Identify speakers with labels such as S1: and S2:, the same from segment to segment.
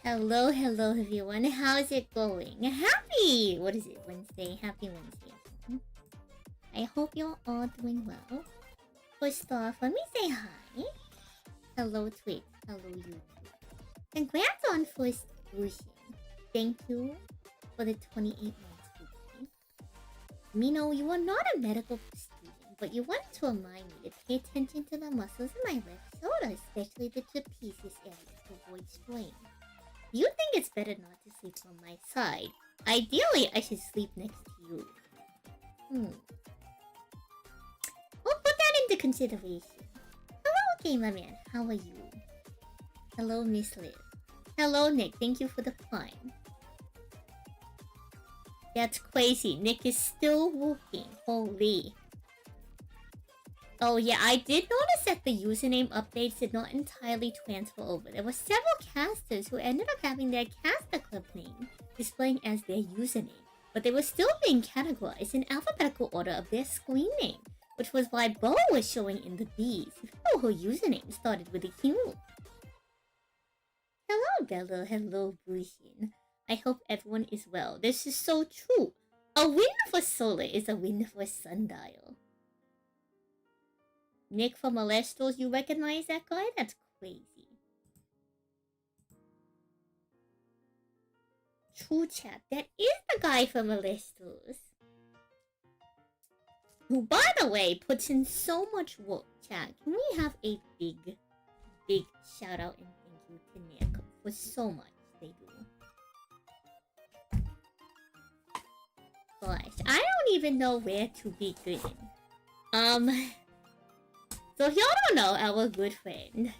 S1: Hello, everyone. How's it going? Happy, what is it, Wednesday? Happy Wednesday. I hope you're all doing well. First off, let me say hi. Hello, Twitch. Hello, YouTube. Congrats on first version. Thank you for the 28 months weekly. Mino, you are not a medical student, but you wanted to remind me to pay attention to the muscles in my left shoulder, especially the trapezius area, to avoid strain. You think it's better not to sleep on my side. Ideally, I should sleep next to you. We'll put that into consideration. Hello, Gamer Man. How are you? Hello, Miss Liv. Hello, Nick. Thank you for the prime. That's crazy. Nick is still working. Holy. Oh yeah, I did notice that the username updates did not entirely transfer over. There were several casters who ended up having their caster club name displaying as their username, but they were still being categorized in alphabetical order of their screen name, which was why Bo was showing in the B's, even though her username started with a Q. Hello, Bella. Hello, Bushin. I hope everyone is well. This is so true. A win for Solar is a win for Sundial. Nick from Elestrals, you recognize that guy? That's crazy. True chat, that is the guy from Elestrals. Who, by the way, puts in so much work, chat. Can we have a big shout out and thank you to Nick for so much they do. Gosh, I don't even know where to begin. So if y'all don't know, our good friend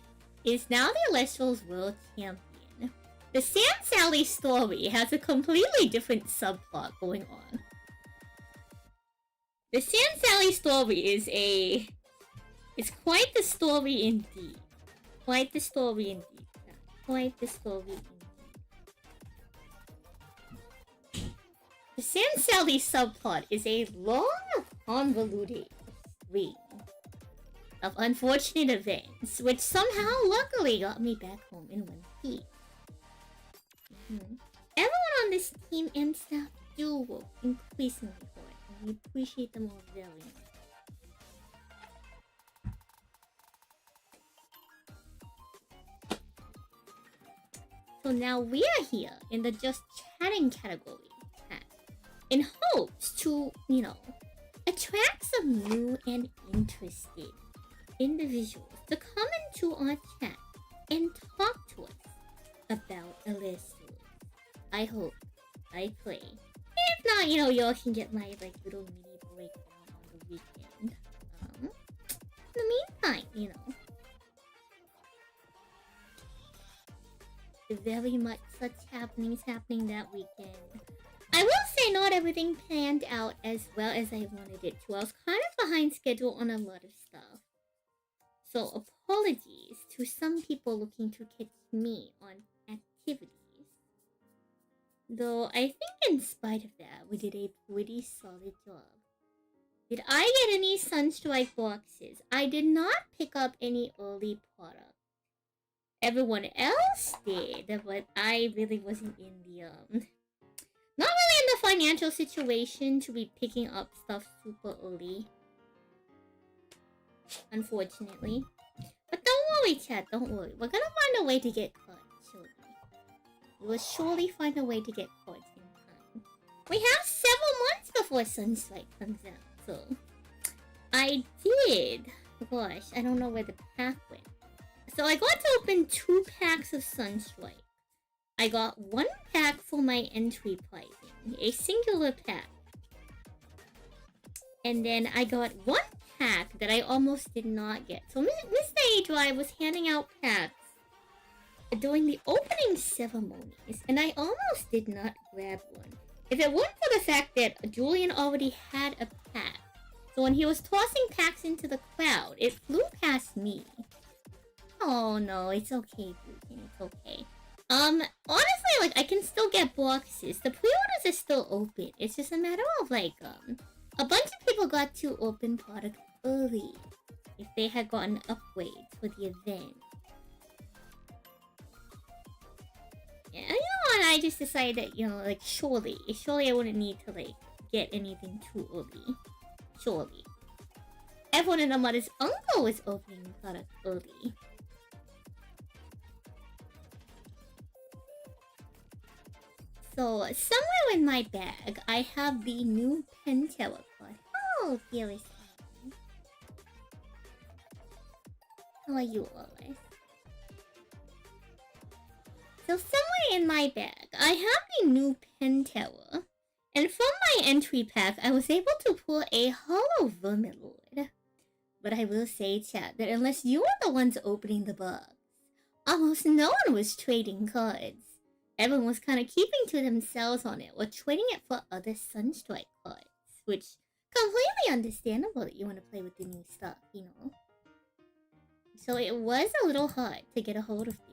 S1: is now the Elestrals World Champion. The Sam Sally story has a completely different subplot going on. The Sam Sally story is quite the story indeed. Quite the story indeed. Quite the story indeed. The Sam Sally subplot is a long, convoluted string of unfortunate events, which somehow luckily got me back home in one piece. Everyone on this team and staff do work increasingly hard, and we appreciate them all very much. So now we are here in the just chatting category, in hopes to, attract some new and interested individuals to come into our chat and talk to us about Elestrals. I hope. I pray. If not, y'all can get my little mini breakdown on the weekend. In the meantime, very much such happenings happening that weekend. I will say not everything panned out as well as I wanted it to. I was kind of behind schedule on a lot of stuff. So apologies to some people looking to catch me on activities. Though I think in spite of that, we did a pretty solid job. Did I get any Sunstrike boxes? I did not pick up any early product. Everyone else did, but I really wasn't in the, not really in the financial situation to be picking up stuff super early. Unfortunately. But don't worry, chat, don't worry. We're gonna find a way to get caught, surely. We will surely find a way to get caught in time. We have several months before Sunstrike comes out, so... I did... Gosh, I don't know where the pack went. So I got to open 2 packs of Sunstrike. I got 1 pack for my entry pricing. A singular pack. And then I got 1 pack that I almost did not get. So Miss Adra was handing out packs during the opening ceremonies, and I almost did not grab one. If it weren't for the fact that Julian already had a pack, so when he was tossing packs into the crowd, it flew past me. Oh no, it's okay, Julian, it's okay. Honestly, I can still get boxes. The pre-orders are still open. It's just a matter of, a bunch of people got to open product early if they had gotten upgrades for the event. Yeah, you know, and I just decided that, you know, like, surely I wouldn't need to, like, get anything too early. Surely. Everyone and their mother's uncle is opening products early. So, somewhere in my bag, I have the new pen tower card. Oh, dearest. How are you always? So somewhere in my bag, I have the new pen tower. And from my entry pack, I was able to pull a hollow Vermilord. But I will say, chat, that unless you were the ones opening the box, almost no one was trading cards. Everyone was kind of keeping to themselves on it, or trading it for other Sunstrike cards. Which, completely understandable that you want to play with the new stuff, you know? So it was a little hard to get a hold of things.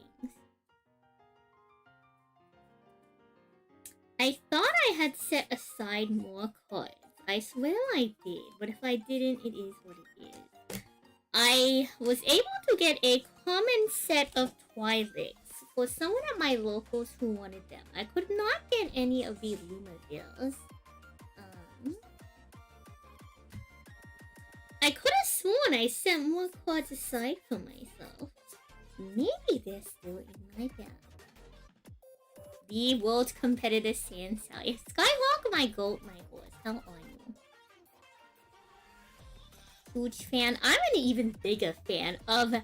S1: I thought I had set aside more cards. I swear I did, but if I didn't, it is what it is. I was able to get a common set of Twilight's for someone at my locals who wanted them. I could not get any of the Lumadales. I could have sworn I set more cards aside for myself. Maybe they're still in my bag. The world competitor Sand Sally. Skyhawk, my goat, my horse. How are you? Huge fan. I'm an even bigger fan of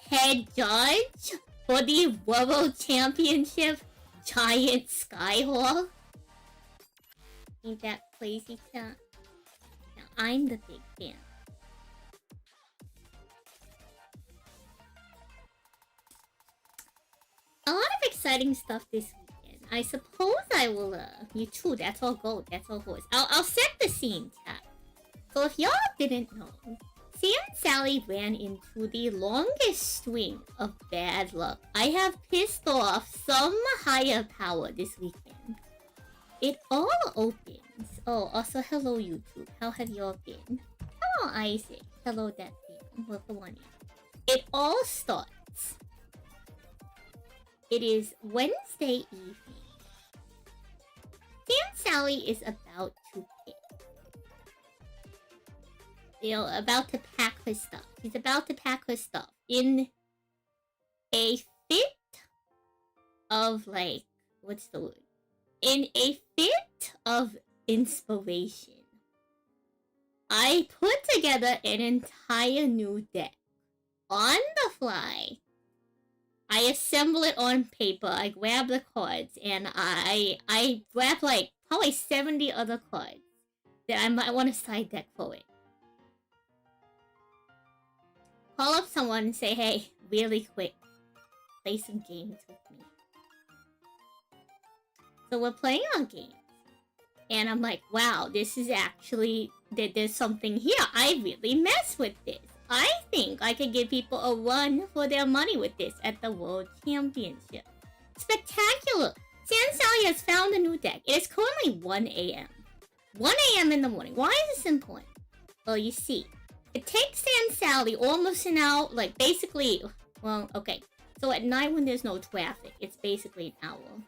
S1: Head Judge for the World Championship Giant Skyhawk. Ain't that crazy, chat? Now, I'm the big fan. A lot of exciting stuff this weekend. I suppose I will, you too, that's all gold, that's all horse. I'll set the scene, chat. So if y'all didn't know, Sand Sally ran into the longest string of bad luck I have pissed off some higher power this weekend. It all opens. Oh, also hello YouTube, how have y'all been? Hello Isaac, hello that thing, well, the one. It all starts. It is Wednesday evening. Sand Sally is about to pick. You know, about to pack her stuff. She's about to pack her stuff in a fit of, like, what's the word? In a fit of inspiration. I put together an entire new deck on the fly. I assemble it on paper, I grab the cards, and I grab, like, probably 70 other cards that I might want to side deck for it. Call up someone and say, hey, really quick, play some games with me. So we're playing our games. And I'm like, wow, this is actually, there's something here. I really mess with this. I think I could give people a run for their money with this at the World Championship. Spectacular! Sand Sally has found a new deck. It is currently 1 a.m. 1 a.m. in the morning. Why is this important? Well, you see, it takes Sand Sally almost an hour, like basically, well, okay. So at night when there's no traffic, it's basically an hour.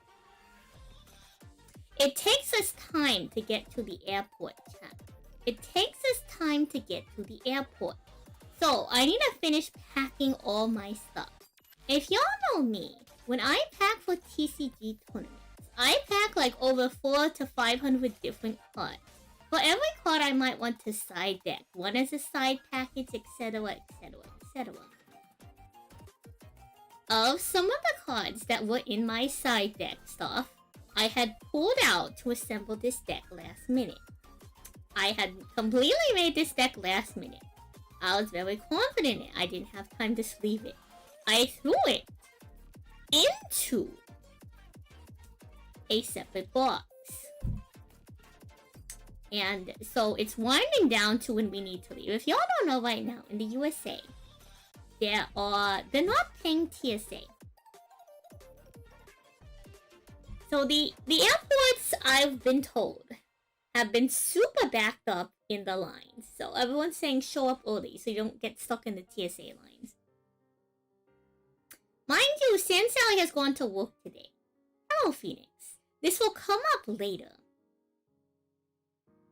S1: It takes us time to get to the airport, chat. It takes us time to get to the airport. So, I need to finish packing all my stuff. If y'all know me, when I pack for TCG tournaments, I pack like over 400 to 500 different cards. For every card I might want to side deck, one as a side package, etc, etc, etc. Of some of the cards that were in my side deck stuff, I had pulled out to assemble this deck last minute. I had completely made this deck last minute. I was very confident in it. I didn't have time to sleeve it. I threw it into a separate box. And so it's winding down to when we need to leave. If y'all don't know right now, in the USA, they're not paying TSA. So the airports, I've been told, have been super backed up in the lines. So everyone's saying show up early so you don't get stuck in the TSA lines. Mind you, Sand Sally has gone to work today. know, Phoenix. This will come up later.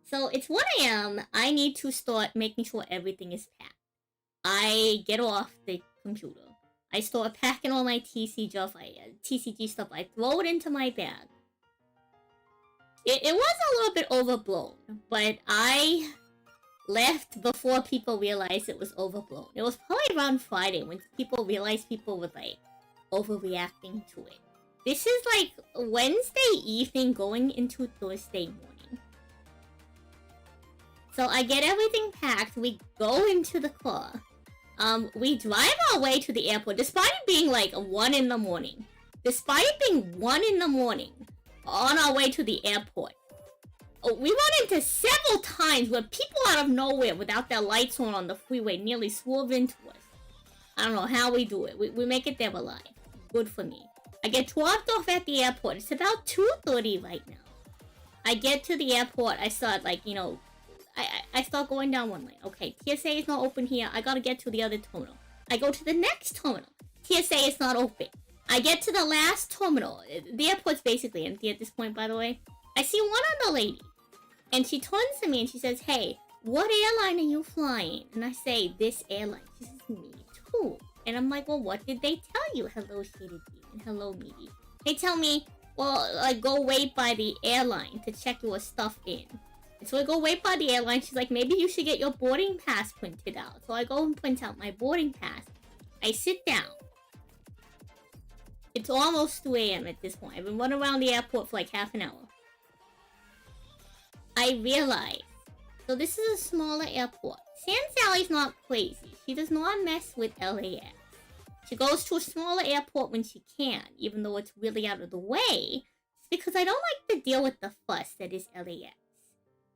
S1: So it's 1 a.m. I need to start making sure everything is packed. I get off the computer. I start packing all my TCG stuff. I throw it into my bag. It was a little bit overblown, but I left before people realized it was overblown. It was probably around Friday when people realized people were like overreacting to it. This is like Wednesday evening going into Thursday morning. So I get everything packed. We go into the car. We drive our way to the airport, despite it being like 1 in the morning. Despite it being 1 in the morning, on our way to the airport. We run into several times where people out of nowhere, without their lights on the freeway, nearly swerve into us. I don't know how we do it. We make it there alive. Good for me. I get dropped off at the airport. It's about 2:30 right now. I get to the airport. I start like, you know, I start going down one lane. Okay, TSA is not open here. I gotta get to the other terminal. I go to the next terminal. TSA is not open. I get to the last terminal. The airport's basically empty at this point, by the way. I see one other lady. And she turns to me and she says, "Hey, what airline are you flying?" And I say, "This airline." She says, "Me too." And I'm like, "Well, what did they tell you?" Hello, Shaded Demon. Hello, Meaty. They tell me, "Well, like, go wait by the airline to check your stuff in." And so I go wait by the airline. She's like, "Maybe you should get your boarding pass printed out." So I go and print out my boarding pass. I sit down. It's almost 2 a.m. at this point. I've been running around the airport for like half an hour. I realize, so this is a smaller airport. San Sally's not crazy. She does not mess with LAX. She goes to a smaller airport when she can, even though it's really out of the way. It's because I don't like to deal with the fuss that is LAX.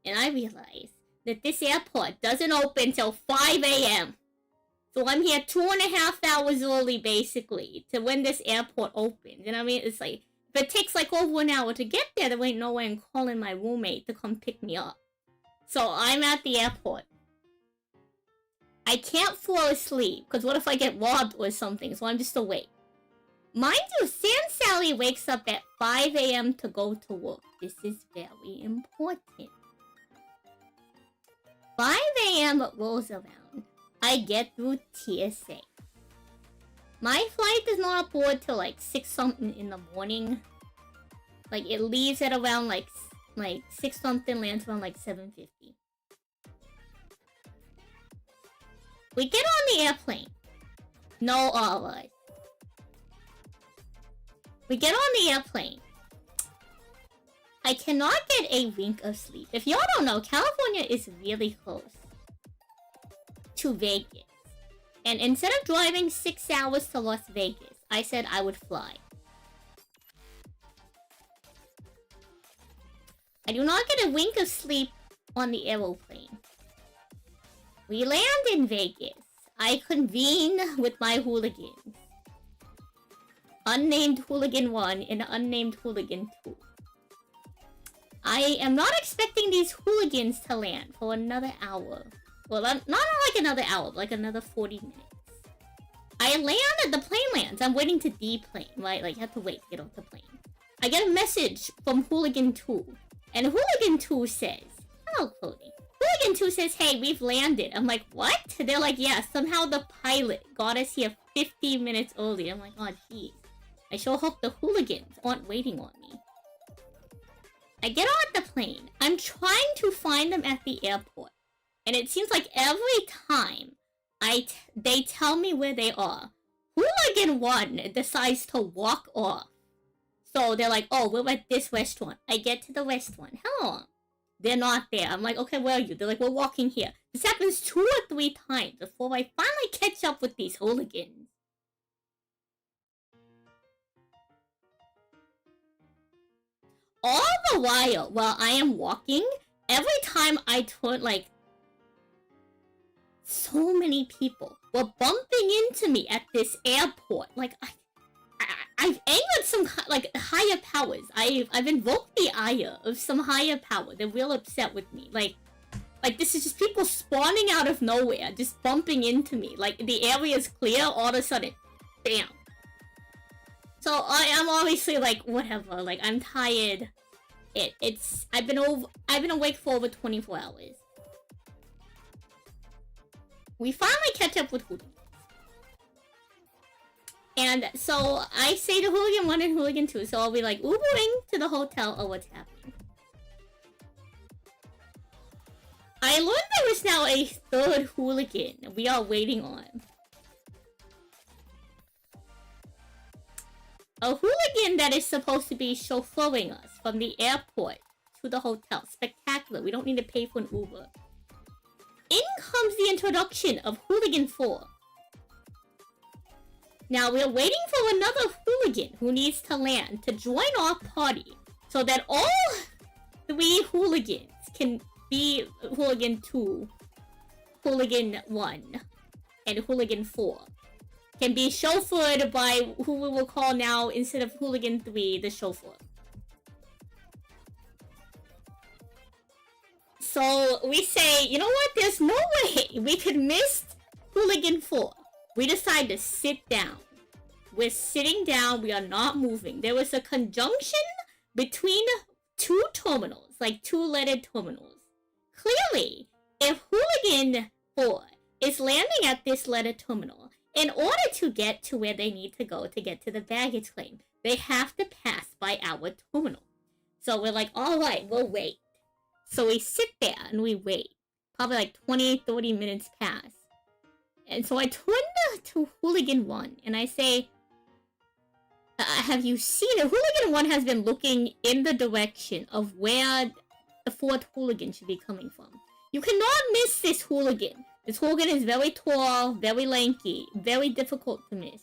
S1: And I realize that this airport doesn't open till 5 a.m. So I'm here 2.5 hours early, basically, to when this airport opens. And I mean, it's like, if it takes like over an hour to get there, there ain't no way I'm calling my roommate to come pick me up. So I'm at the airport. I can't fall asleep, because what if I get robbed or something? So I'm just awake. Mind you, San Sally wakes up at 5 a.m. to go to work. This is very important. 5 a.m. rolls around. I get through TSA. My flight is not aboard till like 6 something in the morning. Like it leaves at around like 6 something, lands around like 7:50. We get on the airplane. No hours. We get on the airplane. I cannot get a wink of sleep. If y'all don't know, California is really close to Vegas. And instead of driving 6 hours to Las Vegas, I said I would fly. I do not get a wink of sleep on the aeroplane. We land in Vegas. I convene with my hooligans. Unnamed Hooligan 1 and Unnamed Hooligan 2. I am not expecting these hooligans to land for another hour. Well, not like another hour, but like another 40 minutes. I land, the plane lands. I'm waiting to deplane, right? Like, you have to wait to get off the plane. I get a message from Hooligan 2. And Hooligan 2 says, "Hello, Cody." Hooligan 2 says, "Hey, we've landed." I'm like, "What?" They're like, "Yeah, somehow the pilot got us here 15 minutes early." I'm like, "Oh, jeez. I sure hope the hooligans aren't waiting on me." I get on the plane. I'm trying to find them at the airport. And it seems like every time they tell me where they are, Hooligan 1 decides to walk off. So they're like, "Oh, we're at this restaurant." I get to the restaurant. "Hello." They're not there. I'm like, "Okay, where are you?" They're like, "We're walking here." This happens 2 or 3 times before I finally catch up with these hooligans. All the while I am walking, every time I turn, like, so many people were bumping into me at this airport. Like, I've angered some, like, higher powers. I've invoked the ire of some higher power. They're real upset with me. Like, this is just people spawning out of nowhere, just bumping into me. Like, the area's clear, all of a sudden, bam. So I am obviously like, whatever, like I'm tired. I've been awake for over 24 hours. We finally catch up with Hooligans. And so I say to Hooligan 1 and Hooligan 2, so I'll be like Ubering to the hotel or what's happening. I learned there is now a third Hooligan we are waiting on. A Hooligan that is supposed to be chauffeuring us from the airport to the hotel. Spectacular. We don't need to pay for an Uber. In comes the introduction of Hooligan 4. Now we're waiting for another Hooligan who needs to land to join our party so that all 3 Hooligans can be Hooligan 2, Hooligan 1, and Hooligan 4. Can be chauffeured by who we will call now, instead of Hooligan 3, the chauffeur. So we say, you know what? There's no way we could miss Hooligan 4. We decide to sit down. We're sitting down. We are not moving. There was a conjunction between 2 terminals, like 2-lettered terminals. Clearly, if Hooligan 4 is landing at this letter terminal, in order to get to where they need to go to get to the baggage claim, they have to pass by our terminal. So we're like, alright, we'll wait. So we sit there and we wait. Probably like 20-30 minutes pass. And so I turn to Hooligan 1 and I say, have you seen it? Hooligan 1 has been looking in the direction of where the 4th Hooligan should be coming from. You cannot miss this Hooligan. This Hooligan is very tall, very lanky, very difficult to miss.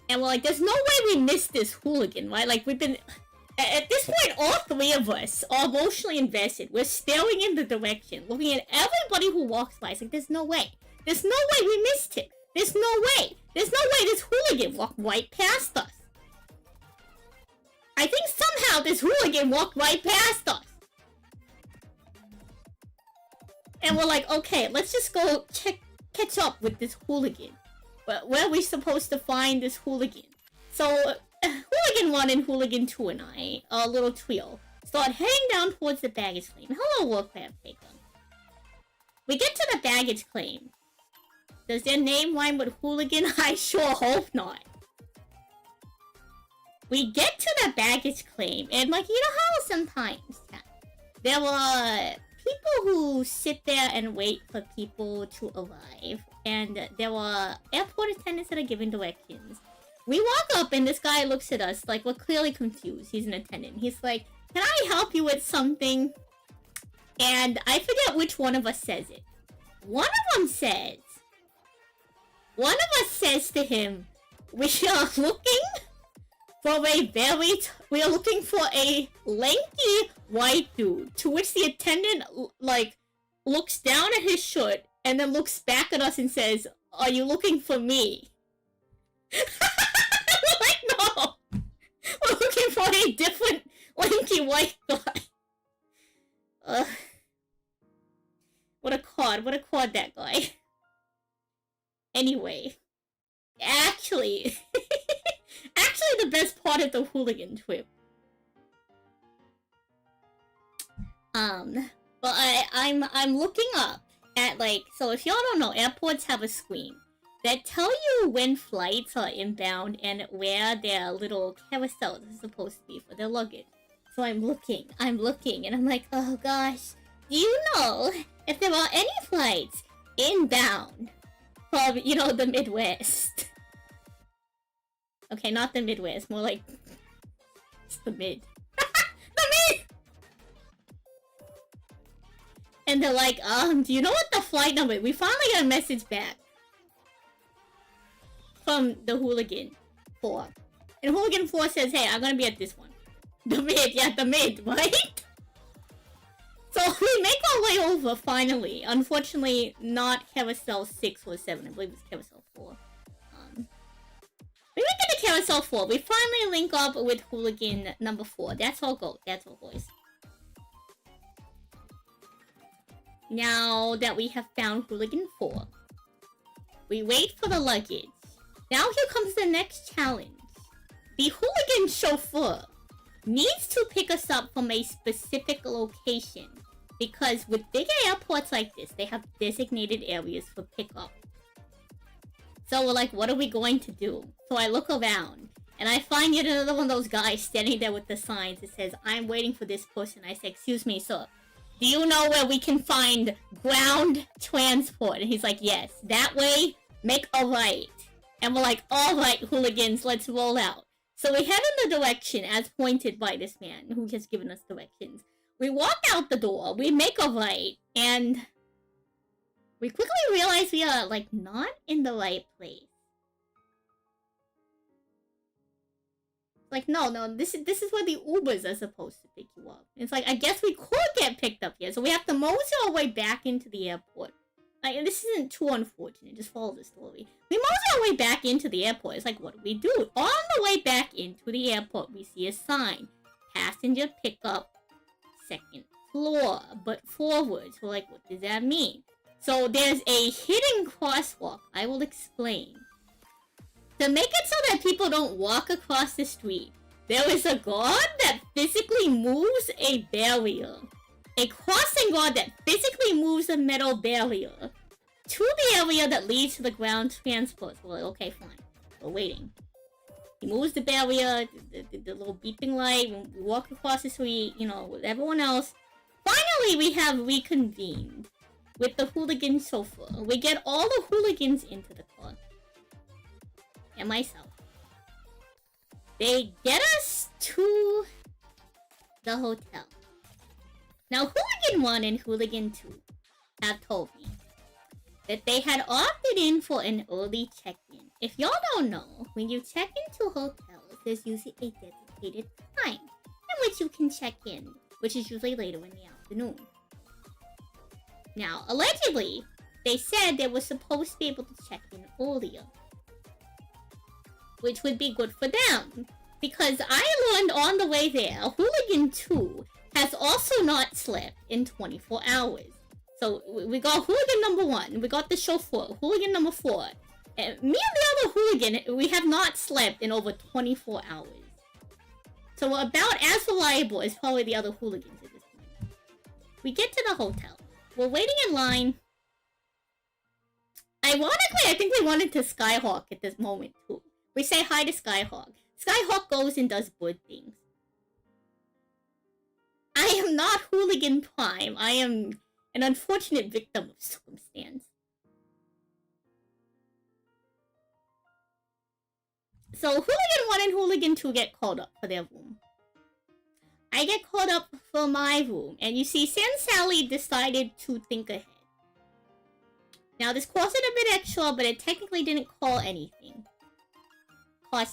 S1: And we're like, there's no way we missed this Hooligan, right? Like, we've been... At this point, all 3 of us are emotionally invested. We're staring in the direction, looking at everybody who walks by. It's like, there's no way. There's no way we missed him. There's no way. There's no way this Hooligan walked right past us. I think somehow this Hooligan walked right past us. And we're like, okay, let's just go catch up with this Hooligan. Where are we supposed to find this Hooligan? So, Hooligan 1 and Hooligan 2 and I, a little trio, start heading down towards the baggage claim. Hello, Warcraft Taker. We get to the baggage claim. Does their name rhyme with Hooligan? I sure hope not. We get to the baggage claim, and like, you know how sometimes there were people who sit there and wait for people to arrive, and there were airport attendants that are giving directions. We walk up and this guy looks at us like we're clearly confused. He's an attendant. He's like, can I help you with something? And I forget which one of us says it. One of us says to him, we are looking for a lanky white dude. To which the attendant, like, looks down at his shirt and then looks back at us and says, are you looking for me? We're like, no! We're looking for a different lanky white guy. What a cod that guy. Anyway. Actually, the best part of the Hooligan trip. But I'm looking up at, like, so if y'all don't know, airports have a screen that tell you when flights are inbound and where their little carousels are supposed to be for their luggage. So I'm looking, and I'm like, oh gosh, do you know if there are any flights inbound from, you know, the Midwest? Okay, not the Midwest, more like it's the mid. The mid! And they're like, do you know what the flight number is? We finally got a message back from the Hooligan 4. And Hooligan 4 says, hey, I'm gonna be at this one. The mid, right? So we make our way over, finally. Unfortunately, not Carousel 6 or 7. I believe it's Carousel 4. We make it to Carousel 4. We finally link up with Hooligan number 4. That's all go. That's all, boys. Now that we have found Hooligan 4, We wait for the luggage. Now here comes the next challenge. The hooligan chauffeur needs to pick us up from a specific location. Because with big airports like this, they have designated areas for pickup. So we're like, what are we going to do? So I look around, and I find yet another one of those guys standing there with the signs that says, I'm waiting for this person. I say, excuse me, sir. Do you know where we can find ground transport? And he's like, yes. That way, make a right. And we're like, alright, hooligans, let's roll out. So we head in the direction as pointed by this man who has given us directions. We walk out the door, we make a right, and we quickly realize we are, like, not in the right place. Like, no, this is where the Ubers are supposed to pick you up. It's like, I guess we could get picked up here, so we have to mosey our way back into the airport. Like, and this isn't too unfortunate, just follow the story. We mosey our way back into the airport. It's like, what do we do? On the way back into the airport, we see a sign. Passenger pickup, 2nd floor, but forwards. We're like, what does that mean? So there's a hidden crosswalk. I will explain. To make it so that people don't walk across the street, there is a guard that physically moves a barrier. A crossing guard that physically moves a metal barrier to the area that leads to the ground transport. So we're like, okay, fine. We're waiting. He moves the barrier, the little beeping light, we walk across the street, you know, with everyone else. Finally, we have reconvened with the hooligan chauffeur. We get all the hooligans into the car. And myself. They get us to the hotel. Now, Hooligan 1 and Hooligan 2 have told me that they had opted in for an early check-in. If y'all don't know, when you check into hotels, there's usually a dedicated time in which you can check in, which is usually later in the afternoon. Now, allegedly, they said they were supposed to be able to check in earlier, which would be good for them, because I learned on the way there, Hooligan 2 has also not slept in 24 hours. So we got Hooligan number 1, we got the chauffeur, Hooligan number 4, and me and the other Hooligan, we have not slept in over 24 hours. So we're about as reliable as probably the other Hooligans at this point. We get to the hotel. We're waiting in line. Ironically, I think we wanted to Skyhawk at this moment too. We say hi to Skyhawk. Skyhawk goes and does good things. I am not Hooligan Prime. I am an unfortunate victim of circumstance. So Hooligan 1 and Hooligan 2 get called up for their room. I get called up for my room. And you see, San Sally decided to think ahead. Now this costed a bit extra, but it technically didn't cost anything, but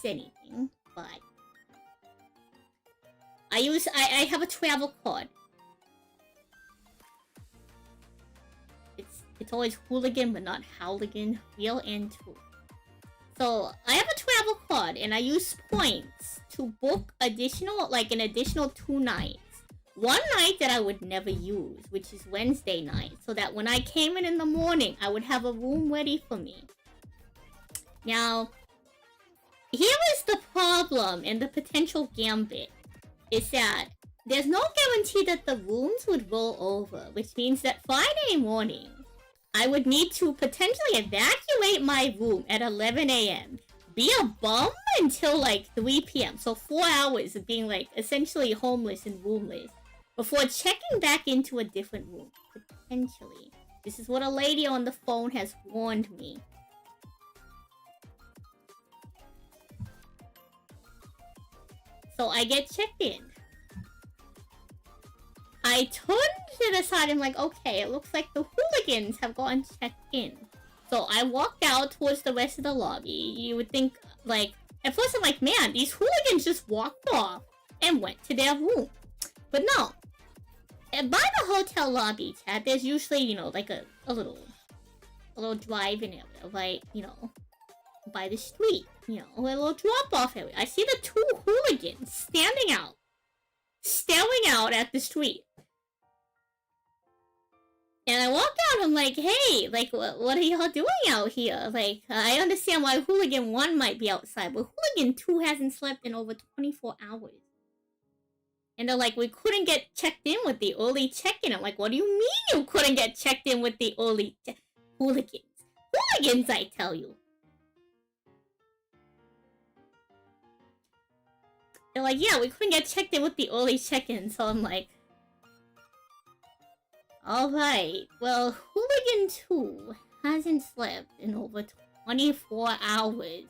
S1: I have a travel card. It's always Hooligan but not Howligan, real and true. So I have a travel card and I use points to book an additional 2 nights. One night that I would never use, which is Wednesday night, so that when I came in the morning, I would have a room ready for me. Now, here is the problem and the potential gambit, is that there's no guarantee that the rooms would roll over, which means that Friday morning, I would need to potentially evacuate my room at 11 a.m., be a bum until like 3 p.m., so 4 hours of being like essentially homeless and roomless, before checking back into a different room, potentially. This is what a lady on the phone has warned me. So I get checked in. I turned to the side and I'm like, okay, it looks like the hooligans have gotten checked in. So I walked out towards the rest of the lobby. You would think, like, at first I'm like, man, these hooligans just walked off and went to their room. But no. And by the hotel lobby, chat, there's usually, you know, like a little drive-in area, right? You know, by the street, you know, a little drop-off area. I see the 2 hooligans standing out, staring out at the street. And I walked out, I'm like, hey, like, what are y'all doing out here? Like, I understand why Hooligan 1 might be outside, but Hooligan 2 hasn't slept in over 24 hours. And they're like, we couldn't get checked in with the early check-in. I'm like, what do you mean you couldn't get checked in with the early Hooligans? Hooligans, I tell you. They're like, yeah, we couldn't get checked in with the early check-in. So I'm like, alright, well, Hooligan 2 hasn't slept in over 24 hours.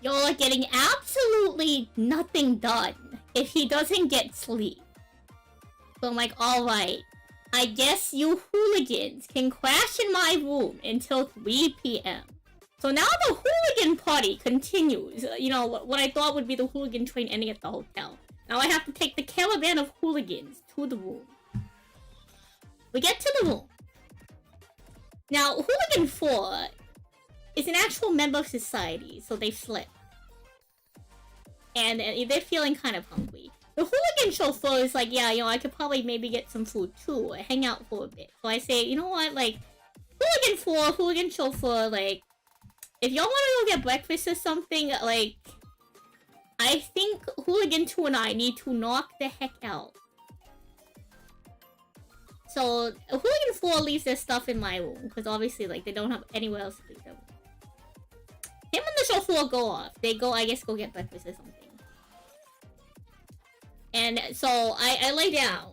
S1: You're getting absolutely nothing done if he doesn't get sleep. So I'm like, alright, I guess you hooligans can crash in my room until 3 p.m. So now the hooligan party continues. You know, what I thought would be the hooligan train ending at the hotel. Now I have to take the caravan of hooligans to the room. We get to the room. Now, Hooligan 4 is an actual member of society, so they've slept. And they're feeling kind of hungry. The hooligan chauffeur is like, yeah, you know, I could probably maybe get some food too, or hang out for a bit. So I say, you know what, like, Hooligan 4, hooligan chauffeur, like, if y'all want to go get breakfast or something, like, I think Hooligan 2 and I need to knock the heck out. So, Hooligan 4 leaves their stuff in my room, because obviously, like, they don't have anywhere else to leave their room. Him and the chauffeur go off. They go, I guess, go get breakfast or something. And so, I lay down.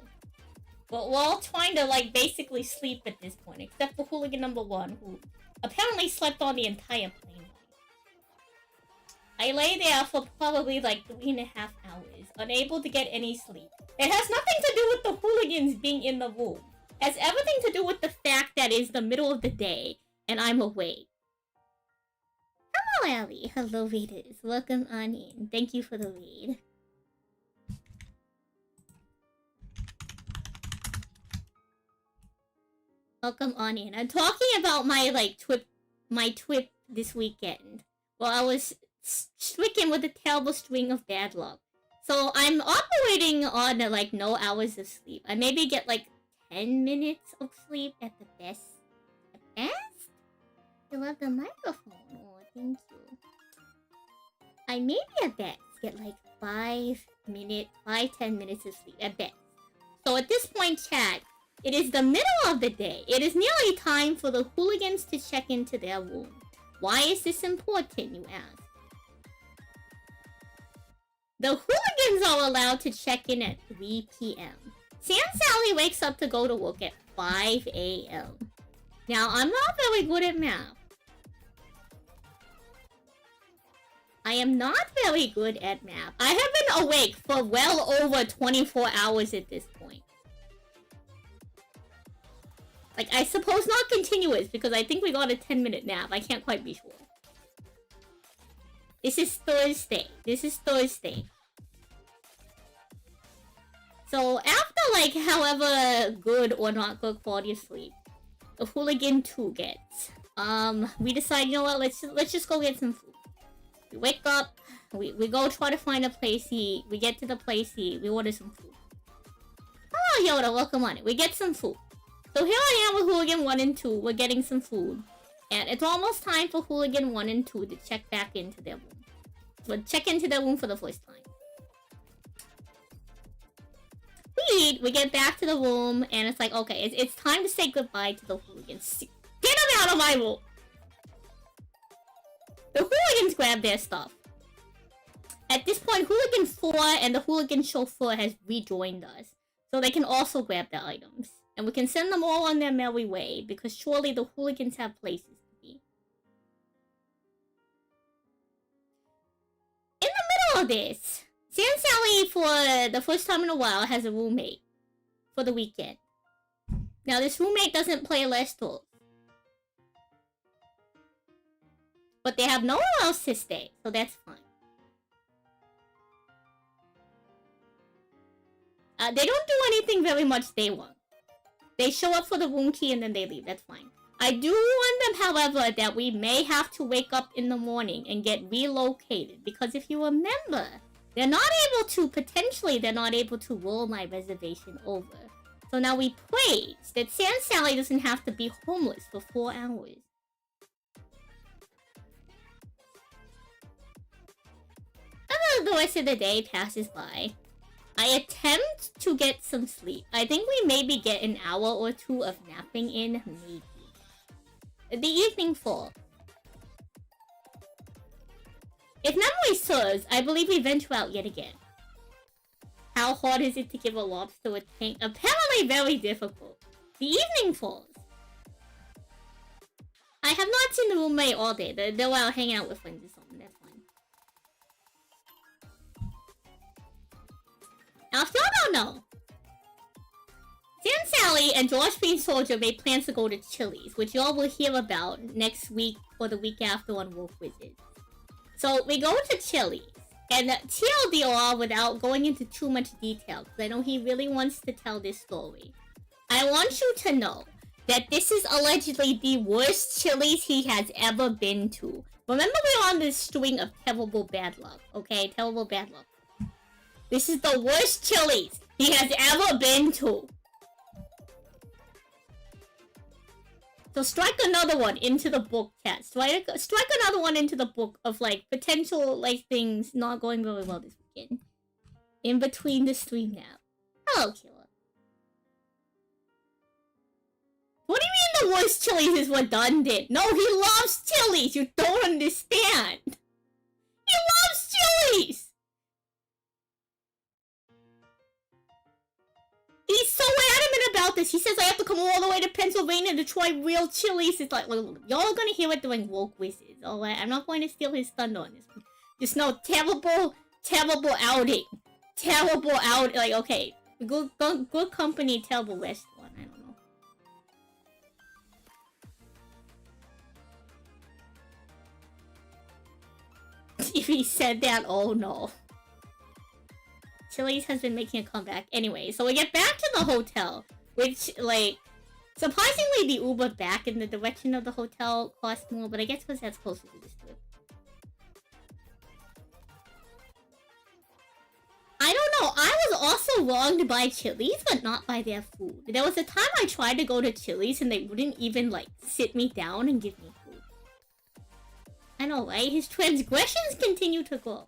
S1: But we're all trying to, like, basically sleep at this point, except for Hooligan number 1, who apparently slept on the entire plane. I lay there for probably, like, 3.5 hours, unable to get any sleep. It has nothing to do with the hooligans being in the room. It has everything to do with the fact that it's the middle of the day, and I'm awake. Hello, Allie. Hello, readers. Welcome on in. Thank you for the read. Welcome on in. I'm talking about my, like, trip this weekend. Well, I was stricken with a terrible string of bad luck. So I'm operating on, like, no hours of sleep. I maybe get, like, 10 minutes of sleep at the best. The best? You love the microphone. Oh, thank you. I maybe at best get, like, 10 minutes of sleep at best. So at this point, chat, it is the middle of the day. It is nearly time for the hooligans to check into their room. Why is this important, you ask? The hooligans are allowed to check in at 3 p.m. Sam Sally wakes up to go to work at 5 a.m. Now, I'm not very good at math. I am not very good at math. I have been awake for well over 24 hours at this point. Like, I suppose not continuous, because I think we got a 10-minute nap. I can't quite be sure. This is Thursday. So, after, like, however good or not good quality of sleep the Hooligan 2 gets, we decide, you know what, let's just go get some food. We wake up, we go try to find a place to eat. We get to the place to eat. We order some food. Oh, Yoda, welcome on it. We get some food. So here I am with Hooligan 1 and 2. We're getting some food. And it's almost time for Hooligan 1 and 2 to check back into their room. So check into their room for the first time. We eat, we get back to the room, and it's like, okay, it's time to say goodbye to the hooligans. Get them out of my room! The hooligans grab their stuff. At this point, Hooligan 4 and the hooligan chauffeur has rejoined us. So they can also grab their items. And we can send them all on their merry way, because surely the hooligans have places to be. In the middle of this, Sam Sally, for the first time in a while, has a roommate for the weekend. Now, this roommate doesn't play Elestrals. But they have nowhere else to stay, so that's fine. They don't do anything very much day one. They show up for the room key and then they leave. That's fine. I do warn them, however, that we may have to wake up in the morning and get relocated. Because if you remember, they're not able to, potentially, they're not able to roll my reservation over. So now we pray that Sand Sally doesn't have to be homeless for 4 hours. And the rest of the day passes by. I attempt to get some sleep. I think we maybe get an hour or 2 of napping in, maybe. The evening falls. If memory serves, I believe we venture out yet again. How hard is it to give a lobster a tank? Apparently very difficult. The evening falls. I have not seen the roommate all day. They're out hanging out with friends or something. That's fine. Now, if y'all don't know, Sand Sally and George Green Soldier made plans to go to Chili's, which y'all will hear about next week or the week after on Wolf Wizards. So we go to Chili's, and TLDR, without going into too much detail, because I know he really wants to tell this story. I want you to know that this is allegedly the worst Chili's he has ever been to. Remember, we're on this string of terrible bad luck, okay? Terrible bad luck. This is the worst Chili's he has ever been to. So strike another one into the book, chat. Strike another one into the book of, like, potential, like, things not going very well this weekend. In between the stream nap. Hello, Killer. What do you mean the worst Chili's is what Dunn did? No, he loves Chili's! You don't understand! He loves Chili's! He's so adamant about this. He says I have to come all the way to Pennsylvania to try real Chili's. It's like, look, y'all are gonna hear it during Woke Wizards, alright? I'm not going to steal his thunder on this one. Just know, terrible outing. Terrible out. Like, okay. Good company, terrible restaurant. I don't know. If he said that, oh no. Chili's has been making a comeback. Anyway, so we get back to the hotel, which, like, surprisingly the Uber back in the direction of the hotel costs more, but I guess because that's closer to the strip. I don't know, I was also wronged by Chili's, but not by their food. There was a time I tried to go to Chili's and they wouldn't even, like, sit me down and give me food. I know, right? His transgressions continue to grow.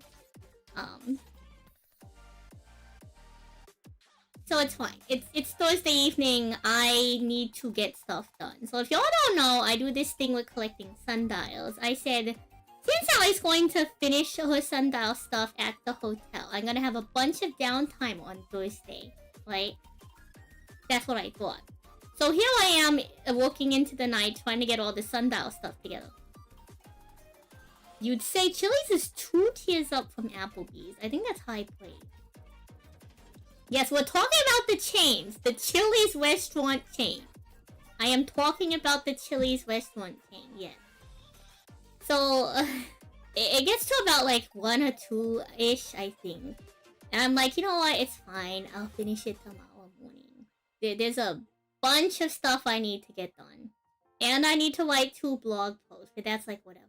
S1: So it's fine. It's Thursday evening. I need to get stuff done. So if y'all don't know, I do this thing with collecting sundials. I said, since Sally's going to finish her sundial stuff at the hotel, I'm gonna have a bunch of downtime on Thursday, right? That's what I thought. So here I am, walking into the night, trying to get all the sundial stuff together. You'd say Chili's is 2 tiers up from Applebee's. I think that's high praise. Yes, we're talking about the chains. The Chili's restaurant chain. I am talking about the Chili's restaurant chain, yes. So, it gets to about like 1 or 2-ish, I think. And I'm like, you know what? It's fine. I'll finish it tomorrow morning. There's a bunch of stuff I need to get done. And I need to write 2 blog posts, but that's like whatever.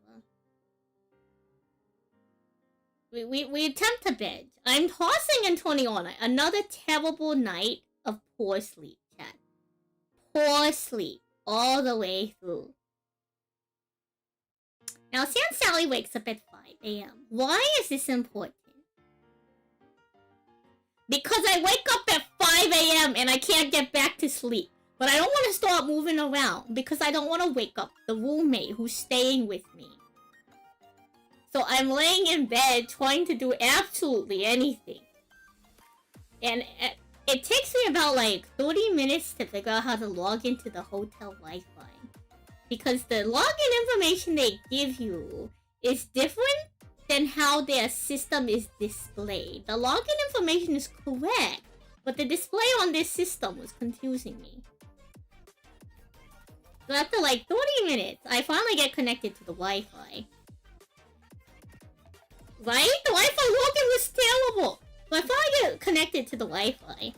S1: We attempt to bed. I'm tossing and turning all night. Another terrible night of poor sleep, chat. Poor sleep. All the way through. Now, Sand Sally wakes up at 5 a.m. Why is this important? Because I wake up at 5 a.m. and I can't get back to sleep. But I don't want to start moving around because I don't want to wake up the roommate who's staying with me. So I'm laying in bed trying to do absolutely anything. And it takes me about like 30 minutes to figure out how to log into the hotel Wi-Fi. Because the login information they give you is different than how their system is displayed. The login information is correct, but the display on this system was confusing me. So after like 30 minutes, I finally get connected to the Wi-Fi. Right? The Wi-Fi login was terrible. So I finally get connected to the Wi-Fi.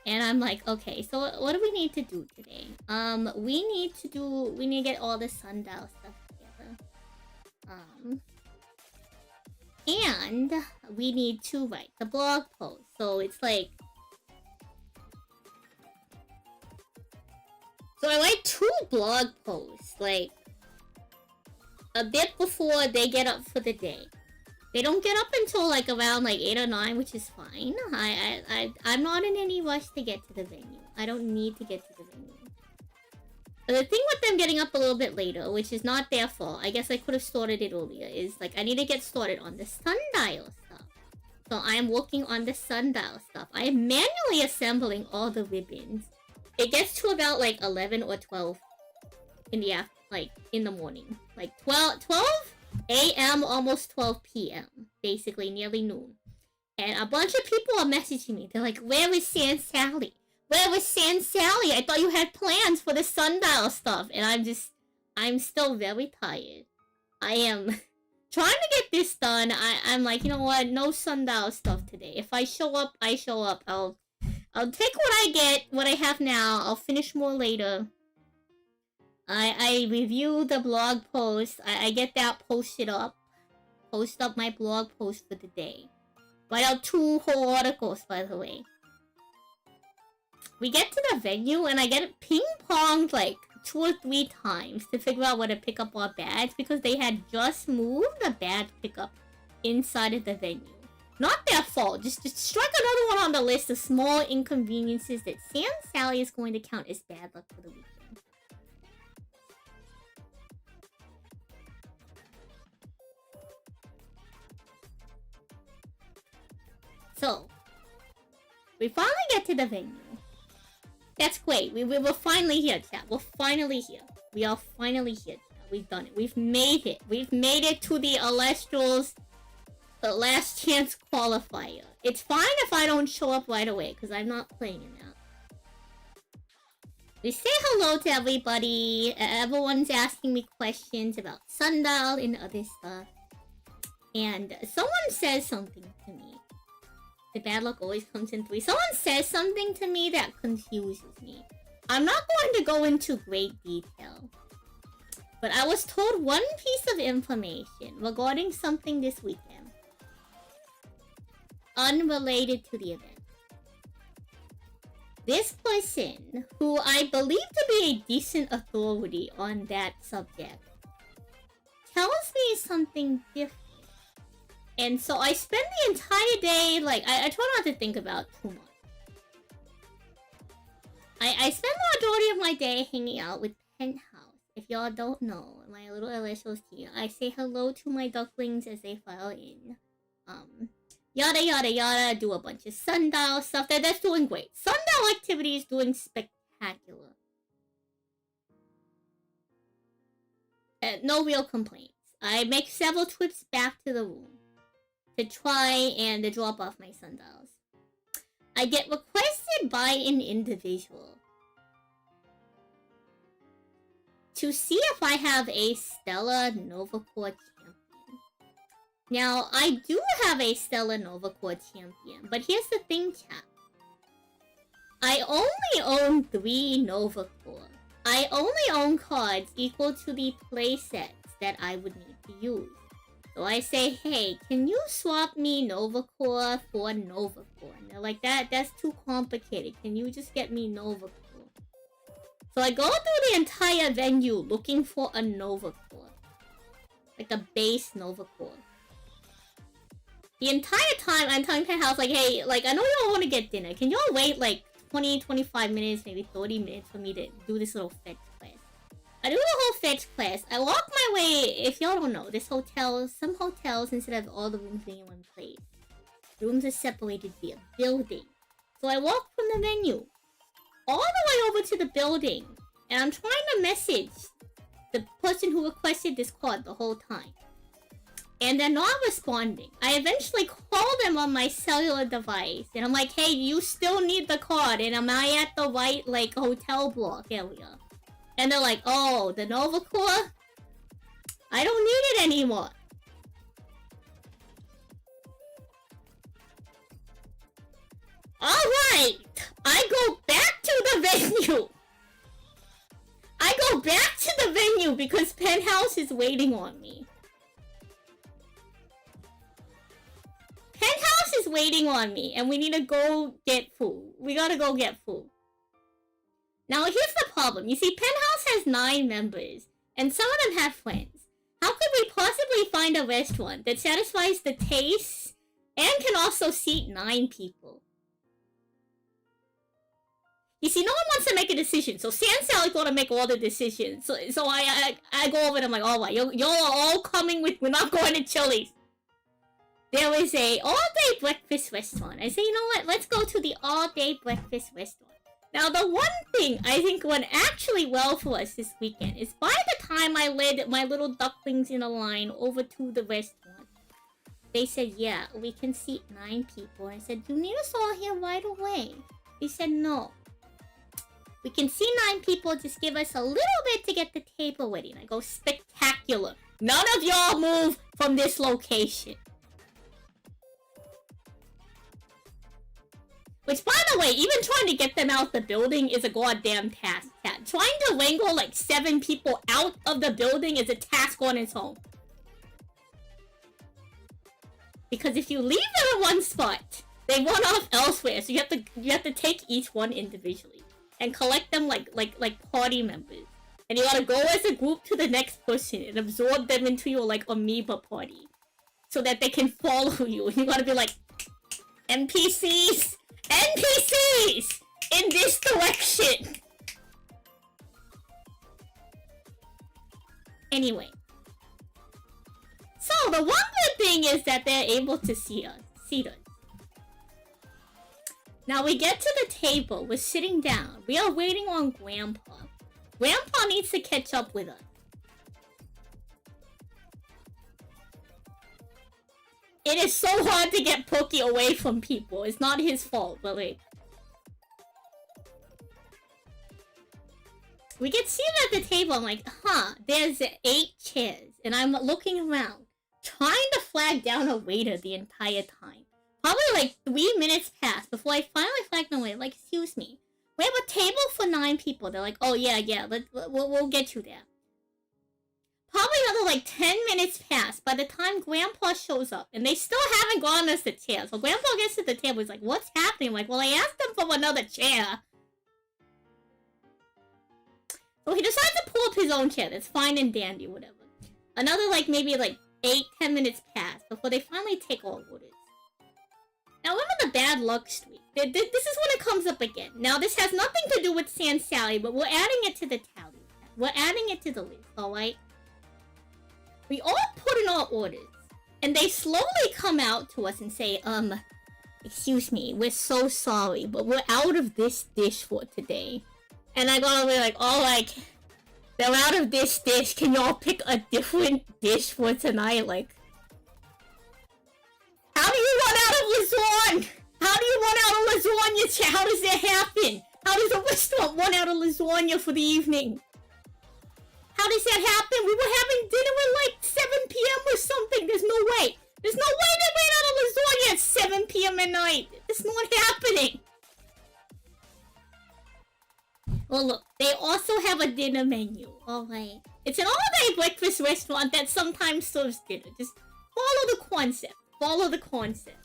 S1: And I'm like, okay, so what do we need to do today? We need to get all the sundial stuff together. And we need to write the blog post. So it's like... So I write 2 blog posts, like, a bit before they get up for the day. They don't get up until like around like 8 or 9, which is fine. I'm not in any rush to get to the venue. I don't need to get to the venue. But the thing with them getting up a little bit later, which is not their fault, I guess I could have started it earlier, is like I need to get started on the sundial stuff. So I am working on the sundial stuff. I am manually assembling all the ribbons. It gets to about like 11 or 12 in the in the morning. Like 12 a.m. almost 12 p.m. Basically nearly noon. And a bunch of people are messaging me. They're like, where is San Sally? Where was San Sally? I thought you had plans for the sundial stuff. And I'm still very tired. I am trying to get this done. I'm like, you know what? No sundial stuff today. If I show up, I show up. I'll take what I get, what I have now. I'll finish more later. I review the blog post. I get that posted up. Post up my blog post for the day. Write out 2 whole articles, by the way. We get to the venue and I get ping-ponged like 2 or 3 times to figure out where to pick up our badge because they had just moved the badge pickup inside of the venue. Not their fault. Just strike another one on the list of small inconveniences that San Sally is going to count as bad luck for the weekend. So, we finally get to the venue. That's great. We're finally here, chat. We're finally here. We are finally here, chat. We've done it. We've made it. We've made it to the Elestrals, the last chance qualifier. It's fine if I don't show up right away, because I'm not playing in that. We say hello to everybody. Everyone's asking me questions about Sundial and other stuff. And someone says something to me. The bad luck always comes in 3. Someone says something to me that confuses me. I'm not going to go into great detail. But I was told one piece of information regarding something this weekend. Unrelated to the event. This person, who I believe to be a decent authority on that subject, tells me something different. And so I spend the entire day, like, I try not to think about too much. I spend the majority of my day hanging out with Penthouse. If y'all don't know, my little Elestrals team, I say hello to my ducklings as they file in. Yada yada yada, do a bunch of sundial stuff. That's doing great. Sundial activity is doing spectacular. No real complaints. I make several trips back to the room to try and drop off my sundials. I get requested by an individual to see if I have a Stellar Nova Corps champion. Now, I do have a Stellar Nova Corps champion, but here's the thing, chat. I only own 3 Nova Corps. I only own cards equal to the playsets that I would need to use. So I say, hey, can you swap me Nova Corps for Nova Corps? And they're like, that's too complicated. Can you just get me Nova Corps? So I go through the entire venue looking for a Nova Corps. Like a base Nova Corps. The entire time I'm telling Penthouse, like, hey, like, I know y'all want to get dinner. Can y'all wait like 20, 25 minutes, maybe 30 minutes for me to do this little fetch quest? I do the whole fetch quest. I walk my way, if y'all don't know, this hotel, some hotels, instead of all the rooms being in one place, rooms are separated via building. So I walk from the venue all the way over to the building, and I'm trying to message the person who requested this card the whole time. And they're not responding. I eventually call them on my cellular device, and I'm like, hey, you still need the card, and am I at the right, like, hotel block area? And they're like, oh, the Nova Corps? I don't need it anymore. Alright! I go back to the venue! I go back to the venue because Penthouse is waiting on me. waiting on me, and we need to go get food. We gotta go get food. Now, here's the problem. You see, Penthouse has 9 members, and some of them have friends. How could we possibly find a restaurant that satisfies the taste and can also seat 9 people? You see, no one wants to make a decision, so Sally's gonna make all the decisions. So I go over and I'm like, alright, y'all are all coming with, we're not going to Chili's. There was a all-day breakfast restaurant. I say, you know what, let's go to the all-day breakfast restaurant. Now, the one thing I think went actually well for us this weekend is by the time I led my little ducklings in a line over to the restaurant, they said, yeah, we can seat 9 people. I said, do you need us all here right away? They said, no. We can see 9 people, just give us a little bit to get the table ready. And I go, spectacular. None of y'all move from this location. Which, by the way, even trying to get them out the building is a goddamn task. Trying to wrangle like 7 people out of the building is a task on its own. Because if you leave them in one spot, they run off elsewhere. So you have to take each one individually and collect them like party members. And you gotta go as a group to the next person and absorb them into your like amoeba party, so that they can follow you. And you gotta be like, NPCs in this direction. Anyway, so the one good thing is that they're able to see us. Now we get to the table, we're sitting down. We are waiting on Grandpa. Grandpa needs to catch up with us. It is so hard to get Pokey away from people. It's not his fault, but like... We get seated at the table, I'm like, there's 8 chairs. And I'm looking around, trying to flag down a waiter the entire time. Probably like 3 minutes passed before I finally flagged them away. Like, excuse me, we have a table for 9 people. They're like, oh yeah, we'll get you there. Probably another like 10 minutes passed by the time Grandpa shows up, and they still haven't gotten us the chair. So Grandpa gets to the table, he's like, what's happening? I'm like, well, I asked them for another chair. So he decides to pull up his own chair. That's fine and dandy, whatever. Another like maybe like 8-10 minutes pass before they finally take all orders. Now, remember the bad luck streak. This is when it comes up again. Now, this has nothing to do with Sally, but we're adding it to the tally. We're adding it to the list, alright? We all put in our orders, and they slowly come out to us and say, excuse me, we're so sorry, but we're out of this dish for today. And I gotta be like, oh, like, they're out of this dish. Can y'all pick a different dish for tonight? Like, how do you run out of lasagna? How do you run out of lasagna? How does that happen? How does a restaurant run out of lasagna for the evening? How does that happen? We were having dinner at like 7 p.m. or something. There's no way. There's no way they ran out of lasagna at 7 p.m. at night. It's not happening. Well, look, they also have a dinner menu. Alright. It's an all-day breakfast restaurant that sometimes serves dinner. Just follow the concept. Follow the concept.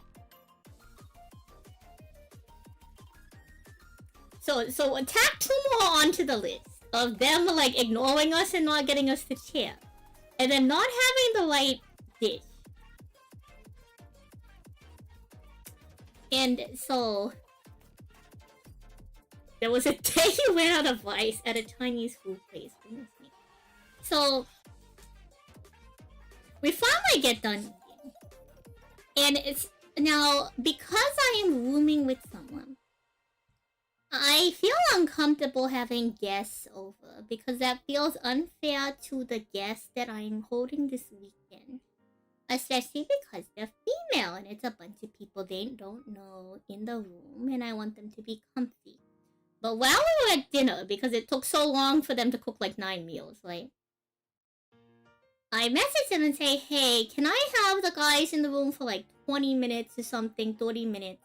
S1: So tack 2 more onto the list of them like ignoring us and not getting us the chair, and then not having the right dish. And so there was a day you ran out of rice at a Chinese food place. Goodness me. So we finally get done eating. And it's now, because I am rooming with someone, I feel uncomfortable having guests over because that feels unfair to the guests that I'm holding this weekend. Especially because they're female and it's a bunch of people they don't know in the room and I want them to be comfy. But while we were at dinner, because it took so long for them to cook like 9 meals, right? I message them and say, hey, can I have the guys in the room for like 20 minutes or something, 30 minutes?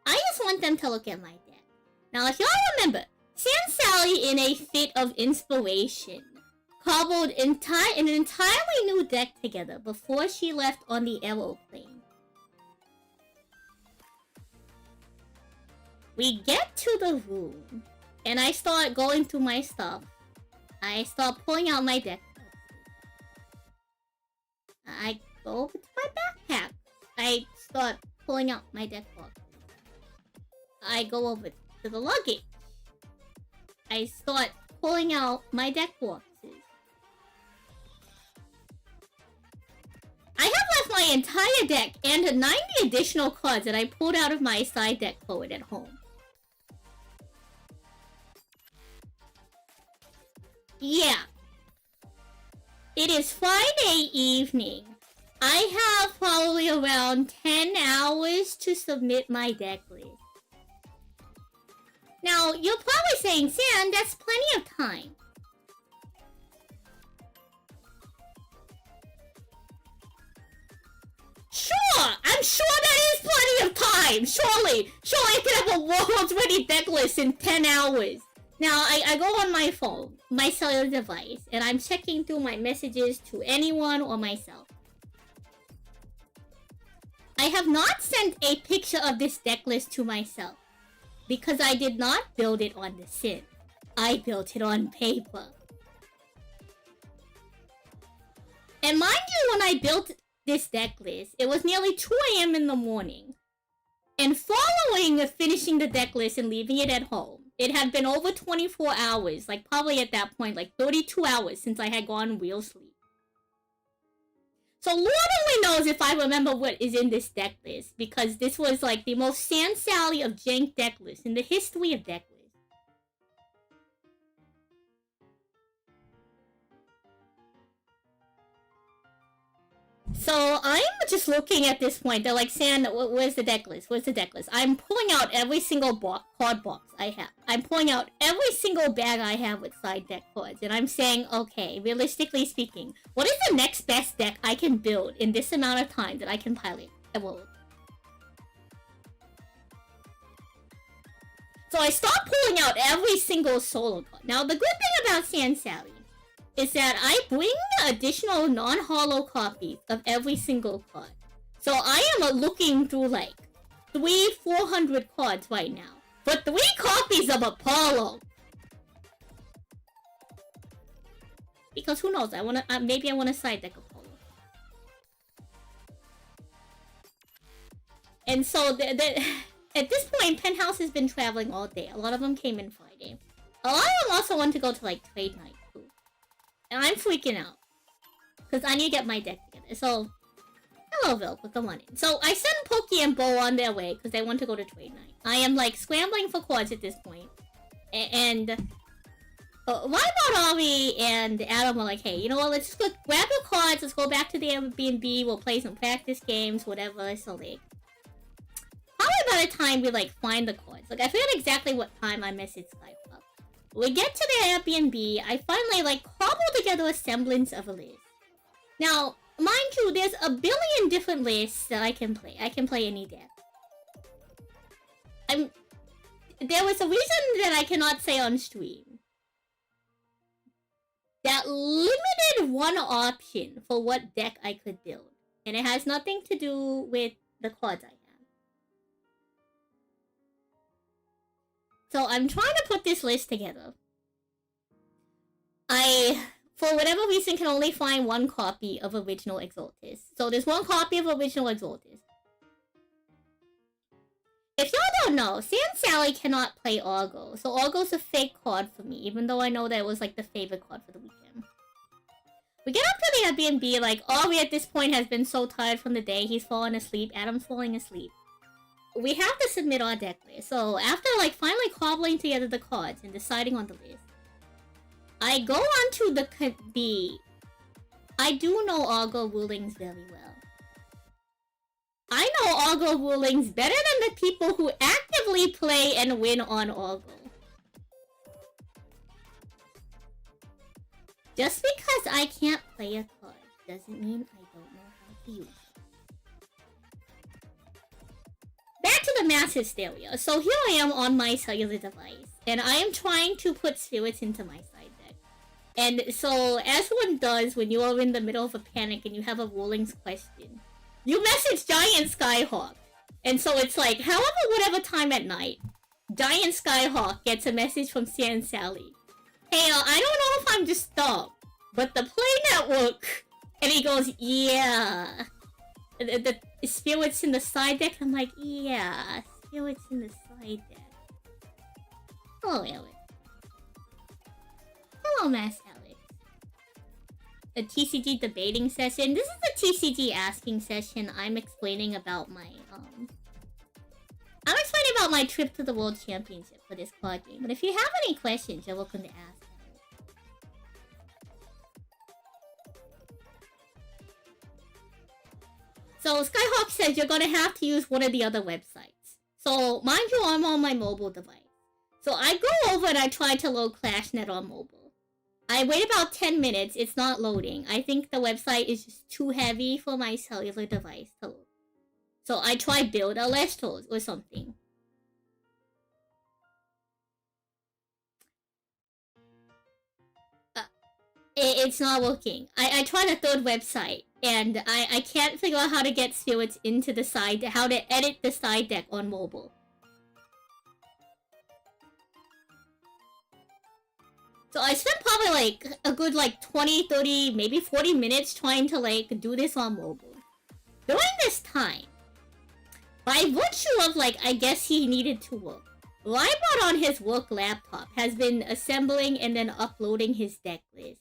S1: I just want them to look at my deck. Now, if y'all remember, Sally, in a fit of inspiration, cobbled an entirely new deck together before she left on the aeroplane. We get to the room, and I start going through my stuff. I start pulling out my deck. I go over to my backpack. I start pulling out my deck box. I go over to the luggage. I start pulling out my deck boxes. I have left my entire deck and 90 additional cards that I pulled out of my side deck forward at home. Yeah. It is Friday evening. I have probably around 10 hours to submit my deck list. Now, you're probably saying, Sam, that's plenty of time. Sure! I'm sure that is plenty of time! Surely I can have a world's ready deck list in 10 hours. Now, I go on my phone, my cellular device, and I'm checking through my messages to anyone or myself. I have not sent a picture of this deck list to myself, because I did not build it on the sim. I built it on paper. And mind you, when I built this deck list, it was nearly 2 AM in the morning. And following finishing the deck list and leaving it at home, it had been over 24 hours, like probably at that point, like 32 hours since I had gone real sleep. So Lord only knows if I remember what is in this deck list, because this was like the most Sand Sally of jank deck lists in the history of deck lists. So I'm just looking at this point. They're like, Sand, where's the deck list? Where's the deck list? I'm pulling out every single card box I have. I'm pulling out every single bag I have with side deck cards. And I'm saying, okay, realistically speaking, what is the next best deck I can build in this amount of time that I can pilot? So I start pulling out every single solo card. Now, the good thing about Sand Sally is that I bring additional non-holo copies of every single card. So I am looking through like 300-400 cards right now for 3 copies of Apollo. Because who knows? Maybe I want to side deck Apollo. And so at this point, Penthouse has been traveling all day. A lot of them came in Friday. A lot of them also want to go to like trade night too. And I'm freaking out. Because I need to get my deck together. So, hello Vilk with the one in. So, I sent Pokey and Bo on their way because they want to go to trade night. I am like scrambling for cards at this point. And Ari and Adam were like, hey, you know what, let's just go grab your cards, let's go back to the Airbnb, we'll play some practice games, whatever. So like, probably by the time we like find the cards, like I forget exactly what time I messaged Skype up. We get to the Airbnb, I finally like cobble together a semblance of a list. Now, mind you, there's a billion different lists that I can play. I can play any deck. There was a reason that I cannot say on stream. That limited one option for what deck I could build. And it has nothing to do with the cards I have. So I'm trying to put this list together. I, for whatever reason, can only find one copy of Original Exaltus. So there's one copy of Original Exaltus. If y'all don't know, Sand Sally cannot play Argo. So Argo's a fake card for me, even though I know that it was like the favorite card for the weekend. We get up to the Airbnb, like Ari at this point has been so tired from the day, he's falling asleep, Adam's falling asleep. We have to submit our deck list. So after like finally cobbling together the cards and deciding on the list, I go on to the I do know Argo rulings very well. I know Argo rulings better than the people who actively play and win on Argo. Just because I can't play a card doesn't mean I don't know how to use it. Back to the mass hysteria. So here I am on my cellular device, and I am trying to put spirits into my side deck. And so, as one does when you are in the middle of a panic and you have a rulings question, you message Giant Skyhawk. And so it's like, however, whatever time at night, Giant Skyhawk gets a message from Stan Sally. Hey, I don't know if I'm just dumb, but the Play Network... And he goes, yeah. The spirits in the side deck? I'm like, yeah. Spirits in the side deck. Hello, Alex. Hello, Mass Alex. The TCG debating session. This is the TCG asking session. I'm explaining about my, I'm explaining about my trip to the World Championship for this card game. But if you have any questions, you're welcome to ask. So Skyhawk says you're gonna have to use one of the other websites. So mind you, I'm on my mobile device. So I go over and I try to load ClashNet on mobile. I wait about 10 minutes, it's not loading. I think the website is just too heavy for my cellular device to load. So I try build Elestrals or something. It's not working. I tried a third website, and I can't figure out how to get spirits into the side, how to edit the side deck on mobile. So I spent probably like a good like 20, 30, maybe 40 minutes trying to like do this on mobile. During this time, by virtue of like, I guess he needed to work, Rybot on his work laptop has been assembling and then uploading his deck list.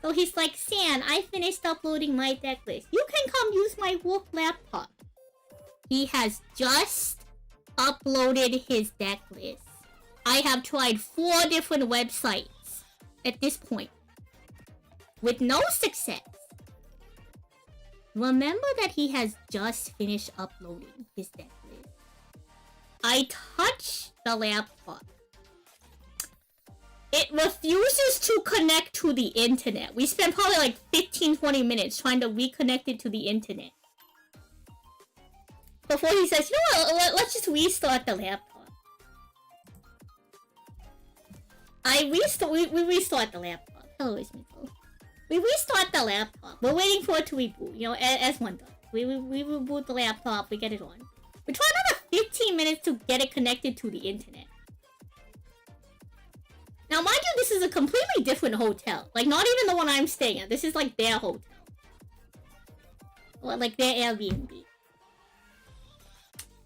S1: So he's like, San, I finished uploading my deck list. You can come use my work laptop. He has just uploaded his deck list. I have tried 4 different websites at this point, with no success. Remember that he has just finished uploading his deck list. I touch the laptop. It refuses to connect to the internet. We spent probably like 15-20 minutes trying to reconnect it to the internet. Before he says, you know what, let's just restart the laptop. We restart the laptop. Hello, Ismiko. We restart the laptop. We're waiting for it to reboot, you know, as one does. We reboot the laptop, we get it on. We try another 15 minutes to get it connected to the internet. Now, mind you, this is a completely different hotel. Like, not even the one I'm staying at. This is like their hotel. Or like their Airbnb.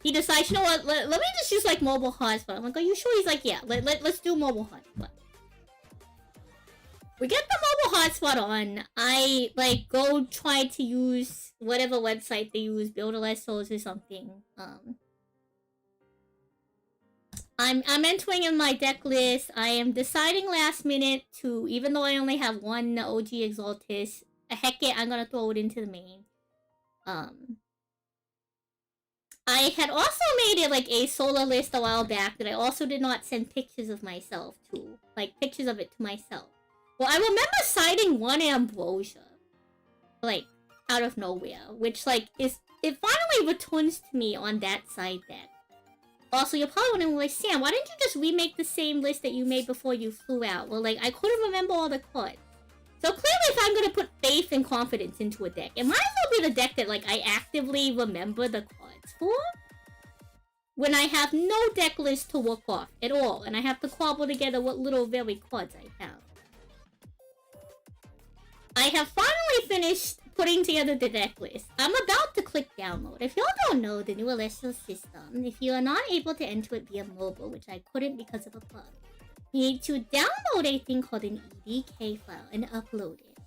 S1: He decides, you know what, let me just use like mobile hotspot. I'm like, are you sure? He's like, yeah, let's do mobile hotspot. We get the mobile hotspot on. I like go try to use whatever website they use, build Elestrals or something. I'm entering in my deck list. I am deciding last minute to, even though I only have one OG Exaltis, heck it, I'm gonna throw it into the main. I had also made it like a solo list a while back that I also did not send pictures of myself to. Like, pictures of it to myself. Well, I remember citing one Ambrosia. Like, out of nowhere. Which, like, it finally returns to me on that side deck. Also, you're probably wondering, like, Sam, why didn't you just remake the same list that you made before you flew out? Well, like, I couldn't remember all the cards. So clearly, if I'm gonna put faith and confidence into a deck, it might as well be the deck that, like, I actively remember the cards for. When I have no deck list to work off at all, and I have to cobble together what little very cards I have. I have finally finished putting together the deck list. I'm about to click download. If y'all don't know the new Elestrals system, if you are not able to enter it via mobile, which I couldn't because of a bug, you need to download a thing called an EDK file and upload it.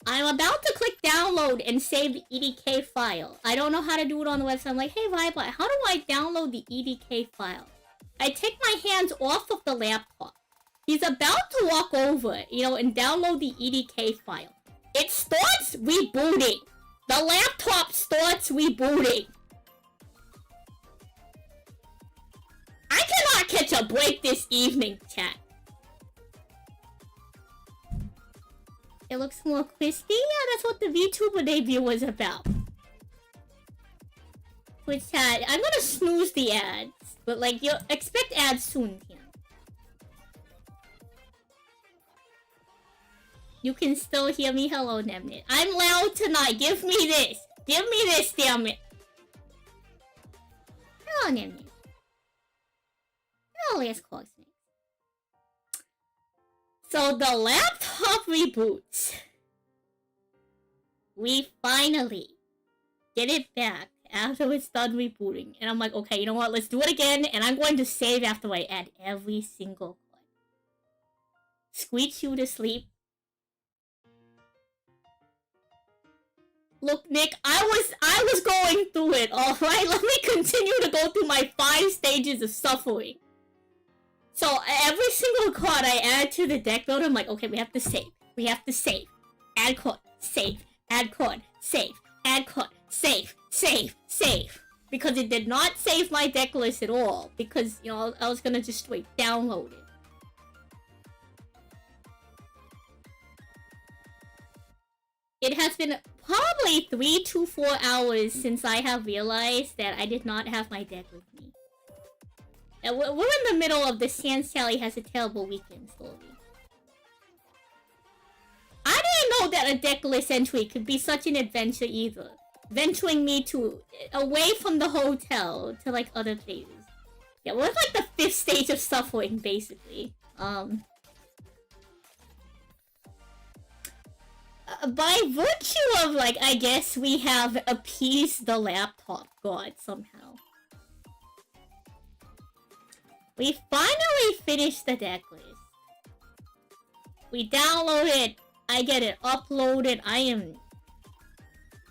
S1: I'm about to click download and save the EDK file. I don't know how to do it on the website. I'm like, hey Vibot, how do I download the EDK file? I take my hands off of the laptop. He's about to walk over, you know, and download the EDK file. It starts rebooting. The laptop starts rebooting. I cannot catch a break this evening, chat. It looks more crispy? Yeah, that's what the VTuber debut was about. Twitch chat, I'm gonna snooze the ads. But, like, you'll expect ads soon, here. You can still hear me. Hello, Nemnit. I'm loud tonight. Give me this. Give me this, damn it. Hello, Nemnit. ask Cosmic. So the laptop reboots. We finally get it back after it's done rebooting. And I'm like, okay, you know what? Let's do it again. And I'm going to save after I add every single card. Squeeze you to sleep. Look, Nick, I was going through it, alright? Let me continue to go through my 5 stages of suffering. So every single card I add to the deck builder, I'm like, okay, we have to save. We have to save. Add card, save. Add card, save. Add card, save. Save. Save. Because it did not save my deck list at all. Because, you know, I was gonna just straight download it. It has been probably 3 to 4 hours since I have realized that I did not have my deck with me. And we're in the middle of the Sand Sally Has a Terrible Weekend story. I didn't know that a deck list entry could be such an adventure either. Venturing me to away from the hotel to like other places. Yeah, we're like the 5th stage of suffering basically. By virtue of, like, I guess we have appeased the laptop god somehow. We finally finished the deck list. We download it. I get it uploaded. I am...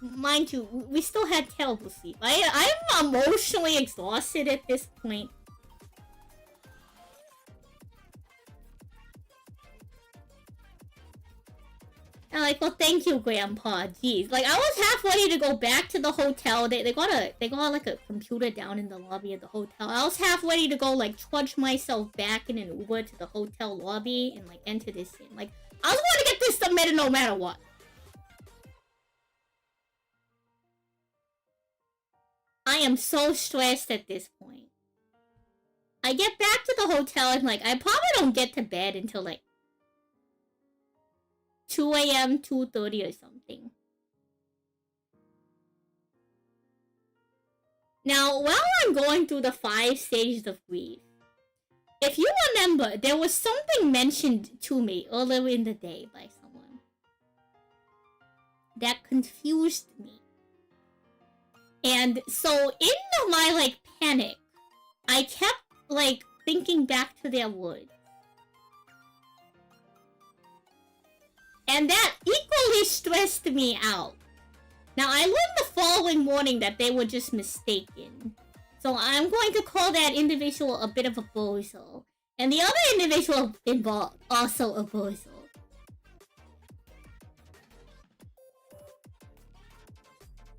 S1: Mind you, we still had terrible sleep. I'm emotionally exhausted at this point. I'm like, well, thank you, Grandpa. Jeez, like I was half ready to go back to the hotel. They got like a computer down in the lobby of the hotel. I was half ready to go like trudge myself back in an Uber to the hotel lobby and like enter this in. Like I was going to get this submitted no matter what. I am so stressed at this point. I get back to the hotel and like I probably don't get to bed until like 2 a.m., 2:30 or something. Now, while I'm going through the 5 stages of grief, if you remember, there was something mentioned to me earlier in the day by someone that confused me. And so, in my, like, panic, I kept, like, thinking back to their words. And that equally stressed me out. Now, I learned the following morning that they were just mistaken. So I'm going to call that individual a bit of a bozo. And the other individual involved, also a bozo.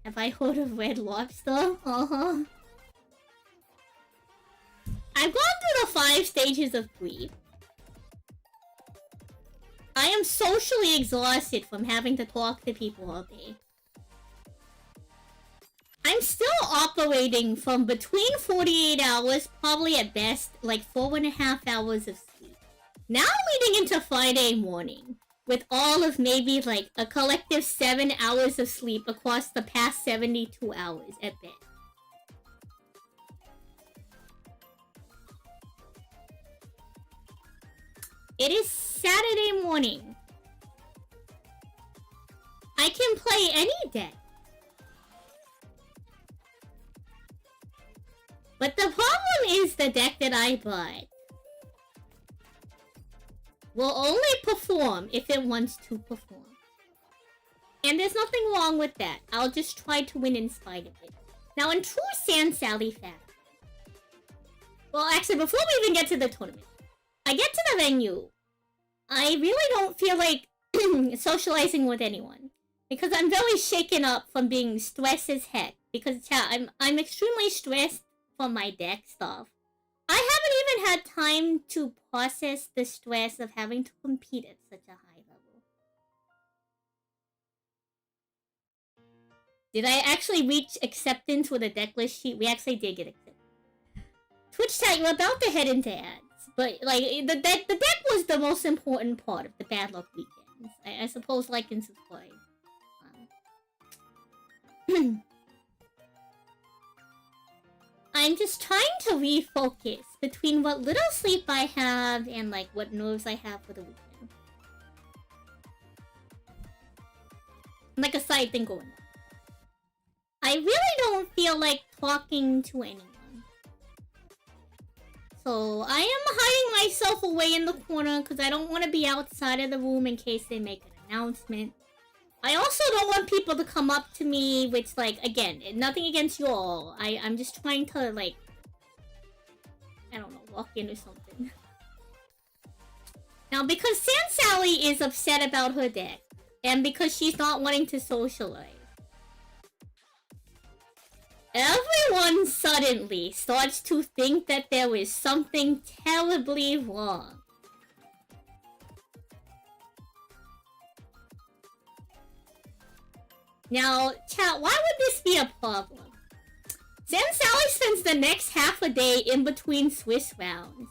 S1: Have I heard of Red Lobster? Uh-huh. I've gone through the 5 stages of grief. I am socially exhausted from having to talk to people all day. I'm still operating from between 48 hours, probably at best, like 4.5 hours of sleep. Now leading into Friday morning, with all of maybe like a collective 7 hours of sleep across the past 72 hours at best. It is Saturday morning. I can play any deck. But the problem is the deck that I bought will only perform if it wants to perform. And there's nothing wrong with that. I'll just try to win in spite of it. Now, in true Sand Sally fashion... Well, actually, before we even get to the tournament, I get to the venue. I really don't feel like socializing with anyone. Because I'm very shaken up from being stressed as heck. Because, yeah, I'm extremely stressed from my deck stuff. I haven't even had time to process the stress of having to compete at such a high level. Did I actually reach acceptance with a deck list sheet? We actually did get accepted. Twitch chat, you're about to head into ads. But, like, the deck was the most important part of the Bad Luck Weekends. I suppose like and subscribe. I I'm just trying to refocus between what little sleep I have and like what nerves I have for the weekend. Like a side thing going on. I really don't feel like talking to anyone. So I am hiding myself away in the corner because I don't want to be outside of the room in case they make an announcement. I also don't want people to come up to me, which, like, again, nothing against you all. I'm just trying to, like, I don't know, walk in or something. Now, because Sand Sally is upset about her deck, and because she's not wanting to socialize, everyone suddenly starts to think that there is something terribly wrong. Now, chat, why would this be a problem? Sand Sally spends the next half a day in between Swiss rounds,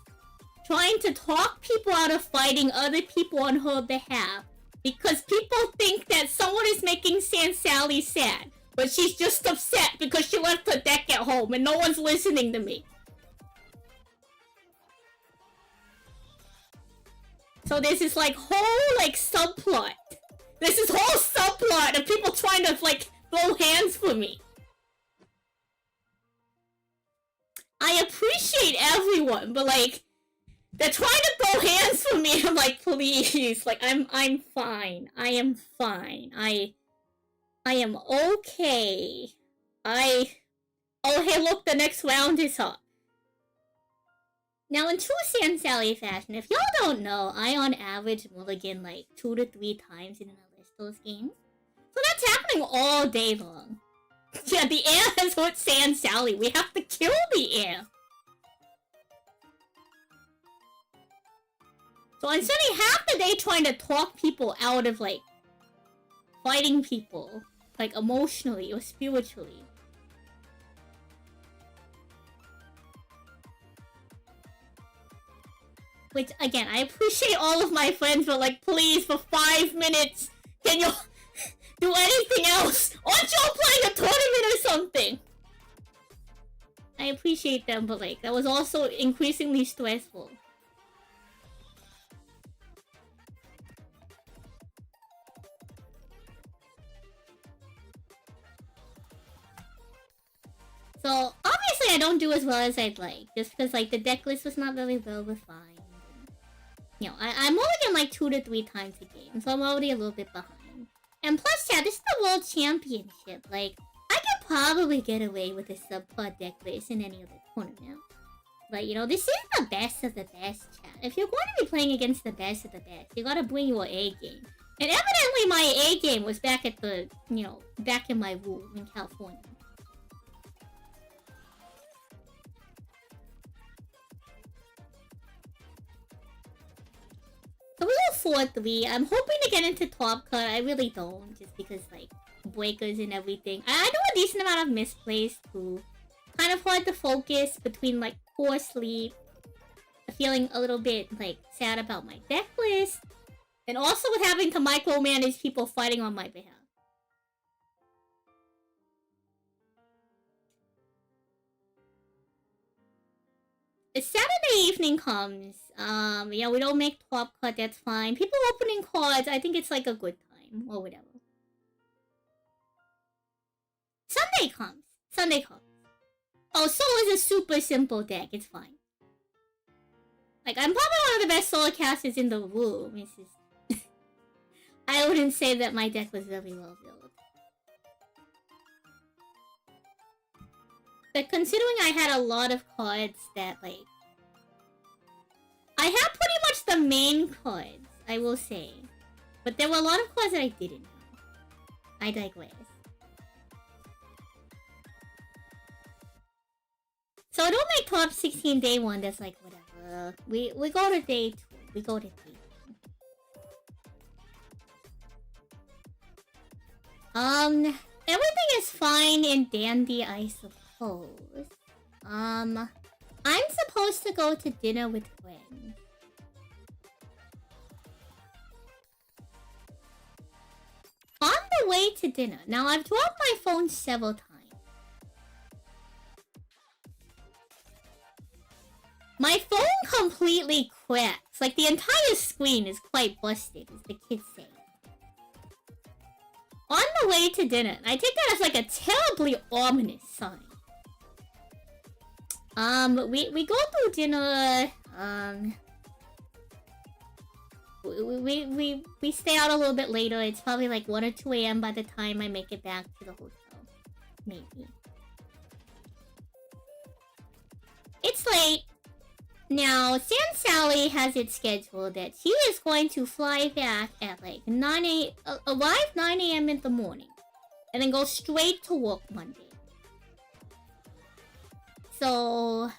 S1: trying to talk people out of fighting other people on her behalf, because people think that someone is making Sand Sally sad, but she's just upset because she left her deck at home and no one's listening to me. So there's this, like, whole, like, subplot. There's this whole subplot of people trying to, like, throw hands for me. I appreciate everyone, but, like, they're trying to throw hands for me. I'm like, please, like, I'm fine. I am fine. I am okay. Oh, hey, look, the next round is up. Now, in true Sand Sally fashion, if y'all don't know, I on average mulligan like 2 to 3 times in an Elestrals game. So that's happening all day long. Yeah, the air has hurt Sand Sally. We have to kill the air. So I'm spending half the day trying to talk people out of, like, fighting people, like, emotionally or spiritually. Which, again, I appreciate all of my friends, but, like, please, for 5 minutes, can you do anything else? Aren't y'all playing a tournament or something? I appreciate them, but, like, that was also increasingly stressful. So, obviously I don't do as well as I'd like, just because, like, the deck list was not very well refined. You know, I'm mulligan like 2 to 3 times a game, so I'm already a little bit behind. And plus, yeah, this is the World Championship. Like, I could probably get away with a subplot deck list in any other tournament. But, you know, this is the best of the best, chat. If you're going to be playing against the best of the best, you gotta bring your A game. And evidently my A game was back at the, you know, back in my room in California. So we go 4-3. I'm hoping to get into top cut. I really don't, just because, like, breakers and everything. I do a decent amount of misplays too. Kind of hard to focus between, like, poor sleep, feeling a little bit, like, sad about my deck list, and also with having to micromanage people fighting on my behalf. If Saturday evening comes, yeah, we don't make top cut, that's fine. People opening cards, I think it's like a good time, or whatever. Sunday comes. Sunday comes. Oh, Soul is a super simple deck, it's fine. Like, I'm probably one of the best solo casters in the room. It's just... I wouldn't say that my deck was very well built. But considering I had a lot of cards that, like... I had pretty much the main cards, I will say. But there were a lot of cards that I didn't have. I digress. So I don't make top 16 day 1, that's like, whatever. We go to day 2. We go to day 1. Everything is fine and dandy, I suppose. I'm supposed to go to dinner with friends. On the way to dinner. Now, I've dropped my phone several times. My phone completely cracks. Like, the entire screen is quite busted, as the kids say. On the way to dinner. I take that as like a terribly ominous sign. We go through dinner. We stay out a little bit later. It's probably like 1 or 2 a.m. by the time I make it back to the hotel. Maybe. It's late. Now, San Sally has it scheduled that she is going to fly back at like 9 a.m. Arrive 9 a.m. in the morning. And then go straight to work Monday. So,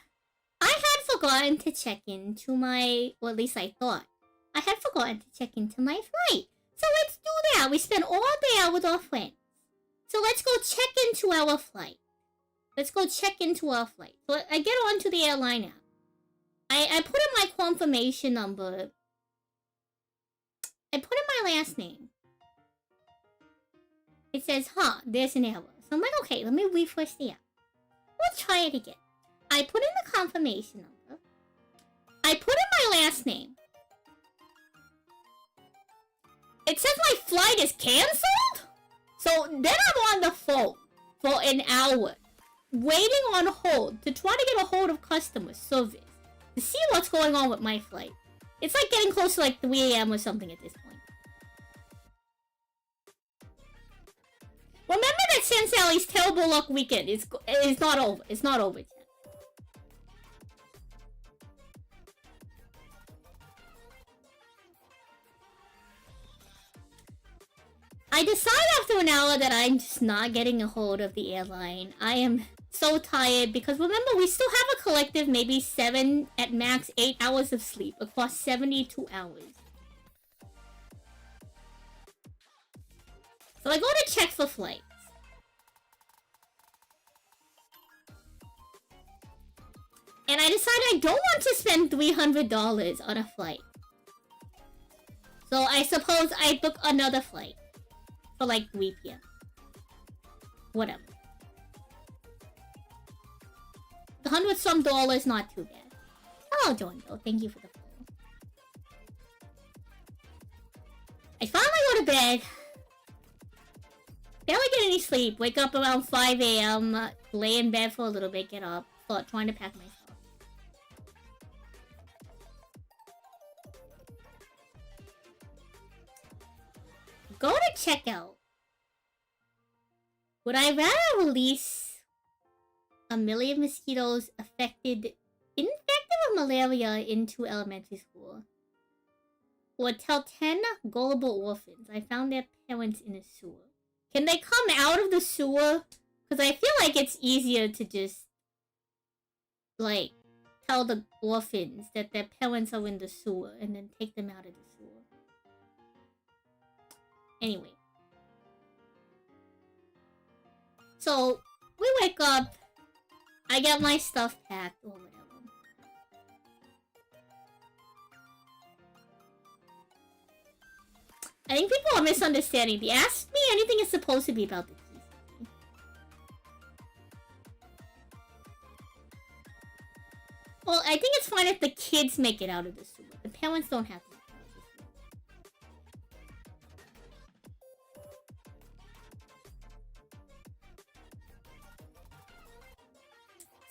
S1: I had forgotten to check into my... Well, at least I thought. I had forgotten to check into my flight. So let's do that. We spent all day out with our friends. So let's go check into our flight. Let's go check into our flight. So I get onto the airline app. I put in my confirmation number. I put in my last name. It says, there's an error. So I'm like, okay, let me refresh the app. We'll try it again. I put in the confirmation number. I put in my last name. It says my flight is cancelled? So then I'm on the phone for an hour, waiting on hold to try to get a hold of customer service to see what's going on with my flight. It's like getting close to like 3 a.m. or something at this point. Remember that San Sally's terrible luck weekend is not over. It's not over yet. I decide after an hour that I'm just not getting a hold of the airline. I am so tired because remember, we still have a collective maybe 7 at max 8 hours of sleep across 72 hours. So I go to check for flights. And I decide I don't want to spend $300 on a flight. So I suppose I book another flight. For like 3 p.m. Whatever. $100-some, not too bad. Hello, Jondo. Thank you for the follow. I finally go to bed. Barely get any sleep. Wake up around 5 a.m. Lay in bed for a little bit. Get up. Start trying to pack my stuff. Go to checkout. Would I rather release a million mosquitoes infected with malaria into elementary school? Or tell 10 gullible orphans I found their parents in a sewer? Can they come out of the sewer? Because I feel like it's easier to just, like, tell the orphans that their parents are in the sewer and then take them out of the sewer. Anyway. So, we wake up. I get my stuff packed or whatever. I think people are misunderstanding. The Ask Me Anything is supposed to be about the TCG. Well, I think it's fine if the kids make it out of the sewer. The parents don't have to.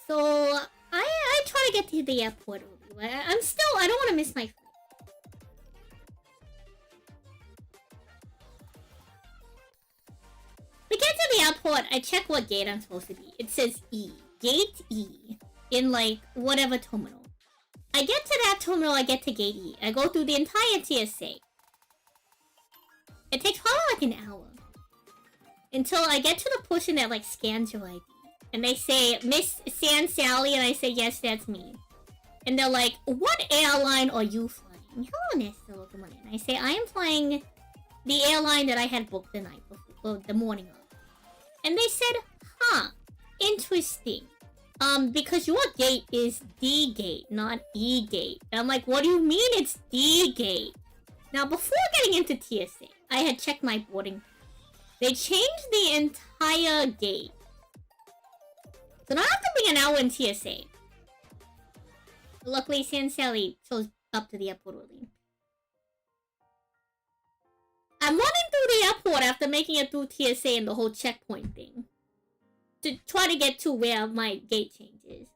S1: So, I try to get to the airport early. I don't want to miss my flight. We get to the airport, I check what gate I'm supposed to be. It says E. Gate E. In, like, whatever terminal. I get to that terminal, I get to gate E. I go through the entire TSA. It takes probably like an hour. Until I get to the portion that, like, scans your ID. And they say, Miss San Sally, and I say, yes, that's me. And they're like, what airline are you flying? Hello, Nestor, good morning. I say, I am flying the airline that I had booked the night before, the morning of. And they said, interesting. Because your gate is D gate, not E gate. And I'm like, what do you mean it's D gate? Now, before getting into TSA, I had checked my boarding. They changed the entire gate. So now I have to be an hour in TSA. Luckily, Sally shows up to the airport early. I'm running through the airport after making it through TSA and the whole checkpoint thing. To try to get to where my gate changes.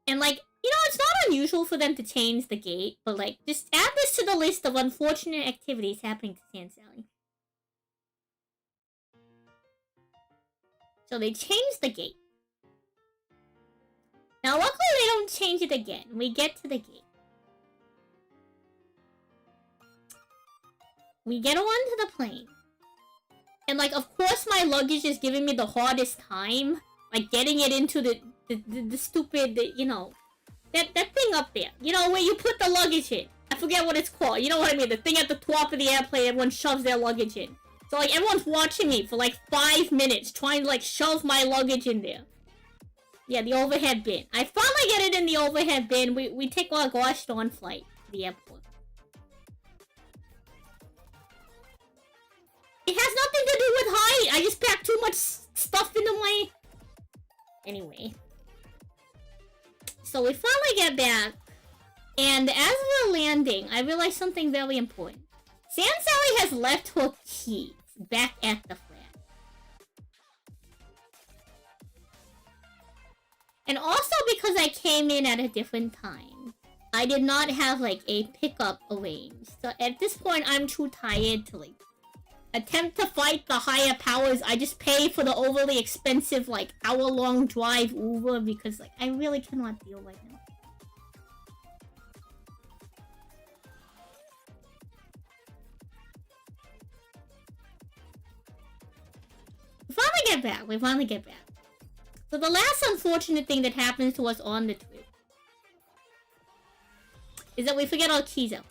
S1: And like, you know, it's not unusual for them to change the gate, but like, just add this to the list of unfortunate activities happening to Sally. So they changed the gate. Now luckily they don't change it again. We get to the gate. We get onto the plane. And like, of course my luggage is giving me the hardest time. Like getting it into the stupid, you know, that thing up there. You know, where you put the luggage in. I forget what it's called. You know what I mean? The thing at the top of the airplane, everyone shoves their luggage in. So like, everyone's watching me for like 5 minutes trying to like shove my luggage in there. Yeah, the overhead bin. I finally get it in the overhead bin. We take our gosh darn flight to the airport. It has nothing to do with height. I just packed too much stuff into my... Anyway. So we finally get back. And as we're landing, I realized something very important. Sally has left her keys back at the flat. And also because I came in at a different time, I did not have like a pickup arranged. So at this point, I'm too tired to like attempt to fight the higher powers. I just pay for the overly expensive like hour-long drive Uber because like I really cannot deal right now. We finally get back. So the last unfortunate thing that happens to us on the trip is that we forget our keys out.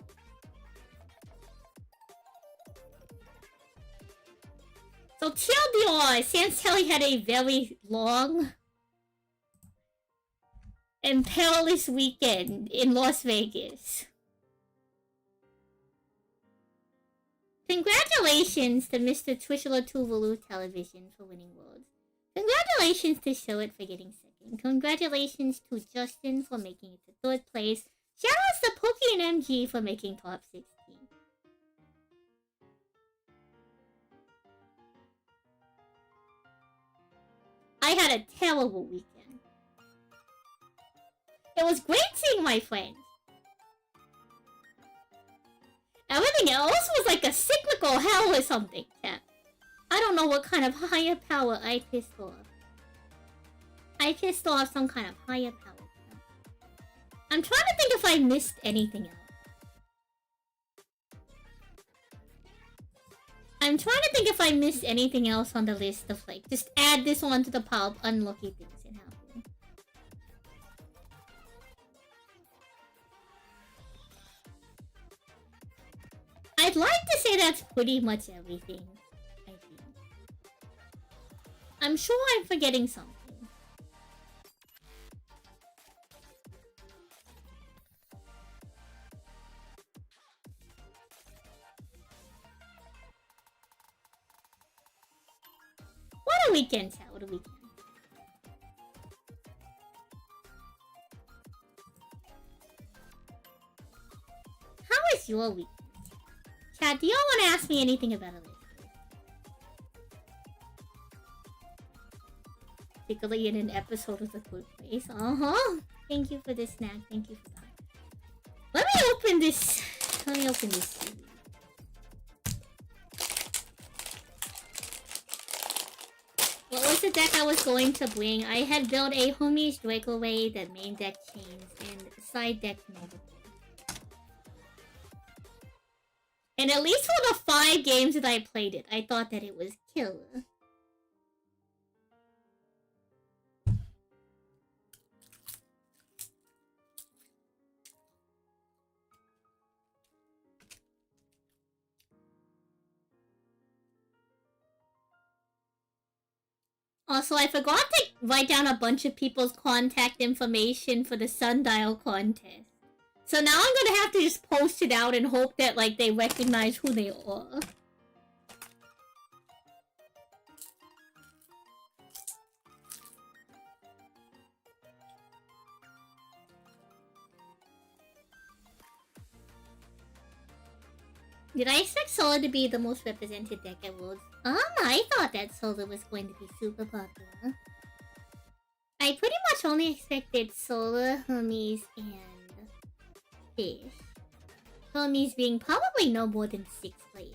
S1: So TLDR, Sally had a very long and perilous weekend in Las Vegas. Congratulations to Mr. Twishler Tuvalu Television for winning Worlds. Congratulations to Shillet for getting second. Congratulations to Justin for making it to third place. Shoutouts to Pokey and MG for making top 16. I had a terrible weekend. It was great seeing my friends. Everything else was like a cyclical hell or something. Yeah. I don't know what kind of higher power I pissed off. I pissed off some kind of higher power. I'm trying to think if I missed anything else. I'm trying to think if I missed anything else on the list of like, just add this one to the pile of unlucky things that happened. I'd like to say that's pretty much everything. I think. I'm sure I'm forgetting something. What a weekend, chat. What a weekend. How was your weekend? Chat, do y'all want to ask me anything about Elestrals? Particularly in an episode of The Good Place. Uh-huh. Thank you for the snack. Thank you for that. Let me open this. Let me open this CD. What was the deck I was going to bring? I had built a Hermes Breakaway, the main deck Chains, and side deck Nova. And at least for the 5 games that I played it, I thought that it was killer. Also, I forgot to write down a bunch of people's contact information for the Sundial contest. So now I'm gonna have to just post it out and hope that, like, they recognize who they are. Did I expect Solar to be the most represented deck at Worlds? I thought that Solar was going to be super popular. I pretty much only expected Solar, Hermes, and Fish. Hermes being probably no more than 6 players.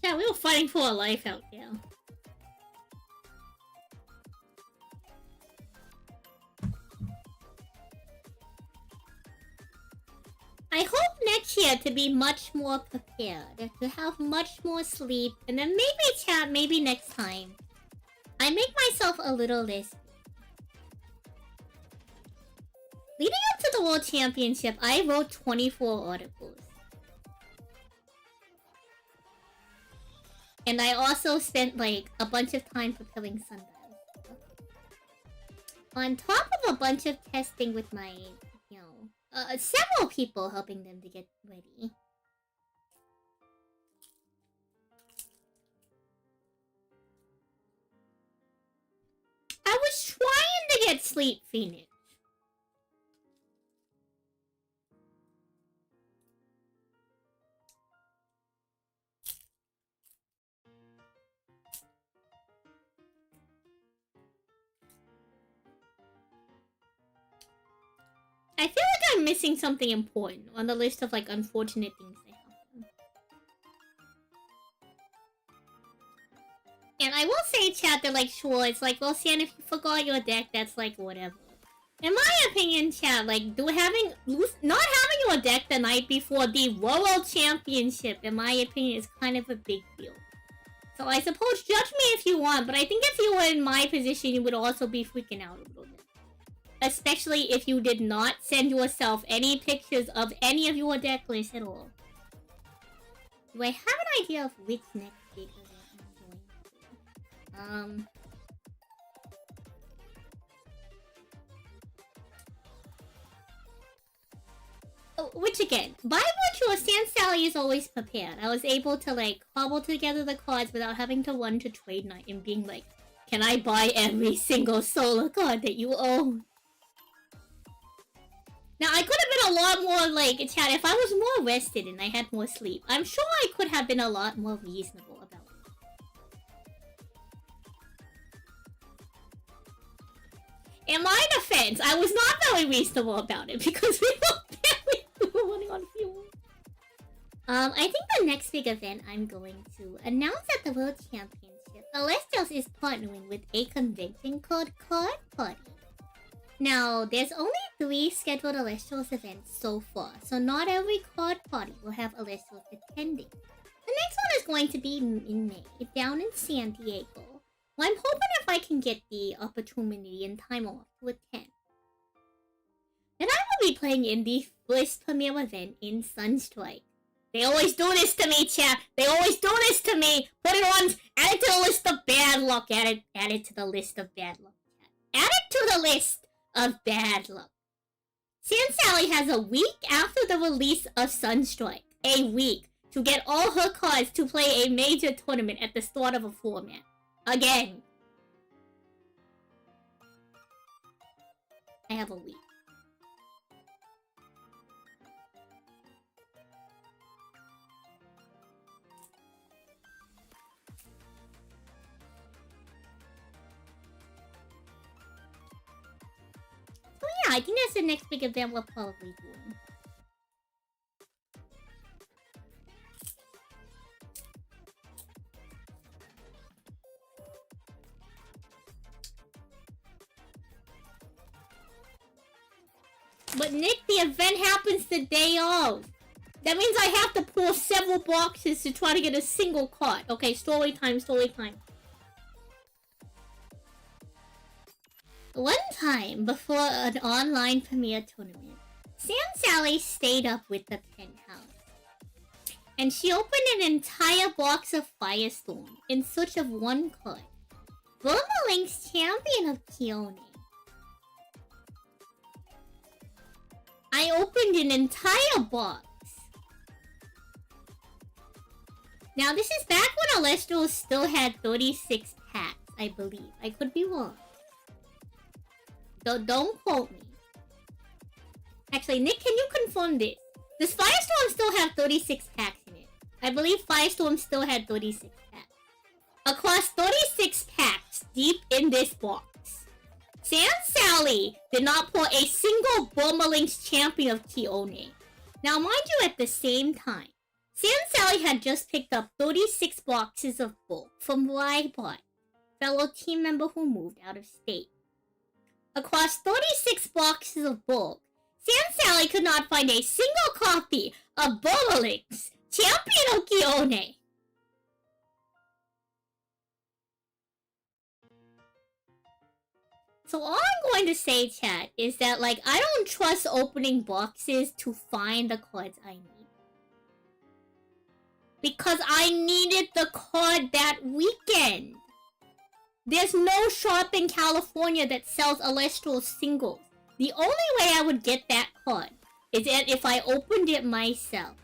S1: Yeah, we were fighting for our life out there. I hope next year to be much more prepared, to have much more sleep, and then maybe chat, maybe next time I make myself a little less. Leading up to the World Championship, I wrote 24 articles. And I also spent like a bunch of time preparing sundials. On top of a bunch of testing with my, you know, several people helping them to get ready. I was trying to get sleep, Phoenix. I feel like I'm missing something important on the list of like unfortunate things that happen. And I will say, chat, that like, sure, it's like, well, Sian, if you forgot your deck, that's like whatever. In my opinion, chat, like, not having your deck the night before the World Championship, in my opinion, is kind of a big deal. So I suppose judge me if you want, but I think if you were in my position, you would also be freaking out a little bit. Especially if you did not send yourself any pictures of any of your deck lists at all. Do I have an idea of which next big event I'm going to? Oh, which again, by virtue of Sand Sally is always prepared. I was able to like cobble together the cards without having to run to trade night and being like, can I buy every single solar card that you own? Now, I could have been a lot more, like, chat, if I was more rested and I had more sleep. I'm sure I could have been a lot more reasonable about it. In my defense, I was not very reasonable about it because we were running on fuel. I think the next big event I'm going to announce at the World Championship, Elestrals is partnering with a convention called Card Party. Now, there's only 3 scheduled Elestrals events so far, so not every card party will have Elestrals attending. The next one is going to be in May, down in San Diego. Well, I'm hoping if I can get the opportunity and time off to attend. Then I will be playing in the first premiere event in Sunstrike. They always do this to me, chat. They always do this to me. Put it on, add it to the list of bad luck. Add it to the list of bad luck, chat. Add it to the list of bad luck. Sand Sally has a week after the release of Sunstrike. A week to get all her cards to play a major tournament at the start of a format. Again. I have a week. So yeah, I think that's the next big event we're probably doing. But Nick, the event happens the day of. That means I have to pull several boxes to try to get a single card. Okay, story time, story time. One time, before an online premiere tournament, Sam Sally stayed up with the penthouse. And she opened an entire box of Firestorm in search of one card. Boomerang's Champion of Kione. I opened an entire box. Now this is back when Elestrals still had 36 packs, I believe. I could be wrong. Don't quote me. Actually, Nick, can you confirm this? Does Firestorm still have 36 packs in it? I believe Firestorm still had 36 packs. Across 36 packs deep in this box, Sans Sally did not pull a single Boomerang's Champion of Kione. Now, mind you, at the same time, Sans Sally had just picked up 36 boxes of bulk from Rybot, fellow team member who moved out of state. Across 36 boxes of bulk, Sans Sally could not find a single copy of Boomerang's Champion of Kione. So all I'm going to say, chat, is that, like, I don't trust opening boxes to find the cards I need. Because I needed the card that weekend. There's no shop in California that sells Elestrals singles. The only way I would get that card is that if I opened it myself.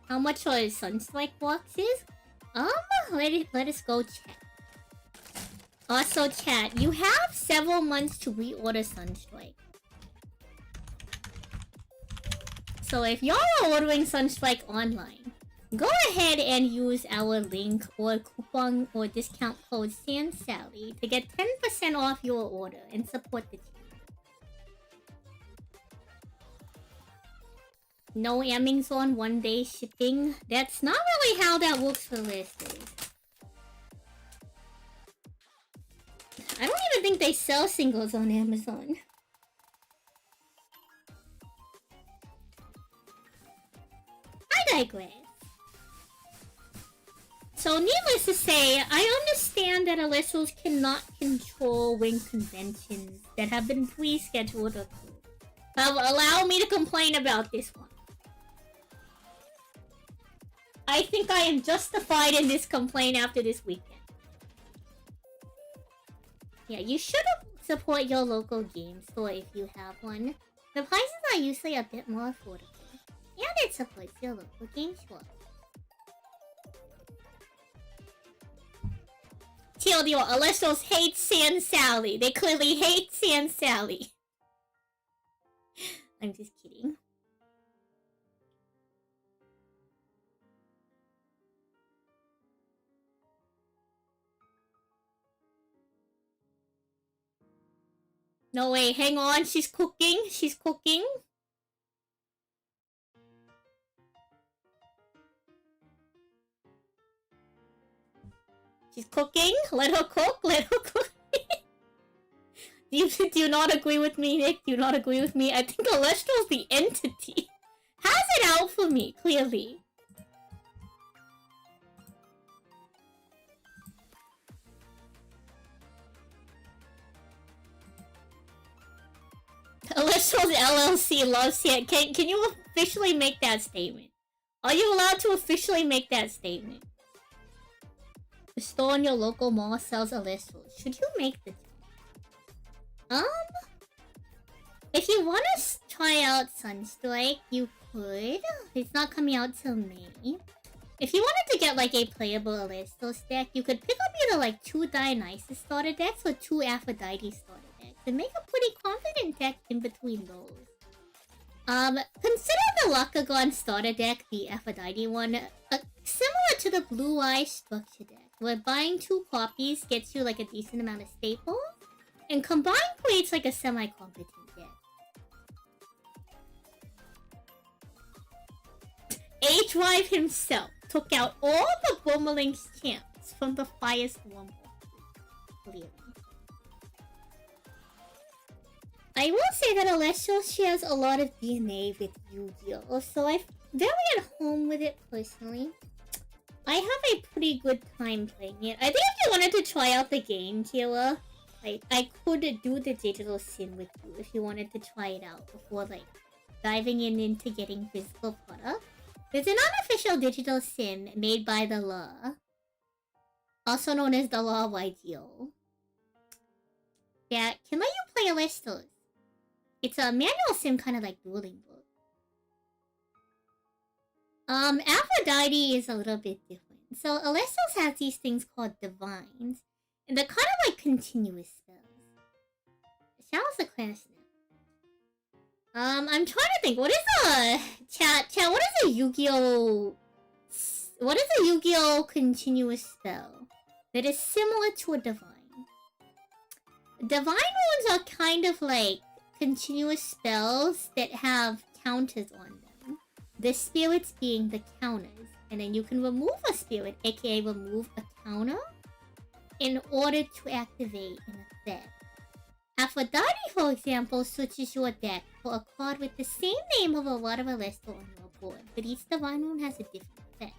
S1: How much are Sunstrike boxes? Let us go check. Also, chat, you have several months to reorder Sunstrike. So if y'all are ordering Sunstrike online, go ahead and use our link or coupon or discount code SANSALLY to get 10% off your order and support the team. No Emmings on 1-day shipping. That's not really how that works for listers. I don't even think they sell singles on Amazon. I digress. So needless to say, I understand that Elestrals cannot control win conventions that have been pre-scheduled or approved. Allow me to complain about this one. I think I am justified in this complaint after this weekend. Yeah, you should support your local game store if you have one. The prices are usually a bit more affordable. And it supports your local game store. TLDR, Elestrals hate Sans Sally. They clearly hate Sans Sally. I'm just kidding. No way, hang on, she's cooking. She's cooking. She's cooking. Let her cook. Let her cook. Do you not agree with me, Nick? Do you not agree with me? I think Elestrals, the entity, has it out for me, clearly. Elestrals LLC loves it. Can you officially make that statement? Are you allowed to officially make that statement? The store in your local mall sells Elestrals. Should you make the... If you want to try out Sunstrike, you could. It's not coming out till May. If you wanted to get, like, a playable Elestrals deck, you could pick up either, like, 2 Dionysus starter decks or 2 Aphrodite starter decks and make a pretty confident deck in between those. Consider the Lakagon starter deck, the Aphrodite one, similar to the Blue Eye structure deck, where buying 2 copies gets you, like, a decent amount of staples, and combined creates, like, a semi-competent deck. A-Drive himself took out all the Boomerang's champs from the Firestorm box. I will say that Elestrals shares a lot of DNA with Yu-Gi-Oh! So I'm very at home with it personally. I have a pretty good time playing it. I think if you wanted to try out the game, Kayla, I could do the digital sim with you if you wanted to try it out before, like, diving into getting physical product. There's an unofficial digital sim made by the law, also known as the Law of Ideal, that can let you play Elestrals. It's a manual sim, kind of like dueling book. Aphrodite is a little bit different. So Elestrals has these things called divines, and they're kind of like continuous spells. Shallow's a class now. I'm trying to think. What is a chat? What is a Yu-Gi-Oh? What is a Yu-Gi-Oh continuous spell that is similar to a divine? Divine ones are kind of like continuous spells that have counters on them. The spirits being the counters, and then you can remove a spirit, aka remove a counter, in order to activate an effect. Aphrodite, for example, switches your deck for a card with the same name of a lot of Elestrals on your board, but each divine rune has a different effect.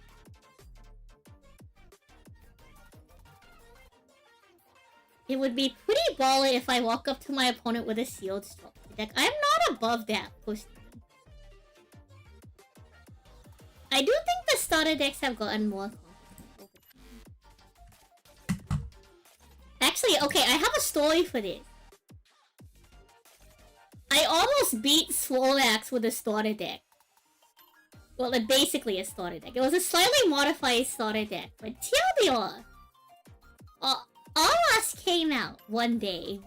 S1: It would be pretty baller if I walk up to my opponent with a sealed structure deck. I'm not above that, personally. I do think the starter decks have gotten more complicated over time. Actually, okay, I have a story for this. I almost beat Swolax with a starter deck. Well, basically a starter deck. It was a slightly modified starter deck, but TLDR. Alas came out one day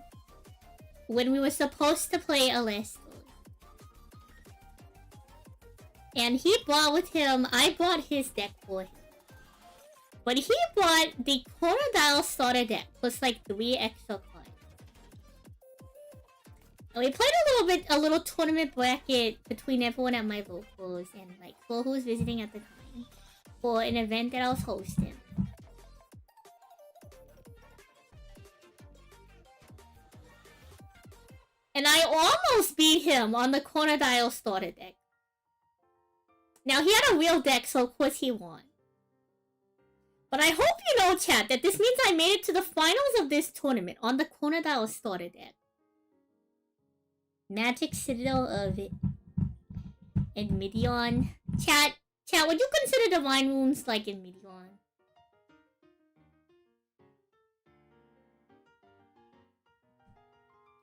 S1: when we were supposed to play Elestrals. And he brought with him, I bought his deck for him. But he bought the Crocodile starter deck plus like 3 extra cards. And we played a little tournament bracket between everyone at my locals and like Flo, who was visiting at the time, for an event that I was hosting. And I almost beat him on the Crocodile starter deck. Now, he had a real deck, so of course he won. But I hope you know, chat, that this means I made it to the finals of this tournament on the Crocodile starter deck. Magic Citadel of it. And Midion. Chat, would you consider Divine Runes like in Midion?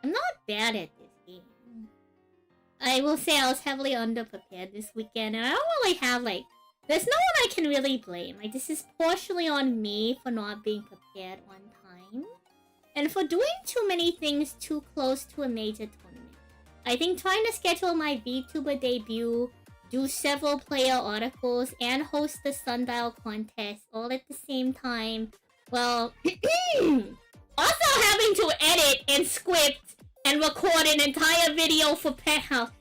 S1: I'm not bad at this game. I will say I was heavily underprepared this weekend, and I don't really have, like... There's no one I can really blame. Like, this is partially on me for not being prepared on time, and for doing too many things too close to a major tournament. I think trying to schedule my VTuber debut, do several player articles, and host the Sundial contest all at the same time, well... also having to edit and script and record an entire video for Penthouse.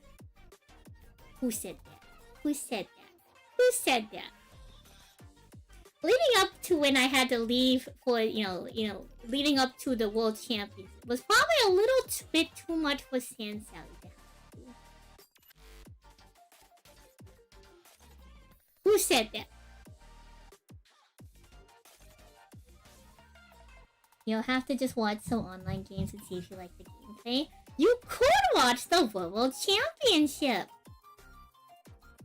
S1: Who said that? Who said that? Who said that? Leading up to when I had to leave for, leading up to the World Championship was probably a little bit too much for Sand Sally to have to do. Who said that? You'll have to just watch some online games and see if you like the gameplay. You could watch the World Championship!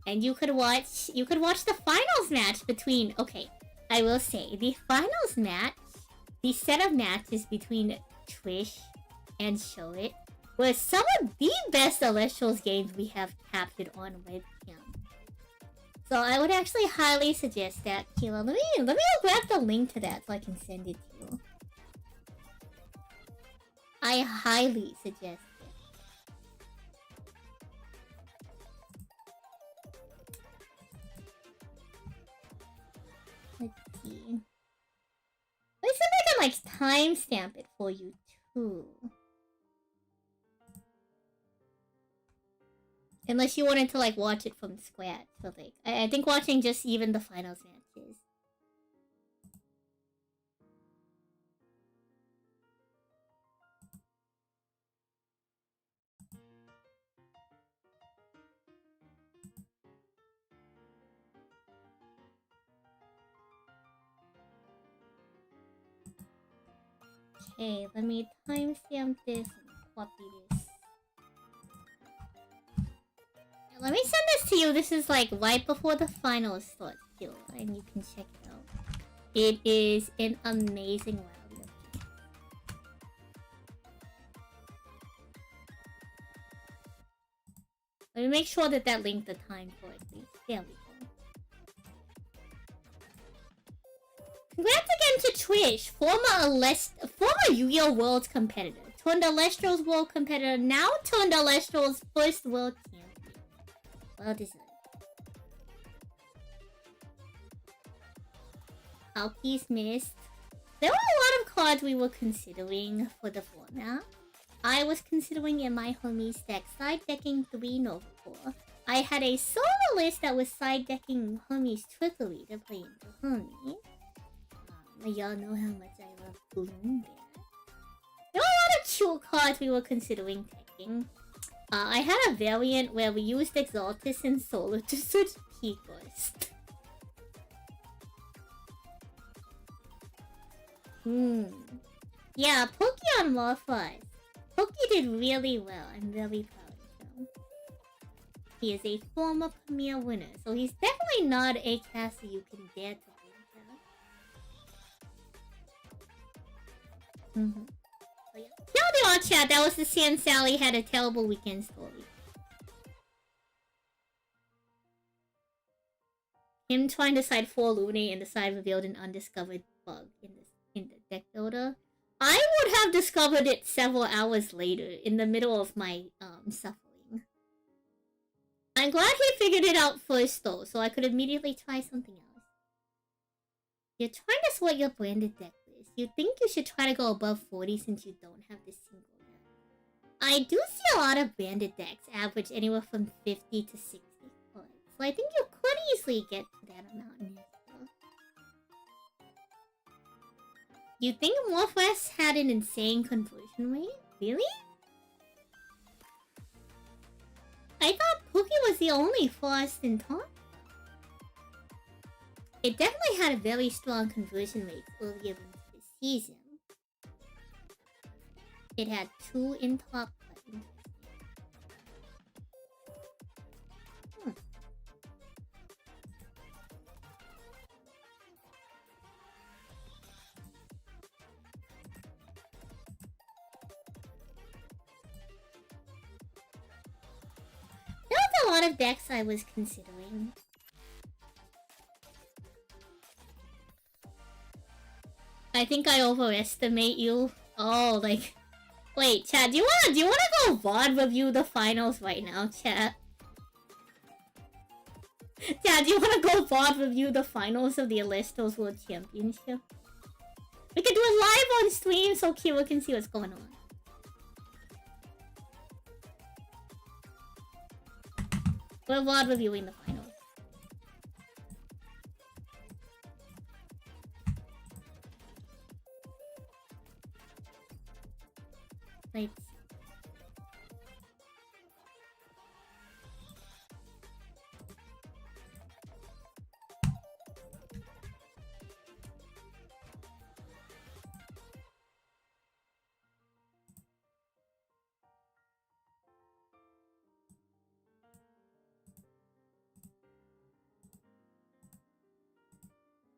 S1: And you could watch the finals match between... Okay, I will say, the finals match, the set of matches between Trish and Charlotte, was some of the best Elestrals games we have captured on webcam. So I would actually highly suggest that. Keila, let me grab the link to that so I can send it to you. I highly suggest it. Let's see. Let's see if I can timestamp it for you too. Unless you wanted to watch it from scratch. So I think watching just even the finals matches. Okay, let me timestamp this and copy this. Let me send this to you. This is like right before the finals start too, and you can check it out. It is an amazing rally. Let me make sure that linked the time correctly. There we go. Congrats again to Trish, former Yu-Gi-Oh! World competitor, turned Elestrals World competitor, now turned Elestrals first world champion. Well deserved. Alpi's missed. There were a lot of cards we were considering for the format. I was considering in my homies deck side decking 3 Nova Core. I had a solo list that was side decking homies Trickery to play into homies. Y'all know how much I love Bloom Bear. There were a lot of chill cards we were considering taking. I had a variant where we used Exaltus and Solar to switch P-Ghost. Yeah, Pokey on Morphos. Pokey did really well. I'm very proud of him. He is a former premier winner, so he's definitely not a caster you can dare to blame. So yeah. Tell the all chat that was the Sand Sally had a terrible weekend story. Him trying to side 4 Lune and the side revealed an undiscovered bug in the deck builder. I would have discovered it several hours later in the middle of my suffering. I'm glad he figured it out first though, so I could immediately try something else. You're trying to sort your branded deck list. You think you should try to go above 40 since you don't have this single deck. I do see a lot of branded decks average anywhere from 50 to 60 points, so I think you could easily get to that amount in this. You think Morphos had an insane conversion rate? Really? I thought Pookie was the only Frost in top. It definitely had a very strong conversion rate earlier in the season. It had 2 in top buttons. There was a lot of decks I was considering. I think I overestimate you. Oh, like... Wait, chat, do you wanna go VOD review the finals right now, chat? Chat, do you wanna go VOD review the finals of the Elestrals World Championship? We can do it live on stream so Kira can see what's going on. We're VOD reviewing the finals. Let's see.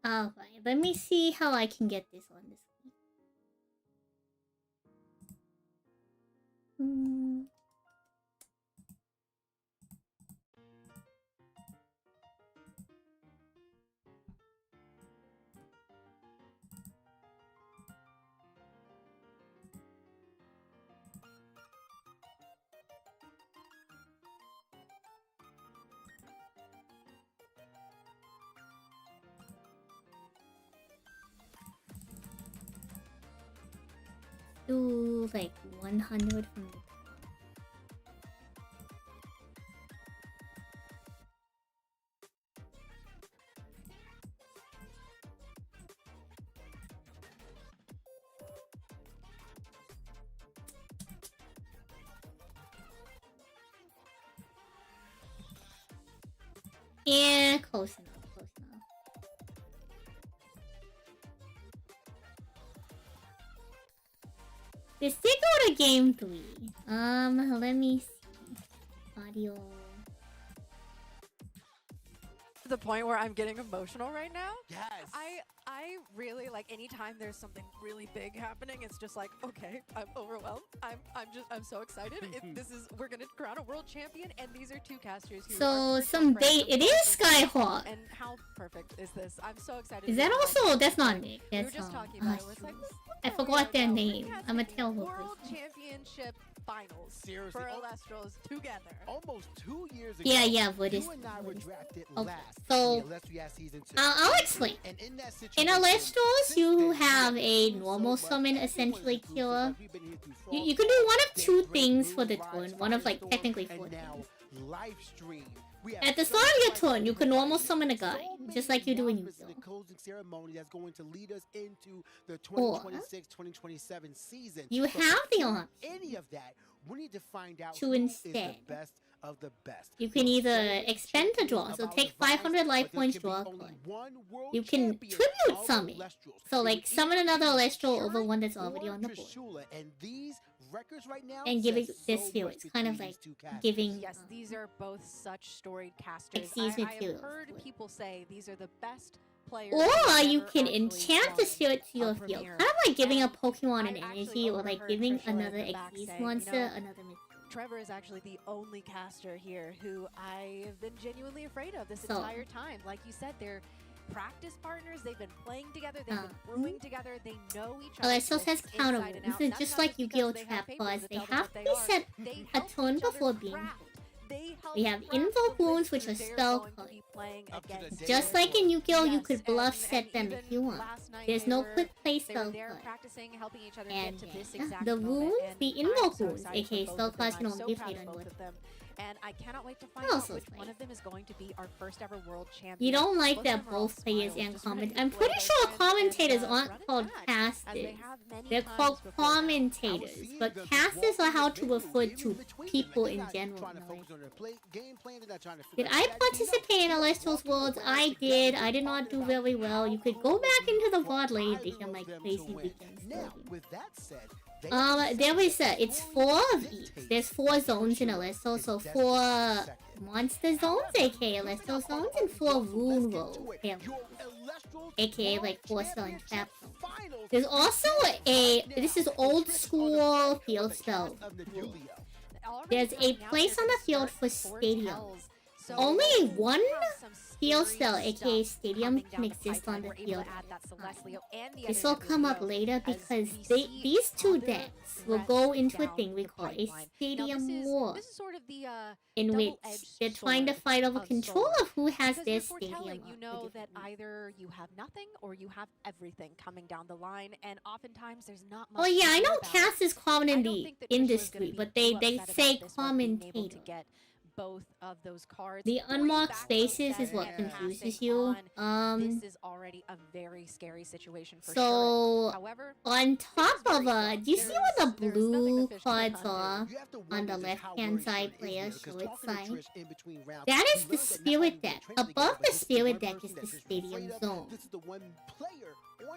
S1: Alright, let me see how I can get this on this one. Do like 100 from the top. Yeah, close enough. Let's go to game 3. Let me see. Audio.
S2: the point where I'm getting emotional right now.
S3: Yes.
S2: I really like anytime there's something really big happening, it's just like, okay, I'm overwhelmed. I'm so excited. We're gonna crown a world champion, and these are two casters who
S1: So someday it is Skyhawk.
S2: And how perfect is this? I'm so excited.
S1: Is that also? That's not
S2: like,
S1: Nick.
S2: We were
S1: That's
S2: just talking about it. It's like,
S1: I forgot their name.
S2: We're
S1: I'm a
S2: casting
S1: terrible
S2: World
S1: person.
S2: Championship finals
S3: Seriously,
S2: for Elestrals together.
S3: Almost 2 years ago.
S1: Yeah, what is?
S3: You and I were drafted
S1: Okay,
S3: last
S1: so
S3: in the Elestria season 2.
S1: I'll explain.
S3: And in that
S1: In
S3: situation,
S1: Elestrals, you
S3: since then,
S1: have
S3: we
S1: a
S3: have
S1: normal
S3: so much.
S1: summon,
S3: Everyone's
S1: essentially
S3: inclusive,
S1: cure.
S3: like, we've been here through
S1: You can do one of two
S3: Frost,
S1: things
S3: Blue,
S1: for the
S3: Rise,
S1: turn. One of like
S3: Firestorm,
S1: technically
S3: and
S1: 4
S3: now
S1: things.
S3: live stream. We have
S1: At the
S3: so
S1: start of your
S3: much
S1: turn, you can normal
S3: fun.
S1: summon a
S3: So
S1: guy,
S3: many
S1: just like you do in
S3: announcements in
S1: Yu-Gi-Oh.
S3: the closing ceremony that's going to lead us into the
S1: Or
S3: 2026-2027 season.
S1: you
S3: But
S1: have the
S3: before
S1: option
S3: any of that, we need to find out
S1: to
S3: who is the
S1: instead.
S3: best of the best.
S1: You can
S3: There are
S1: either
S3: so many
S1: expend to draw,
S3: champions
S1: so
S3: of our
S1: take
S3: device,
S1: 500 life
S3: but there
S1: points,
S3: can be
S1: draw a
S3: only
S1: card.
S3: one world
S1: You can
S3: champion
S1: tribute
S3: of
S1: summon.
S3: Elestrals.
S1: So
S3: It
S1: like
S3: would
S1: summon
S3: either
S1: another
S3: be
S1: Elestral over
S3: Shuri
S1: one that's already
S3: or
S1: on the board.
S3: Trishula, and these records right now
S1: And giving
S3: says
S1: this
S3: so
S1: feel,
S3: much
S1: it's kind of
S3: between
S1: like
S3: these two casters.
S1: giving
S2: Yes, these are both such storied casters.
S1: Exceeds
S2: I
S1: materials.
S2: have heard people say these are the best players.
S1: Or
S2: who've
S1: you
S2: ever
S1: can
S2: actually
S1: enchant the
S2: won
S1: spirit to
S2: a
S1: your field.
S2: premiere.
S1: Kind of like giving a
S2: And
S1: Pokemon
S2: I
S1: an
S2: actually
S1: energy, or like
S2: overheard
S1: giving
S2: Trishula in
S1: another
S2: the back
S1: Xyz
S2: say,
S1: monster
S2: you know,
S1: another Mystery.
S2: Trevor is actually the only caster here who I have been genuinely afraid of this
S1: So-
S2: entire time. Like you said, they're practice partners. They've been playing together. They've been brewing together. They know each other.
S1: Elestrals has counter
S2: inside and
S1: moves.
S2: out.
S1: It's
S2: That's
S1: just
S2: not
S1: like
S2: because
S1: Yu-Gi-Oh!
S2: they have
S1: Trap
S2: papers
S1: cards.
S2: that
S1: They
S2: tell them
S1: have
S2: what
S1: to
S2: they
S1: be
S2: are.
S1: set
S2: They
S1: a
S2: help
S1: turn
S2: each other
S1: before being
S2: craft.
S1: played.
S2: They help
S1: We have
S2: craft
S1: invoke
S2: the
S1: wounds,
S2: lists
S1: which
S2: that
S1: are
S2: they're
S1: spell
S2: going to
S1: cards.
S2: be playing
S3: Up to the
S2: against.
S3: day
S1: Just
S3: before.
S1: like in Yu-Gi-Oh! You
S2: Yes,
S1: could bluff
S2: and
S1: set them if
S2: even
S1: you want.
S2: last night
S1: There's
S2: they
S1: no
S2: were-
S1: quick play
S2: They were
S1: spell
S2: there
S1: card.
S2: practicing, helping each other
S1: And
S2: get to this
S1: yeah,
S2: exact
S1: the
S2: moment,
S1: wounds,
S2: and
S1: the
S2: I'm
S1: invoke
S2: so
S1: wounds,
S2: excited for
S1: aka
S2: both
S1: spell
S2: of them.
S1: cards can
S2: I'm
S1: only
S2: so
S1: be
S2: proud
S1: played
S2: of
S1: on
S2: both
S1: wood.
S2: of them. And I cannot wait to
S1: I
S2: find out
S1: also
S2: which
S1: play.
S2: one of them is going to be our first ever world champion.
S1: You don't like
S2: Both
S1: that
S2: of them are all
S1: both players
S2: smiles,
S1: and
S2: just ready
S1: comment.
S2: to
S1: I'm
S2: play
S1: pretty
S2: their
S1: sure
S2: friends
S1: commentators
S2: and,
S1: aren't
S2: run it
S1: called
S2: back, as
S1: casters.
S2: they have many
S1: They're
S2: times
S1: called
S2: before them.
S1: commentators, but casters are how to refer to people in general. Did I participate in Elestrals Worlds? I did. I did not do very well. You could go back into the VOD later to hear my crazy weekend
S3: Now,
S1: story.
S3: with that said,
S1: There was it's 4 of each. There's 4 zones in Elestrals, so 4 monster zones, aka Elestral zones, and 4 rune roll aka like 4 spell and trap zones. There's also this is old school field spell rule. There's a place on the field for stadium. Only one field spell, aka stadium, can exist on the field. This will come up later because these 2 decks will go into a thing we call a stadium war, in which they're trying to fight over control of who has their stadium.
S2: You know that either you have nothing or you have everything coming down the line, and oftentimes there's not much.
S1: Oh yeah, I know
S2: cast
S1: cast is common in the industry, but they say commentator.
S2: Both of those cards.
S1: The unmarked spaces is what confuses you.
S2: This is already a very scary situation for
S1: So
S2: sure. However,
S1: on top of do you see where the blue cards are on the left hand side player show it side? That is the spirit deck. Above the spirit deck is the stadium zone.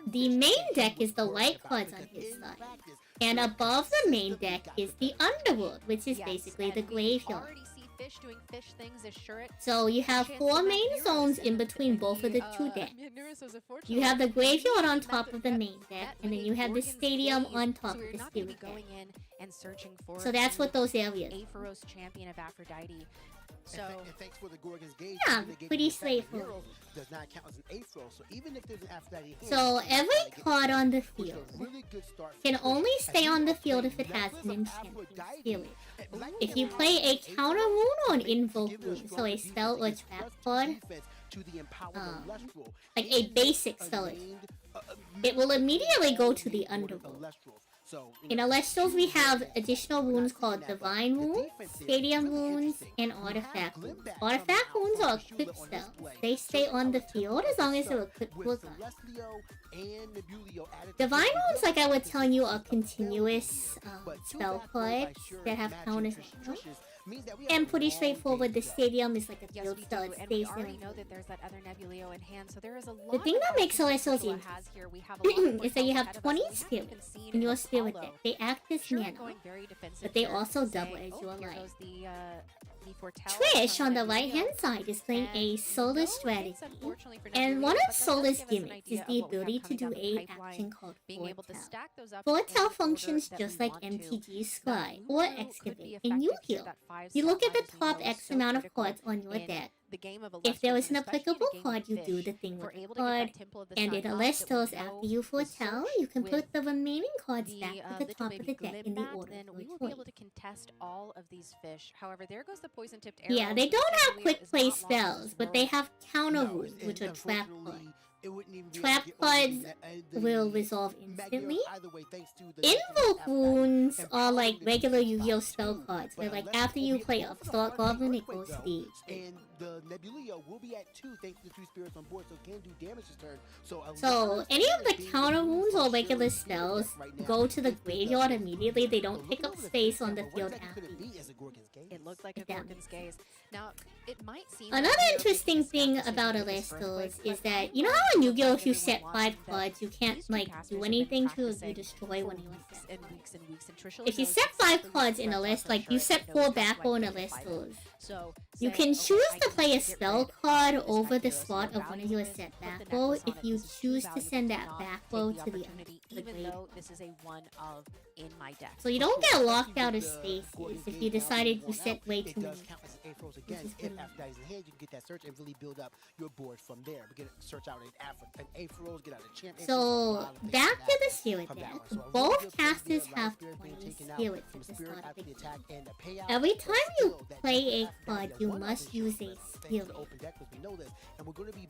S1: The main deck is the white cards on his side. And above the main deck is the underworld, which is basically the graveyard. So you have 4 main zones in between both of the 2 decks. You have the graveyard on top of the main deck, and then you have the stadium on top of the spirit deck. So that's what those areas are.
S3: So, and thanks for the Gorgon's Gauge.
S1: Yeah, pretty straightforward.
S3: Does not count as an Aphro, so even if there's an Aphrodite hand,
S1: so every card on the field
S3: really good start
S1: can only stay on the field if it has an enchanting spirit. If you play a counter rune or an invoke rune, so a spell or trap card, like a basic spell, it will immediately go to the underworld. In Elestrals, we have additional runes called Divine Wounds, Stadium Wounds, and Artifact Wounds. Artifact Wounds are equipped spells. They stay on the field as long as they're equipped with guns. Divine Wounds, like I was telling you, are continuous spell cards that have counters.
S3: means that we have
S1: And
S3: a
S1: pretty
S3: long
S1: straightforward.
S3: game
S1: The
S3: to go.
S1: stadium is like a
S2: Yes,
S1: field
S2: we
S1: style.
S2: do,
S1: It
S2: and we
S1: stays
S2: already
S1: there.
S2: know that there's that other Nebuleo in hand, so there is a lot.
S1: The thing that makes Elestrals
S2: has
S1: interesting
S2: here. We have a lot of
S1: is that you
S2: foretells
S1: have
S2: ahead of us
S1: 20
S2: that we haven't
S1: spirits
S2: even seen
S1: in your
S2: the
S1: spirit
S2: follow.
S1: deck. They act as
S2: Sure,
S1: mana,
S2: going very defensive
S1: but they
S2: here,
S1: also double
S2: saying,
S1: as
S2: oh,
S1: your
S2: here
S1: life.
S2: goes the foretell
S1: Trish
S2: from
S1: on the
S2: Nebuleo.
S1: right hand side is playing
S2: And
S1: a solar
S2: no
S1: strategy.
S2: hits, unfortunately, for
S1: And
S2: Nebuleo,
S1: one
S2: but
S1: of
S2: that does
S1: Solar's
S2: give us an
S1: gimmicks
S2: idea
S1: is
S2: of
S1: the
S2: what we have
S1: ability to
S2: coming
S1: do
S2: down the
S1: a
S2: pipeline,
S1: action called
S2: being able to
S1: Foretell.
S2: stack those up
S1: Foretell
S2: in the order
S1: functions
S2: that
S1: just
S2: we
S1: like
S2: want to.
S1: MTG
S2: Now,
S1: Scry or
S2: Lulu could be
S1: Excavate and
S2: effective here,
S1: Yu-Gi-Oh!
S2: that 5
S1: You look at the
S2: as we
S1: top
S2: know, is
S1: X
S2: so
S1: amount of
S2: critical
S1: cards on your
S2: in
S1: deck.
S2: the game of
S1: If there
S2: Elestrals,
S1: is an
S2: and especially in a
S1: applicable
S2: game
S1: card,
S2: of
S1: you do
S2: Fish.
S1: the thing
S2: If we're
S1: with the
S2: able to get
S1: card.
S2: that Temple of the
S1: And
S2: Sun
S1: in
S2: up that we
S1: Elestrals,
S2: know
S1: after you
S2: with
S1: foretell,
S2: search
S1: you can
S2: with
S1: put the remaining cards
S2: the
S1: back at the
S2: little
S1: top of
S2: baby
S1: the deck in the
S2: Glimback,
S1: order
S2: then
S1: of
S2: we
S1: your
S2: will be
S1: choice.
S2: able to contest all of these fish. However, there goes the poison-tipped arrow.
S1: Yeah, they
S2: so the
S1: don't have
S2: Nebuleo
S1: quick
S2: is
S1: play
S2: not lost in
S1: spells,
S2: this
S1: but they
S2: world.
S1: have counter
S3: No,
S1: wounds, which are trap
S3: unfortunately,
S1: cards.
S3: it wouldn't even be
S1: Trap
S3: able to get over
S1: cards will resolve instantly.
S3: either way, thanks to the
S1: Invoke wounds are like
S3: empowering
S1: regular
S3: the
S1: Yu-Gi-Oh!
S3: defense
S1: Spell
S3: too,
S1: cards.
S3: but
S1: They're like
S3: unless
S1: after
S3: we'll
S1: you
S3: be
S1: play
S3: both of the
S1: Upstart
S3: cards
S1: Goblin,
S3: take
S1: it goes
S3: earthquake,
S1: to the
S3: though, and the Nebuleo will be at 2 thanks to the 3 spirits on board, so it can do damage this turn.
S1: So any of the counter wounds or regular spells go to the graveyard immediately. They don't take up space on the field after you.
S2: It looked like a
S1: If that
S2: Gorgon's Gaze. Now, it might seem
S1: Another
S2: like we are
S1: interesting
S2: making a
S1: thing
S2: snap
S1: about
S2: decision with this
S1: Elestrals
S2: earthquake,
S1: is
S2: but
S1: that,
S2: I
S1: you know
S2: want
S1: how in
S2: to
S1: Yu-Gi-Oh!
S2: remind
S1: If you
S2: everyone
S1: set 5
S2: watching that
S1: cards, you can't
S2: these two
S1: like
S2: casters
S1: do
S2: have been
S1: anything to
S2: practicing
S1: you destroy
S2: for
S1: when you
S2: weeks
S1: set
S2: and
S1: 5.
S2: weeks and weeks, and Trisha
S1: If you
S2: knows
S1: set 5
S2: exactly
S1: cards
S2: what
S1: in a
S2: spreads
S1: list,
S2: off her
S1: like you
S2: shirt
S1: set
S2: and
S1: 4
S2: knows just
S1: backbone
S2: what to hit fight with.
S1: Elestrals,
S2: So
S1: you
S2: saying,
S1: can
S2: okay,
S1: choose
S2: I
S1: to
S2: need
S1: play a
S2: get
S1: spell
S2: rid
S1: card
S2: of this
S1: over the
S2: Spectros.
S1: slot
S2: What
S1: of one
S2: value
S1: of your
S2: is it?
S1: set
S2: Put the
S1: backbow
S2: necklace
S1: if
S2: on it.
S1: you
S2: This is too
S1: choose to
S2: valuable
S1: send
S2: to
S1: that
S2: not
S1: backbow
S2: take
S1: to the
S2: opportunity,
S1: the
S2: even
S1: grave.
S2: though this is a one of in my deck.
S1: So you don't get locked out of spaces if you decided you set way too
S3: It
S1: many
S3: does count as an A-Froze
S1: Which
S3: again.
S1: is
S3: If
S1: pretty
S3: after that is in hand, you can get that search and really build up your board from there. We get a search out an A-Froze, get out a champ.
S1: So back to the spirit deck. Both casters have 20 spirits at the start of the game. Every time you play a card, you must use a spirit.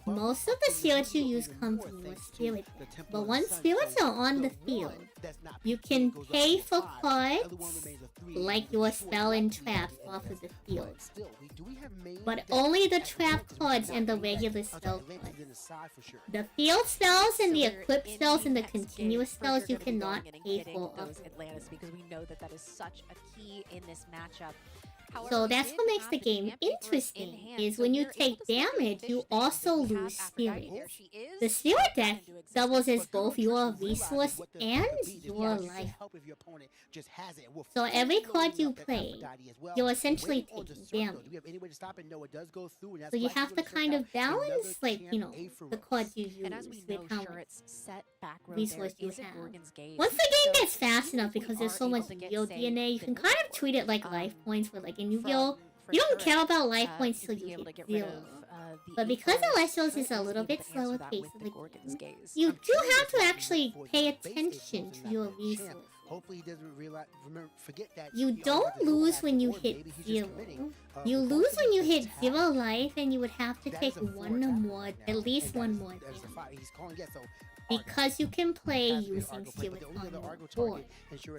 S1: Most of the spirits you use come from your spirit deck, but once spirits are on the field, you can pay for cards like your spell and traps off of the field. But only the trap cards and the regular spell cards. The field spells and the equip spells and the continuous spells you cannot pay for off of the
S2: Atlantis, because we know that that is such a key in this matchup.
S1: So that's what makes the game interesting, is when you take damage, you also lose spirit. The spirit deck doubles as both your resource and your life. So every card you play, you're essentially taking damage. So you have to kind of balance, like, you know, the cards you use with how much resource you have. Once the game gets fast enough, because there's so much Yu-Gi-Oh! DNA, you can kind of treat it like life points, where like in Yu-Gi-Oh! You don't care about life points till you hit 0. But because Elestrals is a little bit slower pace in the game, you do have to actually pay attention to your resources.
S3: Hopefully he doesn't forget that.
S1: You don't lose when you hit 0. You lose when you hit 0 life, and you would have to take one more, at least one more damage. Because you can play using spirits on your board.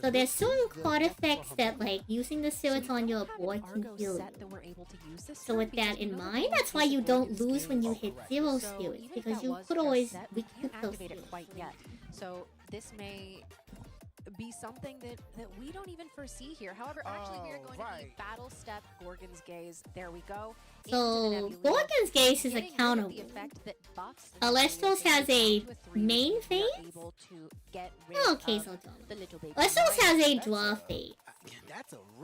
S1: So there's certain card effects that, like, using the spirits on your board can kill you. So with that in mind, that's why you don't lose when you hit 0 spirits, because you could always recoup those spirits.
S2: So this may be something that we don't even foresee here. However, actually we are going to be Battle Step Gorgon's Gaze. There we go.
S1: So Gorgon's Gaze is a counter wound. Elestrals has a main phase? Okay, so Elestrals has a draw phase.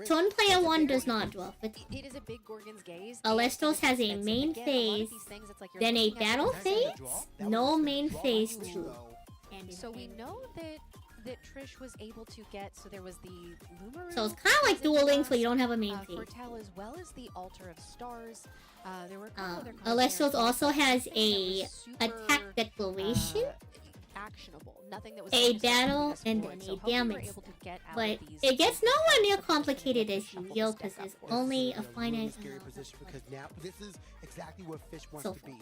S1: Turn player 1 does not draw. But
S2: it is a big Gorgon's Gaze.
S1: Alestros has a main phase, then a battle phase, no main phase 2.
S2: So we know that Trish was able to get, so there was the Lumaroo.
S1: So it's kind of like Duel Links, where you don't have a main phase.
S2: Foretell, as well as the Altar of Stars. There were a couple other cards
S1: Alestros
S2: there.
S1: also has
S2: Nothing
S1: a
S2: that was super,
S1: attack declaration,
S2: actionable. Nothing that was
S1: a
S2: necessary
S1: battle,
S2: for
S1: and
S2: this
S1: then
S2: board.
S1: a
S2: So hopefully we're
S1: damage.
S2: able to get out
S1: But
S2: of these
S1: it gets nowhere near
S2: situations
S1: complicated
S2: and
S1: as
S2: shuffle
S1: Yu-Gi-Oh!
S2: this
S1: Because
S2: deck
S1: there's
S2: up.
S1: only a finite
S3: really
S1: amount
S3: position, because now this is exactly where Fish wants
S1: So
S3: to be.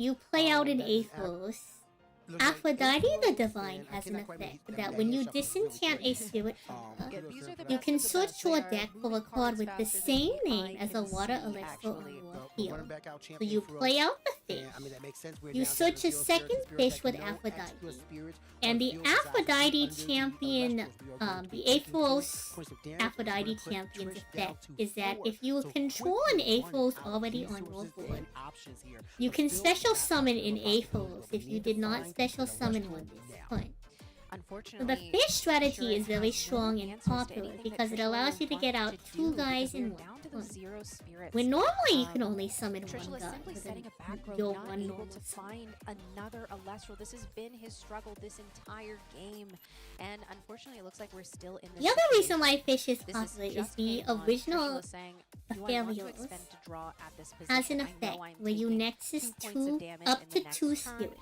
S1: You play out in
S3: that is
S1: Athos. Aphrodite the Divine has an effect that when you disenchant a spirit card, you can search your deck for a card with the same name as a water Elestral on your field. So you play out the fish, you search a second fish with Aphrodite, and the Aphrodite champion, the Aetherose Aphrodite champion's effect is that if you control an Aetherose already on your board, you can special summon an Aetherose if you did not special summon one this time. So the fish strategy is very strong and popular because it allows you to get out 2 guys in one turn. When normally you can only summon one guy with your one normal
S2: to find another Elestral. This has been his struggle this entire game, and unfortunately it looks like we're still in this.
S1: The other reason why fish is popular is the original Aphelios has an effect where you nexus up to 2 spirits.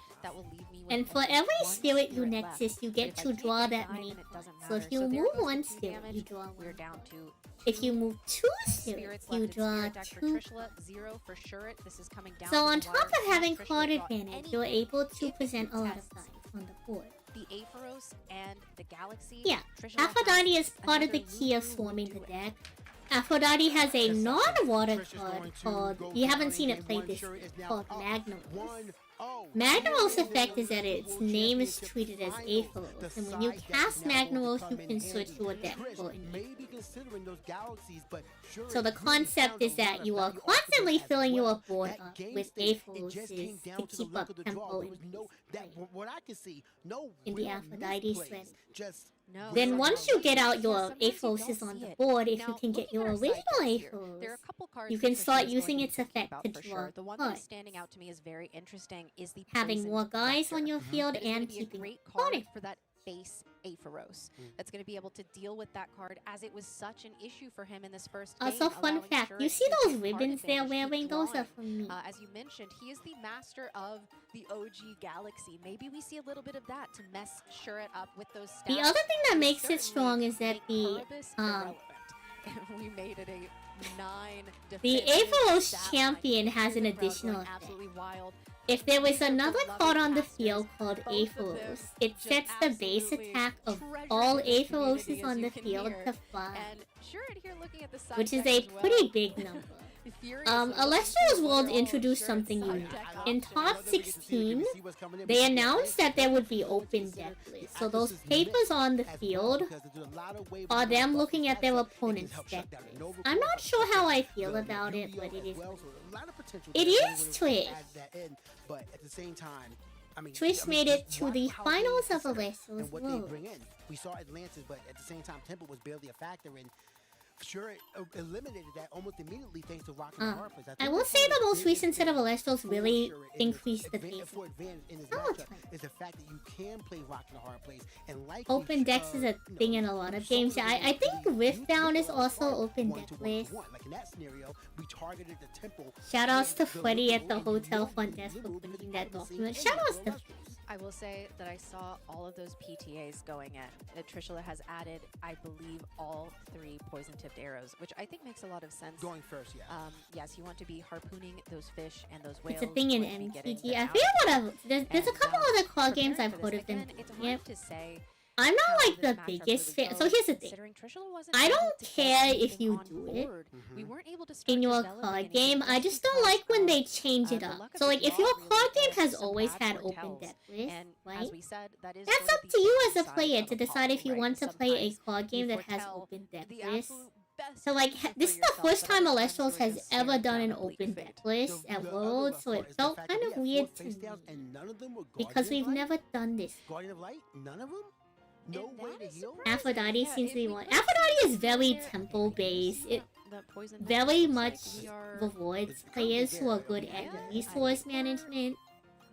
S1: And for every spirit you nexus, you get to draw that many cards. So if you move 1 spirit, you draw 1 card. If you move 2 spirits, you draw 2 cards. So on top of having card advantage, you're able to present a lot of cards on the board.
S2: The Aetherose and the Galaxy.
S1: Yeah, Aphrodite is part of the key of swarming the deck. Aphrodite has a non-water card called, you haven't seen it played this year, called Magnaros. Magnaros' effect is that its name is treated as Aetherose, and when you cast Magnaros, you can search your deck for an Aetherose. So the concept is that you are constantly filling your board up with Aetheroses to keep up tempo in the Aphrodite strategy. Then once you get out your Aetheroses on the board, if you can get your original Aetherose, you can start using its effect to draw
S2: the one that's
S1: cards.
S2: standing out to me is very interesting is the
S1: Having more guys on your field and
S2: be a
S1: keeping
S2: great
S1: card
S2: card for that face Aetherose. That's going to be able to deal with that card as it was such an issue for him in this first game.
S1: Also, fun
S2: allowing
S1: fact,
S2: Shuret
S1: you see
S2: to
S1: those
S2: take card
S1: ribbons they're
S2: advantage, keep
S1: wearing? Those are
S2: drawing.
S1: from me.
S2: As you mentioned, he is the master of the OG Galaxy. Maybe we see a little bit of that to mess Shuret up with those stats.
S1: The other thing that
S2: Would
S1: makes it
S2: certainly
S1: strong is that
S2: make
S1: the
S2: Erebus irrelevant. We made it a 9
S1: the
S2: definitive
S1: Aetherose
S2: stat line.
S1: champion has an
S2: The crowd
S1: additional
S2: going
S1: effect.
S2: absolutely wild.
S1: If there was another card on the
S2: casters,
S1: field called
S2: both of them
S1: Aetherose, it
S2: just
S1: sets the base
S2: absolutely
S1: attack of
S2: treasure
S1: all
S2: this community,
S1: Aetheroses
S2: as
S1: on
S2: you
S1: the
S2: can
S1: field
S2: hear.
S1: to 5,
S2: And Shuret here looking at the side
S1: which is
S2: deck
S1: a
S2: as well.
S1: pretty big number.
S2: Furious
S1: Elestrals World introduced something unique. In top 16, they announced that there would be open deck lists. So those papers on the field are them looking at their opponent's deck list. I'm not sure how I feel about it, but it is. It is Twitch.
S3: But at the same time,
S1: Twitch made it to the finals of Elestrals
S3: and what they
S1: World.
S3: bring in. We saw Atlantis, but at the same time, Temple was barely a factor, and Sure eliminated that almost immediately thanks to Rock and the Hard Place.
S1: I will say the most recent set of Elestrals really increased the base.
S3: For advantage in his
S1: Oh,
S3: matchup
S1: it's fine.
S3: is the fact that you can play Rock and the Hard Place and like
S1: Open decks is a thing in a lot of games. Yeah, I think Riftbound is also open deck list.
S3: Like in that scenario, we targeted the temple.
S1: Shoutouts to Freddy at the hotel front desk for printing that document. Shoutouts to
S2: I will say that I saw all of those PTAs going in. Trishula has added, I believe, all 3 poison-tipped arrows, which I think makes a lot of sense.
S3: Going first, yeah.
S2: Yes, you want to be harpooning those fish and those whales.
S1: It's a thing in
S2: you want to be getting
S1: MTG.
S2: them
S1: I
S2: out.
S1: forget what I've... There's a
S2: And,
S1: couple other card games
S2: preparing
S1: I've
S2: for
S1: heard
S2: this,
S1: of them.
S2: again, it's hard
S1: Yep.
S2: to say
S1: I'm not
S2: how
S1: like
S2: this
S1: the
S2: matchup
S1: biggest
S2: really
S1: fan. So
S2: goes,
S1: here's the thing.
S2: considering Trishula wasn't
S1: I
S2: able
S1: don't
S2: to get
S1: care if
S2: anything
S1: you
S2: on
S1: do it
S2: board. We weren't able to start
S1: in your
S2: developing
S1: card
S2: anything
S1: game. I just don't
S2: because
S1: like when they
S2: of,
S1: change it
S2: the
S1: up.
S2: luck of
S1: So
S2: the
S1: like if
S2: draw
S1: your
S2: really
S1: card game
S2: and
S1: has
S2: some
S1: always
S2: bad
S1: had open
S2: foretells.
S1: deck list,
S2: And
S1: right?
S2: as we said, that is
S1: That's
S2: sort
S1: up
S2: of
S1: to
S2: the
S1: you as a
S2: downside
S1: player
S2: of
S1: to
S2: a
S1: decide if
S2: puzzle,
S1: you
S2: right?
S1: want to play a
S2: Sometimes
S1: card game
S2: you
S1: that has
S2: foretell
S1: open deck
S2: the
S1: list.
S2: absolute best
S1: So like
S2: future for
S1: this is the
S2: yourself,
S1: first
S2: but
S1: time
S2: other times
S1: Elestrals
S2: you're
S1: has
S2: just
S1: ever
S2: staring
S1: done
S2: down
S1: an
S2: a bleak
S1: open
S2: fate.
S1: deck list at
S3: The
S1: Worlds,
S3: other
S1: so
S3: part
S1: it
S3: is the
S1: felt
S3: fact
S1: kind
S3: that
S1: of
S3: we
S1: weird
S3: had
S1: to
S3: 4 face
S1: me
S3: downs and none of them were
S1: because
S3: Guardian
S1: we've
S3: of Light?
S1: never done this.
S3: Guardian of Light? None of them? No
S2: And
S3: way
S2: that
S3: to
S2: is
S3: heal?
S2: surprising.
S1: Aphrodite
S2: Yeah,
S1: seems to
S2: if
S1: be
S2: we
S1: one.
S2: put some
S1: Aphrodite is
S2: pieces
S1: very
S2: there,
S1: tempo based. It
S2: the poison
S1: very
S2: looks
S1: much
S2: like we are-
S1: rewards
S3: It's
S1: players
S3: currently
S1: who are
S3: there.
S1: good
S3: Yeah,
S1: at
S2: I
S1: resource
S2: think we're-
S1: management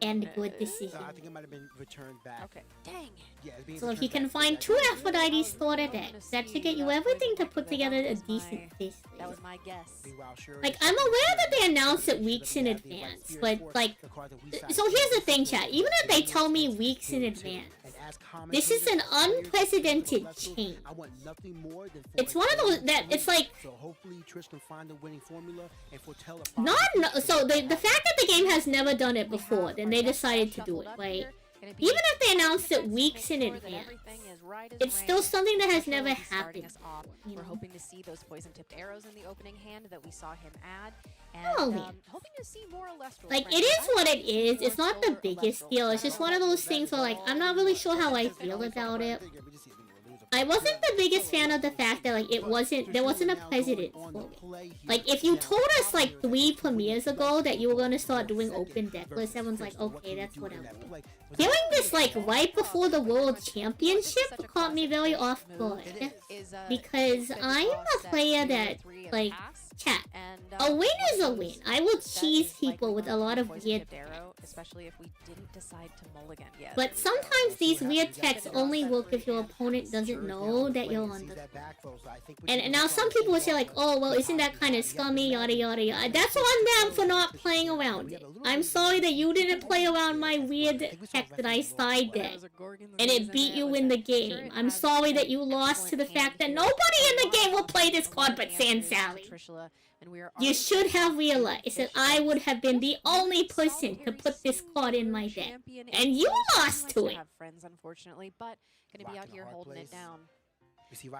S1: and good
S2: Uh,
S1: decisions.
S3: I think it might have been returned back.
S2: Okay. Dang.
S3: Yeah, it's being
S1: So if you
S3: returned
S1: can
S3: back.
S1: find
S3: Yeah,
S1: 2
S3: yeah.
S1: Aphrodite starter decks, that should get you everything to put together a decent fish
S2: That was
S1: list.
S2: my guess.
S3: Meanwhile, sure
S1: Like,
S3: is
S1: I'm
S3: something
S1: aware that
S3: that
S1: they announce it
S3: we
S1: weeks in
S3: have the
S1: advance,
S3: Fierce
S1: but
S3: Force,
S1: like,
S3: the card that we signed
S1: so here's the thing,
S3: for
S1: chat. Even if they tell me
S3: Game
S1: weeks in
S3: 2,
S1: advance,
S3: and as
S1: this is an
S3: commentators,
S1: unprecedented
S3: Elestrals,
S1: change.
S3: I want nothing more than for
S1: It's
S3: a
S1: one of those
S3: game
S1: that
S3: to
S1: it's
S3: win.
S1: like
S3: So hopefully Trish can find the winning formula and foretell a
S1: so the fact that the game has never done it before, then they decided to do it, right? Even if they announced it weeks in advance, it's still something that has never happened.
S2: We're hoping to see those poison-tipped arrows in the opening hand that we saw him add.
S1: Oh,
S2: And
S1: man.
S2: hoping to see more Elestrals.
S1: Like, it is what it is. It's not the biggest deal. It's just one of those things where, like, I'm not really sure how I feel about it. I wasn't the biggest fan of the fact that, like, there wasn't a precedent for it. Like, if you told us, like, 3 premieres ago that you were gonna start doing open deck lists, everyone's like, okay, that's whatever. Hearing this, like, right before the World Championship caught me very off guard. Because I'm a player that, like, chat. A win is a win. I will cheese people with a lot of weird techs.
S2: Especially if we didn't decide to mulligan yet.
S1: But sometimes these weird techs only work if your opponent doesn't know that you're on the... And now some people will say like, oh, well, isn't that kind of scummy, yada yada yada. That's on them for not playing around it. I'm sorry that you didn't play around my weird tech that I side decked. And it beat you in the game. I'm sorry that you lost to the fact that nobody in the game will play this card but Sand Sally. You should have realized that I would have been the only person to put this card in my deck. And you lost to it.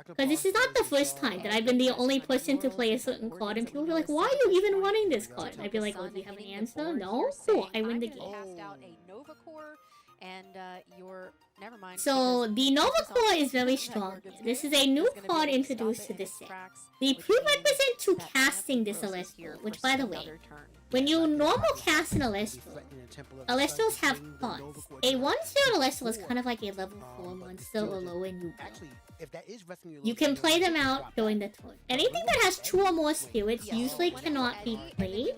S1: Because this is not the first time that I've been the only person to play a certain card and people be like, why are you even running this card? And I'd be like, oh, do you have an answer? No? Cool, I win the game. So, the Nova Core is very strong. This is a new card introduced to this set. The prerequisite to casting this Elestral, which by the way, when you normal cast an Elestral, Elestrals have pods. A 1-0 Elestral is kind of like a level 4 monster or lower in you can play them out during the turn. Anything that has 2 or more spirits usually cannot be played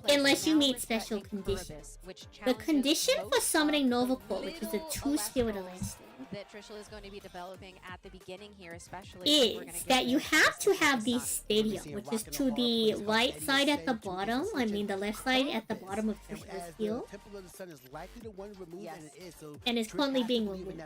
S1: unless you meet special conditions. The condition for summoning Nova Core, which is a 2-spirit Elestral,
S2: that Trishula is going to be developing at the beginning here, especially
S1: is that you have to have the stadium, which is to the right side at the bottom. I mean, the left side at the bottom of Trishula's field. And is currently being removed.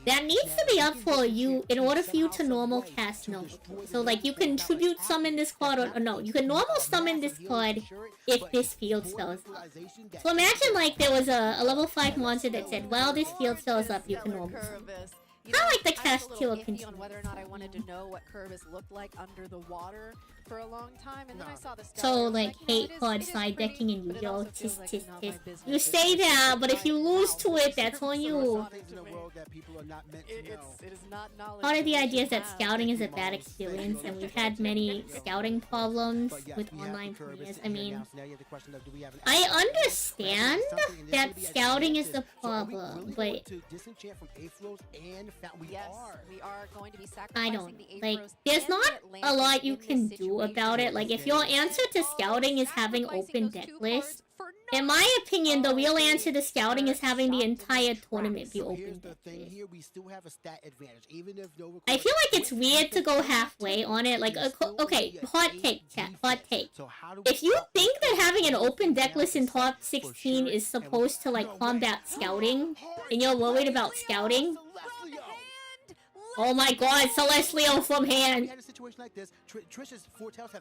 S1: That needs to be up for you in order for you to normal cast Nova. So, like, you can tribute summon this card, or no, you can normal summon this card if this field spell is up. So imagine, like, there was a level 5 monster that said, well, this field spell is up, you can normal summon. Kind of like the cast kill continue.
S2: Whether or not I wanted to know what Curvis looked like under the water for a long time, and then I saw the
S1: so like hate card side decking and Yu-Gi-Oh! Tis tis tis. You say that, but if you lose to it, that's on you. Part of the idea is that scouting is a bad experience, and we've had many scouting problems with online players. I mean, I understand that scouting is the problem, but I don't like. There's not a lot you can do about it. Like, if your answer to scouting is having open deck lists, in my opinion, the real answer to scouting is having the entire tournament be open deck lists. I feel like it's weird to go halfway on it. Like, okay, hot take, chat, hot take. If you think that having an open deck list in top 16 is supposed to, like, combat scouting, and you're worried about scouting, oh my god, Celestial from hand!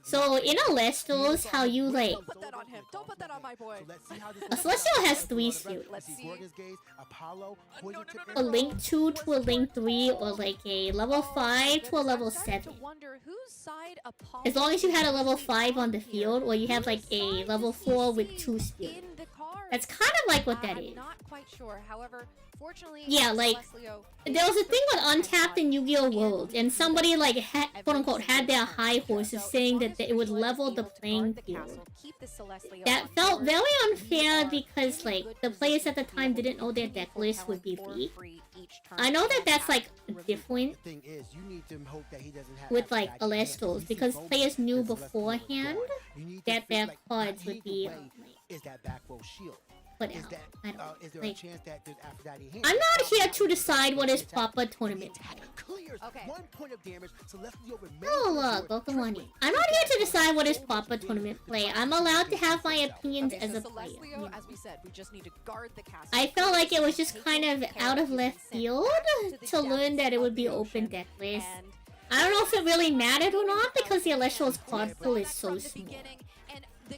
S1: So, in Elestrals, how you, like...
S2: Don't put that on him. Don't put that on my boy.
S1: A Celestial has 3 spirits. A Link 2 to a Link 3, or like a level 5 to a level 7. As long as you had a level 5 on the field, or you have like a level 4 with 2 spirits. That's kind of like what that is.
S2: Not quite sure. However, fortunately,
S1: yeah, like, there was a thing with Untapped in Yu-Gi-Oh! World, and somebody, like, quote-unquote, had their high horse of saying that it would level the playing field. That felt very unfair because, like, the players at the time didn't know their deck list would be weak. I know that that's, like, different with, like, Elestrals, because players knew beforehand that their cards would be, put out. I don't know. Like, I'm not here to decide what is proper tournament play. Oh look, welcome on in. I'm not here to decide what is proper tournament play. I'm allowed to have my opinions as a player. I felt like it was just kind of out of left field to learn that it would be open deck list. I don't know if it really mattered or not because the Elestral's card pool is so small.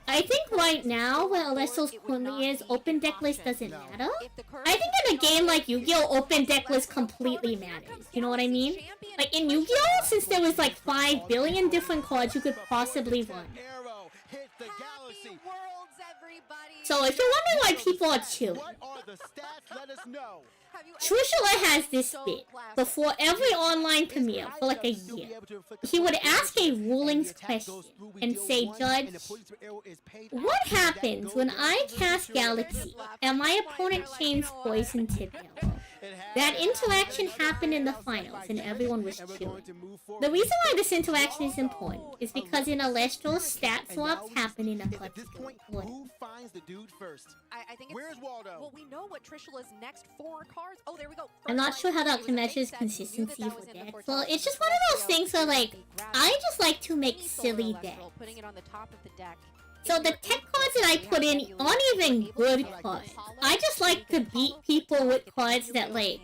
S1: I think right now, where Elestrals currently is, open deck list doesn't matter. I think in a game like Yu-Gi-Oh, open deck list completely matters. You know what I mean? Like in Yu-Gi-Oh, since there was like 5 billion different cards you could possibly run. So if you're wondering why people are chilling, Trishula has this bit before every online premiere for like a year. He would ask a rulings question and say, Judge, what happens when I cast Galaxy and my opponent chains Poison Tip Arrow? That interaction happened in the finals and everyone was chilling. The reason why this interaction is important is because in Elestrals, stat swaps happen in a particular order.
S2: I think Where's Waldo? Well, we know what Trishula's next 4 cards. Oh, there we go.
S1: I'm not sure how that measures consistency for decks. Well, it's just one of those things where, like, I just like to make silly decks.
S2: Putting it on the top of the deck.
S1: So the tech cards that I put in aren't even good cards. I just like to beat people with cards that, like,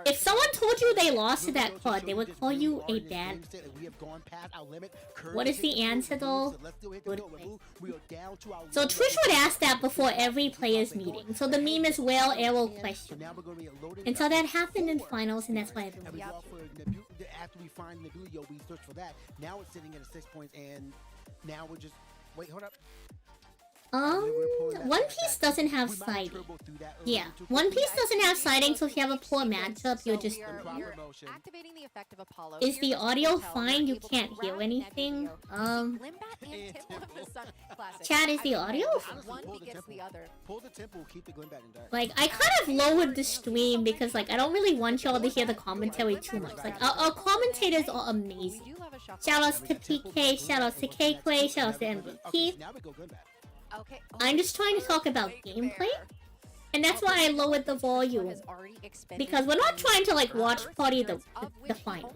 S1: if someone told you they lost to that card, they would call you a bad player. What is the answer though? Good play. So Trish would ask that before every player's meeting. So the meme is whale arrow question. And so that happened in finals, and that's why everyone
S3: after we find Nebulio, we search for that. Now it's sitting at a 6 points, and now we're just wait, hold up.
S1: One Piece doesn't have siding. Yeah, One Piece doesn't have siding, so if you have a poor matchup, you're just Is the audio fine? You can't hear anything? Chat, is the audio fine? Like, I kind of lowered the stream because, like, I don't really want y'all to hear the commentary too much. Like, our commentators are amazing. Shoutouts to PK, shoutouts to KQuay, shoutouts to MVP. I'm just trying to talk about gameplay, and that's why I lowered the volume. Because we're not trying to like watch party the final.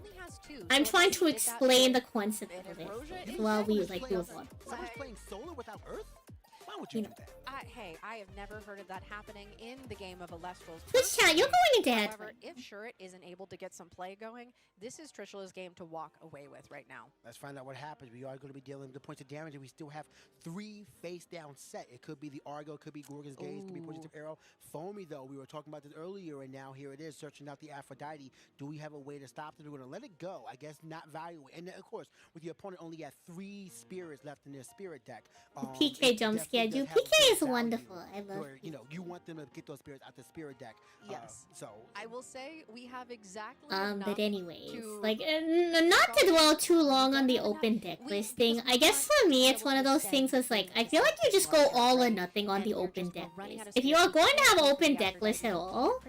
S1: I'm trying to explain the concept of it while we like do a vlog. You know.
S2: Hey, I have never heard of that happening in the game of Elestrals.
S1: Please chat, you're going into head.
S2: However, if Shurit isn't able to get some play going, this is Trishula's game to walk away with right now.
S3: Let's find out what happens. We are going to be dealing with the points of damage, and we still have 3 face-down set. It could be the Argo, it could be Gorgon's Gaze, it could be Poison Tip Arrow. Foamy, though, we were talking about this earlier, and now here it is, searching out the Aphrodite. Do we have a way to stop it? We're going to let it go. I guess not value it. And then, of course, with your opponent only at 3 spirits left in their spirit deck.
S1: PK jump scared you. PK is wonderful. I love
S3: where, you know, you want them to get those spirits out the spirit deck.
S2: Yes.
S3: So
S2: I will say we have exactly
S1: but anyways, like not to dwell too long on the open deck list thing. I guess for me it's one of those things that's like I feel like you just go all or nothing on the open deck list. If you are going to have an open deck list at all,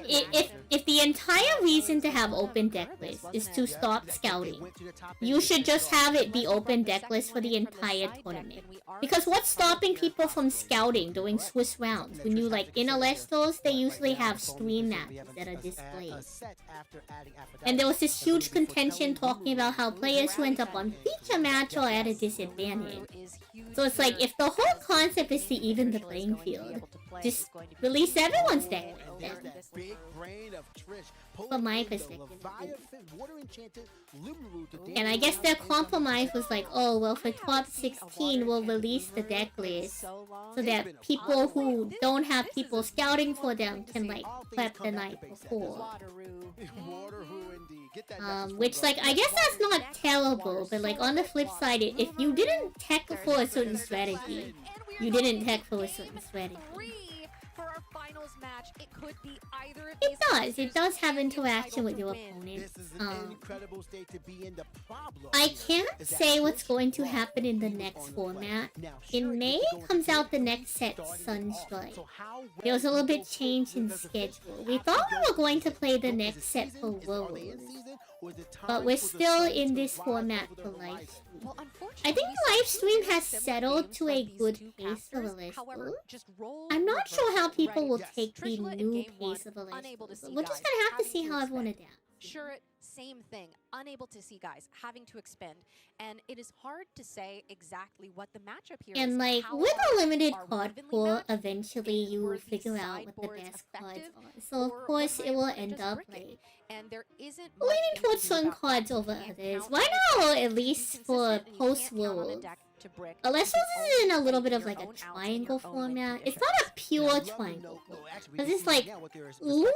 S1: if the entire reason to have open deck list is to stop scouting, you should just have it be open deck list for the entire tournament. Because what's stopping people from scouting during Swiss rounds? When you like in Elestrals, they usually have stream matches that are displayed. And there was this huge contention talking about how players who end up on feature match are at a disadvantage. So it's like, if the whole concept is to even the playing field, just release everyone's deck list. From my perspective. And I guess their compromise was like, oh, well, for top 16, we'll release the deck list so that people who don't have people scouting for them can, like, prep the night before. Which, like, I guess that's not terrible, but, like, on the flip side, if you didn't tech for a certain strategy, you didn't tech for a certain strategy. It does have interaction with your opponent. I can't say what's going to happen in the next format. In May comes out the next set, Sunstrike. There was a little bit change in schedule. We thought we were going to play the next set for Worlds, but we're still in this format for live stream. I think the live stream has settled to a good pace of Elestrals. I'm not sure how people will take the new pace of Elestrals. We're just gonna have to see how everyone adapts.
S2: Sure, same thing. Unable to see guys, having to expend. And it is hard to say exactly what the matchup here is.
S1: And like, with a limited card pool, eventually you will figure out what the best cards are. So of course it will end up like leaning towards certain cards over others. Why not, at least for post-World,
S2: to brick.
S1: Elestrals is in a little bit of like a triangle format. It's not a pure triangle because it's like Luna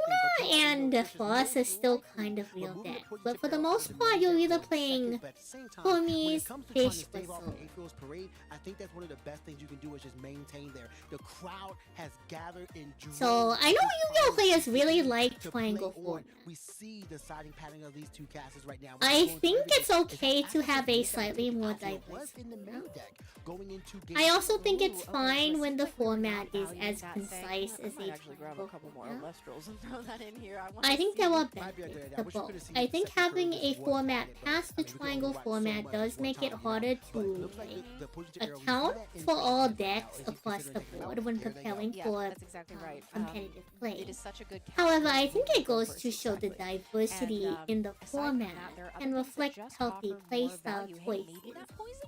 S1: and Foss are still kind of real decks, but for the most part, you're either playing Hermes, Fish, or Soul.
S3: Parade, I think that's one of the best things you can do is just maintain there. The crowd has gathered in.
S1: So I know Yu-Gi-Oh players really like triangle format.
S3: We see the siding pattern of these two casters right now.
S1: I think it's okay to have a slightly more diverse format. I also think it's fine when the format is as concise as a triangle format. I think there are benefits to both. I think having a format past the triangle format does make it harder to account for all decks across the board when preparing for competitive play. However, I think it goes to show the diversity in the format and reflect healthy playstyle choices.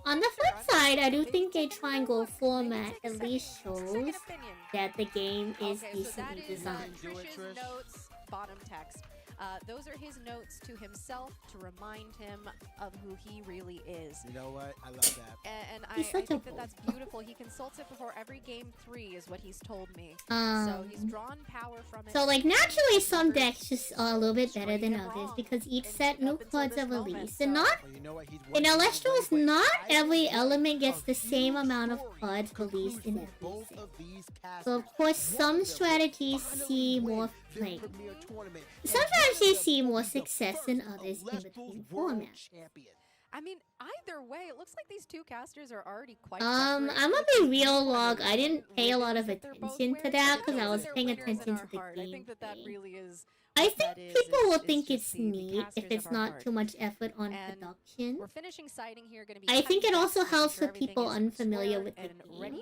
S1: On the flip side, I do think a triangle format at least shows that the game is decently designed.
S2: Notes, bottom text. Those are his notes to himself to remind him of who he really is.
S3: You know what? I love that.
S2: And I think that that's beautiful. He consults it before every game 3 is what he's told me. So he's drawn power from it.
S1: So like naturally some decks just are a little bit better than others because each set new cards are released. And not in Elestrals, not every element gets the same amount of cards released in every set. So of course some strategies see more play. Sometimes you see more success than others in between formats.
S2: I mean, either way, it looks like these two casters are already quite
S1: I'm gonna be real, Log. I didn't pay a lot of attention to that because I was paying attention to the game.
S2: I think that really is.
S1: I think people will think it's neat if it's not too much effort on production.
S2: We're finishing sighting here.
S1: I think it also helps for people unfamiliar with the game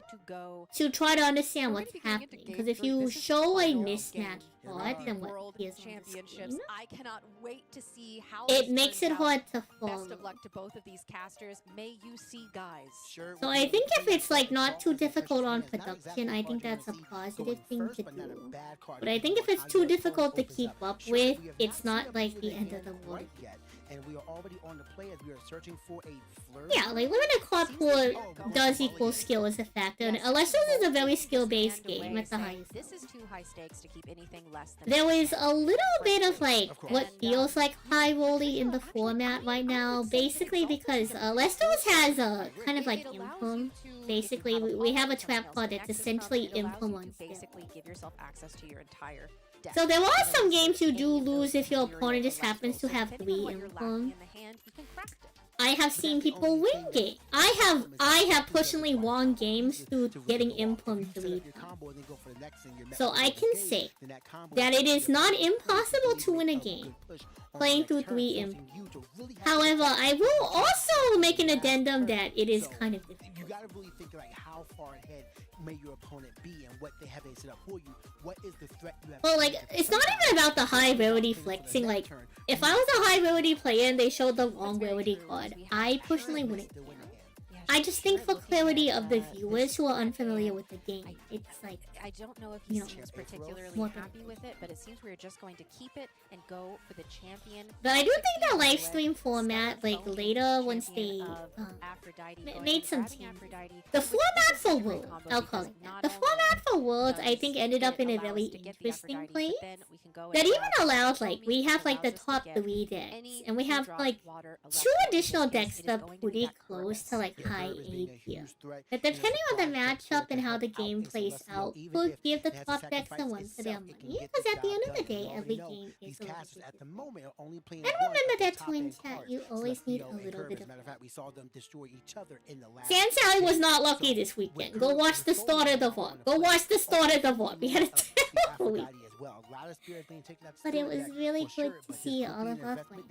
S1: to try to understand what's happening. Because if you show a mismatched card than what appears on the screen,
S2: I cannot wait to see how
S1: it makes it hard to follow.
S2: Best of luck to both of these casters. May you see, guys.
S1: So I think if it's like not too difficult on production, I think that's a positive thing to do. But I think if it's too difficult to keep up with, it's not like the end of the world.
S3: And we are already on the play as we are searching for a flirt.
S1: Yeah, like limited card pool does equal skill as a factor, and Elestrals is a very skill-based game at the highest.
S2: This is too high stakes to keep anything less than.
S1: There is a little bit of like what feels like high rolly in the format right now, basically because Elestrals has a kind of like impulse. Basically, we have a trap card that's essentially impulse.
S2: Basically, give yourself access to your entire.
S1: So there are some games you do lose if your opponent just happens to have 3 impulse. I have seen people win games. I have personally won games through getting impulse 3 times. So I can say that it is not impossible to win a game playing through 3 impulse. However, I will also make an addendum that it is kind of difficult.
S3: You gotta really think like how far ahead may your opponent be and what they have set up for you. What is the threat you have?
S1: Well, like, it's not even about the high rarity flexing. Like, if I was a high rarity player and they showed the wrong rarity card, I personally wouldn't care. I just think for clarity of the viewers who are unfamiliar with the game, it's like,
S2: I don't know if he seems particularly happy with it, but it seems we're just going to keep it and go for the champion.
S1: But I do think that live stream format, like later once they made some changes. The format for Worlds, I'll call it that. The format for Worlds, I think, ended up in a very interesting place. That even allowed, like, we have like the top 3 decks, and we have like 2 additional decks that are pretty close to like high A tier. But depending on the matchup and how the game plays out, could give the top decks a run for their money. Because at the end of the day, every game is a little different. And remember that twin chat, you always need a little bit of. Sand Sally was not lucky this weekend. Go watch the start of the VOD. Go watch the start of the VOD. We had a terrible week. But it was really good to see all of us playing.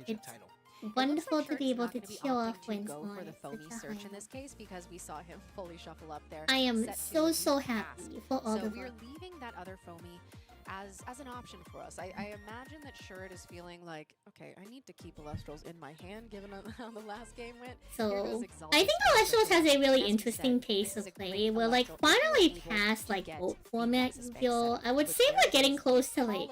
S1: It's wonderful to be able to chill off wins on
S2: the search in this case because we saw him fully shuffle up there.
S1: I am so happy for all of us.
S2: So we're leaving that other foamy as an option for us. I imagine that Shirt is feeling like, okay, I need to keep Elestrals in my hand given how the last game went.
S1: So I think Elestrals has a really interesting pace of play. We're like finally past like boat format Yu-Gi-Oh! I would say we're getting close to like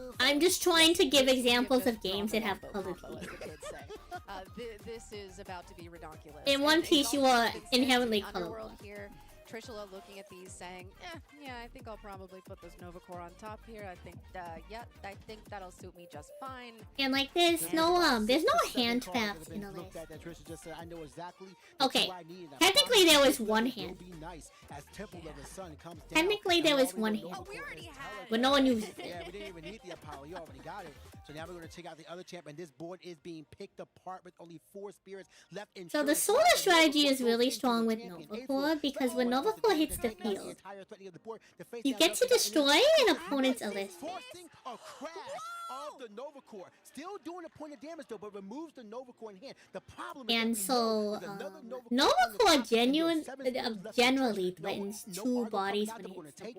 S1: I'm just trying to give examples
S2: Give
S1: of
S2: this
S1: games that have
S2: combo,
S1: color
S2: combo, as
S1: keys.
S2: the kids say. This is about to be redonkulous.
S1: In One
S2: And
S1: Piece, you
S2: Exalted
S1: are
S2: has been sent to
S1: inherently
S2: the underworld
S1: colorful.
S2: here, Trishula looking at these saying, yeah, I think I'll probably put this Nova Core on top here. I think, yeah, I think that'll suit me just fine.
S1: And like there's no hand craft in a list. Okay, technically there was one hand. Technically there was one hand.
S2: Oh, we already had.
S1: But no one uses it.
S3: Yeah, we didn't even need the Apollo. You already got it. So now we're going to check out the other champ, and this board is being picked apart with only 4 spirits left in.
S1: So the solar strategy is really strong with Nova Core because when Nova Core hits the field, you get to destroy an opponent's Elestrals.
S3: Forcing a crash of the Nova Core. Still doing a point of damage though, but removes the Nova Core in hand. The problem is
S1: and so Nova Core generally threatens 2 bodies when it hits the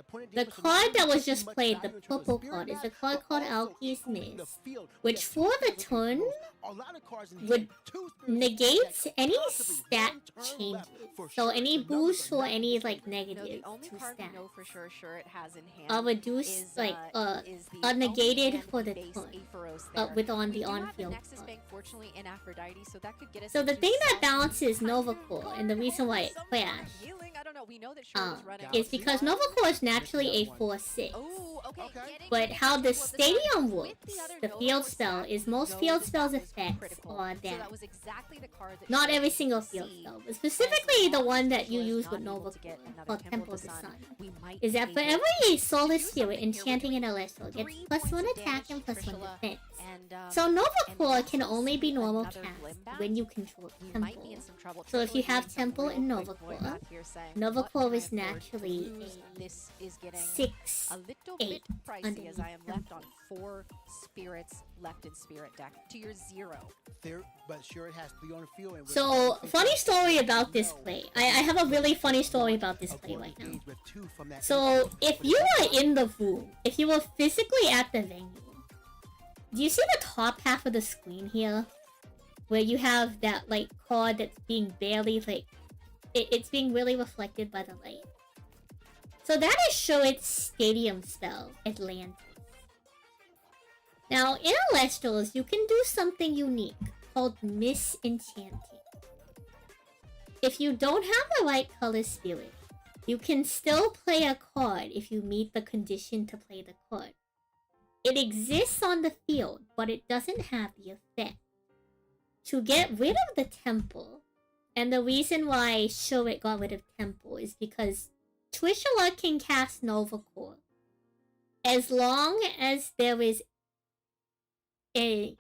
S1: board. The card that was just played, the purple card, is a card called Alki's Mist, which for the turn would negate any stat changes. So any boost or any like negatives to stats
S2: for sure it has in hand
S1: are reduced are negated for the turn with on the on-field card. So the thing that balances Nova Core and the reason why it crashed is because Nova Core is naturally a 4/6. But how the stadium works, the field spell, is most field spells effects are that. Not every single field spell, but specifically the one that you use with Nova Core, called Temple of the Sun, is that for every Solar Spirit enchanting an Elestral gets +1 attack and +1 defense. So Nova Core can only be normal cast when you control Temple. So if you have Temple in Nova Core is naturally a 6/8 underneath
S2: I am left on 4 spirits left in spirit deck to your 0.
S3: But sure, it has 3 on the field. And
S1: so funny story about this play. I have a really funny story about this play right now. So if you were in the room, if you were physically at the venue, do you see the top half of the screen here? Where you have that like card that's being barely like it's being really reflected by the light. So that is Shuret's stadium spell, Atlantis. Now in Elestrals, you can do something unique called Misenchanting. If you don't have the right color spirit, you can still play a card if you meet the condition to play the card. It exists on the field, but it doesn't have the effect. To get rid of the Temple, and the reason why Shuret got rid of Temple is because Trishula can cast Nova Core as long as there is a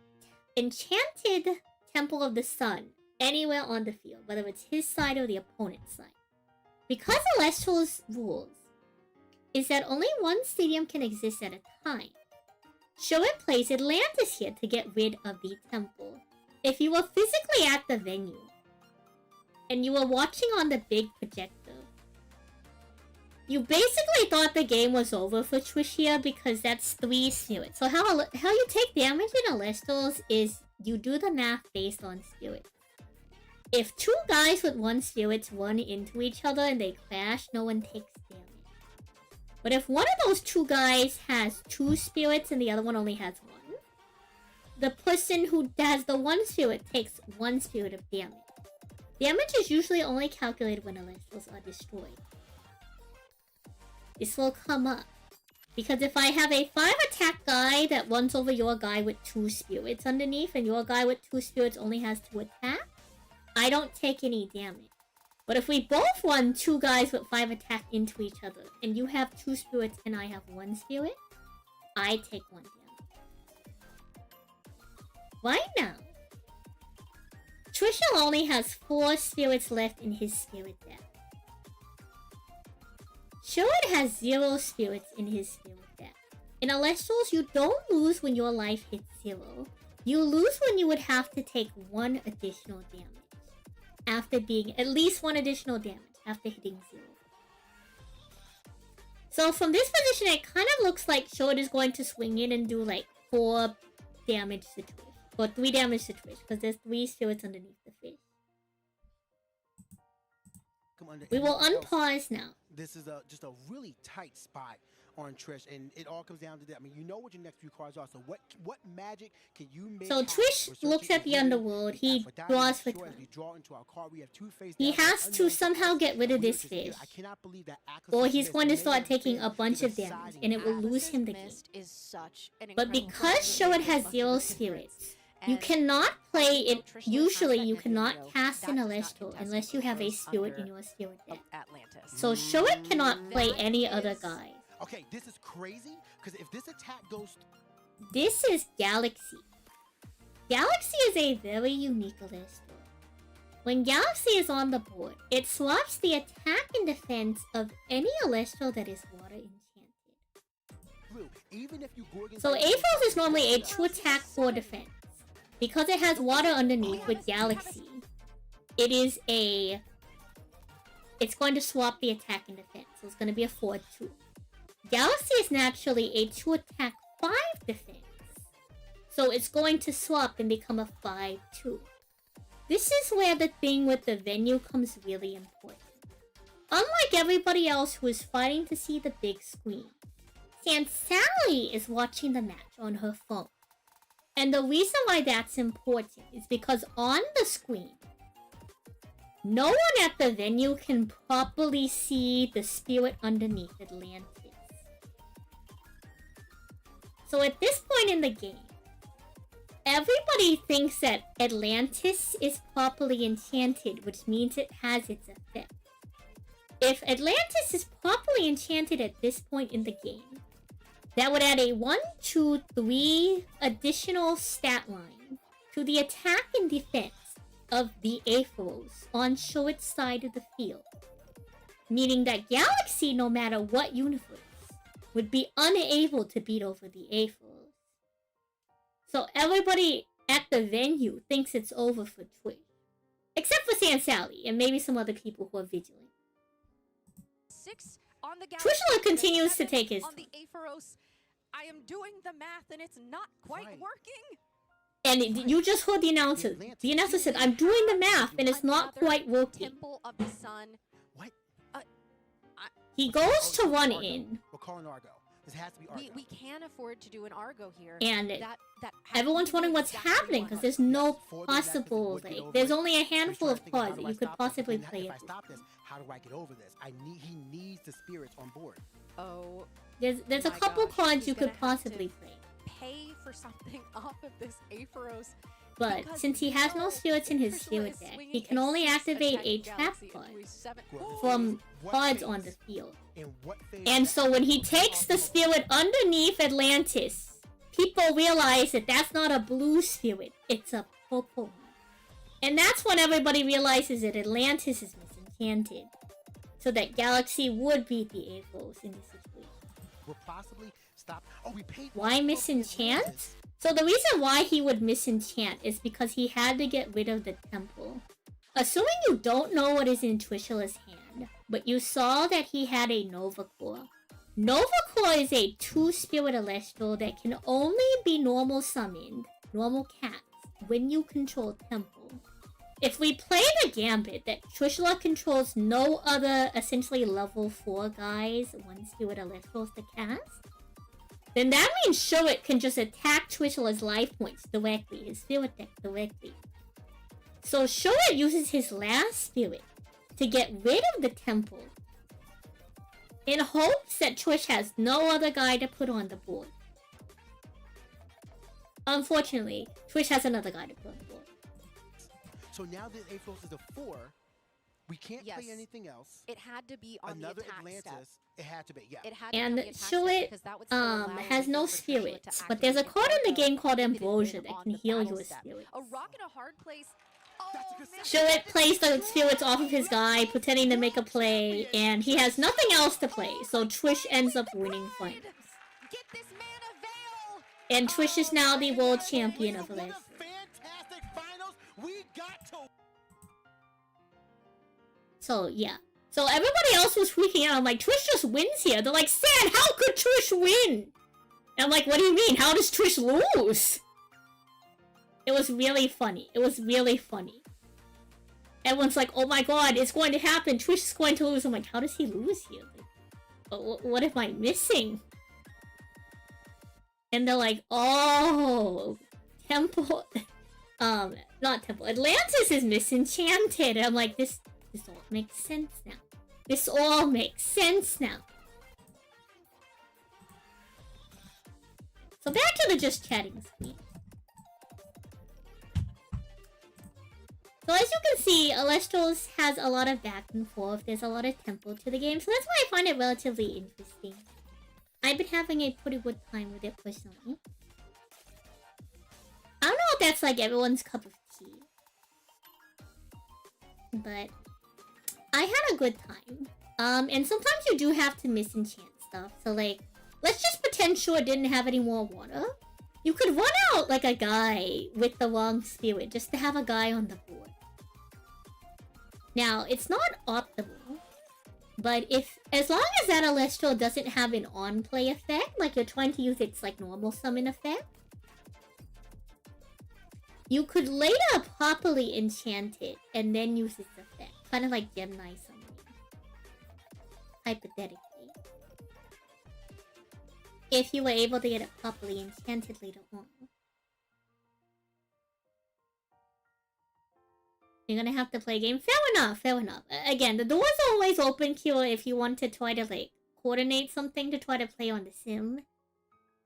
S1: enchanted Temple of the Sun anywhere on the field, whether it's his side or the opponent's side. Because Elestral's rules is that only one stadium can exist at a time, Shuret plays Atlantis here to get rid of the Temple. If you were physically at the venue, and you were watching on the big projector, you basically thought the game was over for Trish here because that's 3 spirits. So how you take damage in Elestrals is you do the math based on spirits. If 2 guys with 1 spirit run into each other and they clash, no one takes damage. But if one of those 2 guys has 2 spirits and the other one only has 1, the person who has the 1 spirit takes 1 spirit of damage. Damage is usually only calculated when Elestrals are destroyed. This will come up. Because if I have a 5 attack guy that runs over your guy with 2 spirits underneath, and your guy with 2 spirits only has 2 attack, I don't take any damage. But if we both run 2 guys with 5 attack into each other, and you have 2 spirits and I have 1 spirit, I take 1 damage. Why now? Trishul only has 4 spirits left in his spirit deck. Shuret has 0 spirits in his spirit deck. In Elestrals, you don't lose when your life hits 0. You lose when you would have to take 1 additional damage. After being at least 1 additional damage after hitting 0. So from this position, it kind of looks like Shuret is going to swing in and do like 4 damage to Trish. Or 3 damage to Trish, because there's 3 spirits underneath the fish. We will unpause now.
S3: This is just a really tight spot on Trish, and it all comes down to that. I mean, you know what your next few cards are. So what magic can you make?
S1: So Trish looks at the underworld. He draws for time.
S3: We draw into our card. We have 2 face
S1: He
S3: downs,
S1: has to
S3: unknown
S1: somehow
S3: cards,
S1: get rid
S3: and
S1: of
S3: we are
S1: this
S3: just here.
S1: fish.
S3: I cannot believe that Atlas
S1: Or
S3: has
S1: he's
S3: missed
S1: going to
S3: many
S1: start
S3: of the
S1: taking
S3: fans
S1: a bunch
S3: to
S1: of damage,
S3: deciding
S1: and it will
S2: Atlas's
S1: lose him the game.
S2: Mist is such an
S1: But
S2: incredible
S1: because
S2: card.
S1: Show It has 0 spirits, you cannot play it. Usually, you cannot cast an Elestral unless you have a spirit in your spirit deck.
S2: Atlantis.
S1: So Show It cannot play any other guy.
S3: Okay, this is crazy because if this attack goes,
S1: This is Galaxy. Galaxy is a very unique Elestral. When Galaxy is on the board, it swaps the attack and defense of any Elestral that is water enchanted.
S3: through, even if you Gorgon,
S1: So Aphros is normally a 2 attack 4 defense. Because it has water underneath with Galaxy, it's going to swap the attack and defense. So it's going to be a 4-2. Galaxy is naturally a 2 attack 5 defense. So it's going to swap and become a 5-2. This is where the thing with the venue comes really important. Unlike everybody else who is fighting to see the big screen, Sally is watching the match on her phone. And the reason why that's important is because on the screen, no one at the venue can properly see the spirit underneath Atlantis. So at this point in the game, everybody thinks that Atlantis is properly enchanted, which means it has its effect. If Atlantis is properly enchanted at this point in the game, that would add a 1, 2, 3 additional stat line to the attack and defense of the Aphros on Show It's side of the field. Meaning that Galaxy, no matter what universe, would be unable to beat over the Aphros. So everybody at the venue thinks it's over for Twitch. Except for Sally and maybe some other people who are vigilant.
S2: 6 on the
S1: Trishula continues to take his
S2: on the Aphros. I am doing the math and it's not quite working.
S1: And you just heard the announcer. The announcer said, I'm doing the math and it's not quite working.
S2: Temple of the Sun.
S3: What?
S1: He goes to run in.
S3: We're calling Argo. This has to be Argo.
S2: We can't afford to do an Argo here.
S1: And
S2: that
S1: everyone's wondering what's happening because there's no possible, like, there's only a handful of cards that you could possibly play it.
S3: If I stop this, how do I get over this? He needs the spirits on board.
S2: Oh.
S1: There's a couple cards you could possibly play.
S2: Pay for something off of this Aphros.
S1: But since he has no spirits in his spirit deck, he can only activate a trap card from cards on the field. And so when he takes the spirit underneath Atlantis, people realize that that's not a blue spirit, it's a purple one. And that's when everybody realizes that Atlantis is misenchanted. So that Galaxy would beat the Aphros in this situation.
S3: We'll possibly stop. Oh, we paid.
S1: Why misenchant? So the reason why he would misenchant is because he had to get rid of the temple. Assuming you don't know what is in Trishula's hand, but you saw that he had a Nova Core. Nova Core is a 2-spirit Elestral that can only be normal summoned, normal cats, when you control temple. If we play the gambit that Trishula controls no other essentially level 4 guys, 1-spirit Elestrals to cast, then that means Show It can just attack Trishula's life points directly, his spirit deck directly. So Show It uses his last spirit to get rid of the temple in hopes that Trish has no other guy to put on the board. Unfortunately, Trish has another guy to put on the board.
S3: So now that Aphros is a 4, we can't play anything else.
S2: It had to be on
S3: another
S2: the attack
S3: Atlantis.
S2: step.
S3: It had to be, yeah.
S1: And Show It has no spirits, but there's a card in the game called Ambrosia that can heal your spirits.
S2: A rock in a hard place. Oh,
S1: Show It plays the spirits off of his guy, pretending to make a play, and he has nothing else to play, so Trish ends up winning finals.
S2: Get this man a veil.
S1: And Trish is now the world champion of Elestrals.
S3: Fantastic finals. We got to.
S1: So yeah. So everybody else was freaking out. I'm like, Trish just wins here. They're like, Sad, how could Trish win? And I'm like, what do you mean? How does Trish lose? It was really funny. It was really funny. Everyone's like, oh my god, it's going to happen. Trish is going to lose. I'm like, how does he lose here? What am I missing? And they're like, oh, Temple, not Temple, Atlantis is misenchanted. And I'm like, this all makes sense now. This all makes sense now. So back to the just chatting screen. So as you can see, Elestrals has a lot of back and forth. There's a lot of tempo to the game, so that's why I find it relatively interesting. I've been having a pretty good time with it personally. I don't know if that's like everyone's cup of tea, but I had a good time. And sometimes you do have to misenchant stuff. So like, let's just pretend Shore didn't have any more water. You could run out like a guy with the wrong spirit just to have a guy on the board. Now, it's not optimal, but as long as that Elestral doesn't have an on-play effect, like you're trying to use its like normal summon effect, you could later properly enchant it and then use its effect. Kind of like Gemini summoning. Hypothetically. If you were able to get it properly enchanted later on. You're gonna have to play a game. Fair enough, fair enough. Again, the doors are always open here if you want to try to like coordinate something to try to play on the sim.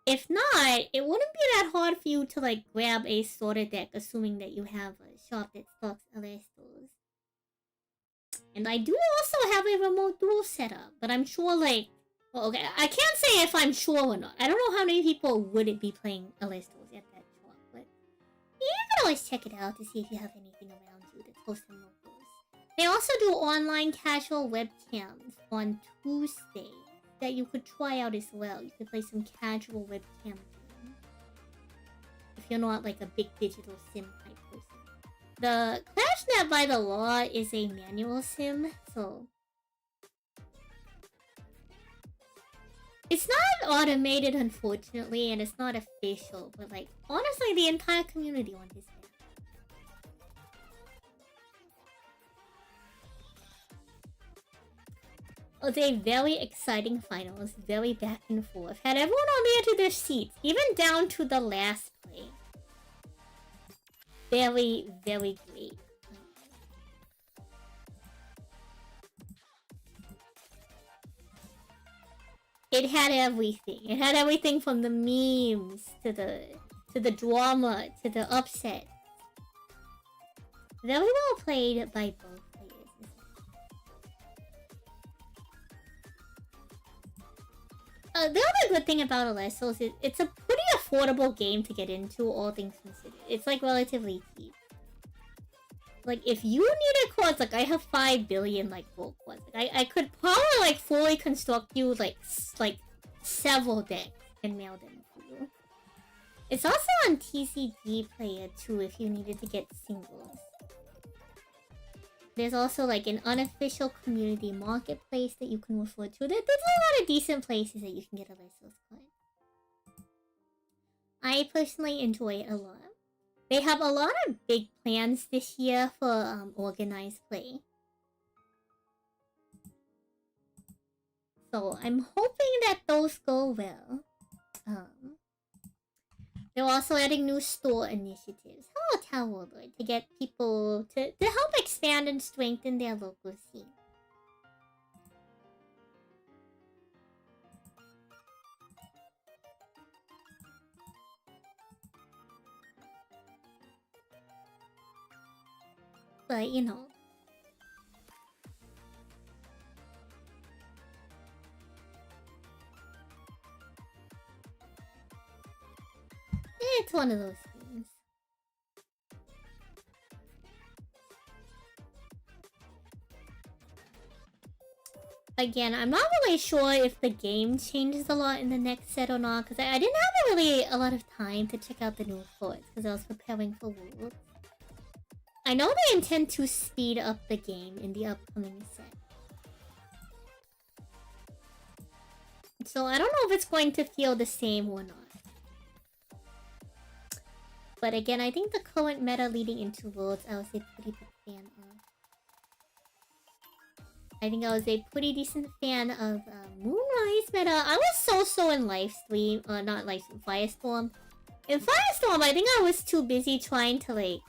S1: If not, it wouldn't be that hard for you to like grab a sorted deck, assuming that you have a shop that stocks Elestrals. And I do also have a remote duel setup, but I'm sure like... Well, okay, I can't say if I'm sure or not. I don't know how many people would be playing Elestrals at that shop, but you can always check it out to see if you have anything around you that's hosting locals. They also do online casual webcams on Tuesday that you could try out as well. You could play some casual webcam games if you're not like a big digital sim type person. The ClashNet by the law is a manual sim, so it's not automated, unfortunately, and it's not official, but like honestly, the entire community on this map. It was a very exciting finals, very back and forth. Had everyone on the edge of their seats, even down to the last play. Very, very great. It had everything. It had everything from the memes to the drama to the upset. Very well played by both players. The other good thing about Elestrals is it's a pretty affordable game to get into, all things considered. It's like relatively cheap. Like if you needed cards, like I have 5 billion like gold cards. Like, I could probably like fully construct you like several decks and mail them to you. It's also on TCG Player too if you needed to get singles. There's also like an unofficial community marketplace that you can refer to. There's a lot of decent places that you can get Elestrals cards. I personally enjoy it a lot. They have a lot of big plans this year for organized play. So I'm hoping that those go well. They're also adding new store initiatives. Hello, Tower Warlord, to get people to help expand and strengthen their local scene. But, you know. It's one of those things. Again, I'm not really sure if the game changes a lot in the next set or not, because I didn't have really a lot of time to check out the new forts, because I was preparing for Worlds. I know they intend to speed up the game in the upcoming set. So I don't know if it's going to feel the same or not. But again, I think the current meta leading into Worlds, I was a pretty big fan of. I think I was a pretty decent fan of Moonrise meta. I was so in Livestream, not Livestream, Firestorm. In Firestorm, I think I was too busy trying to like...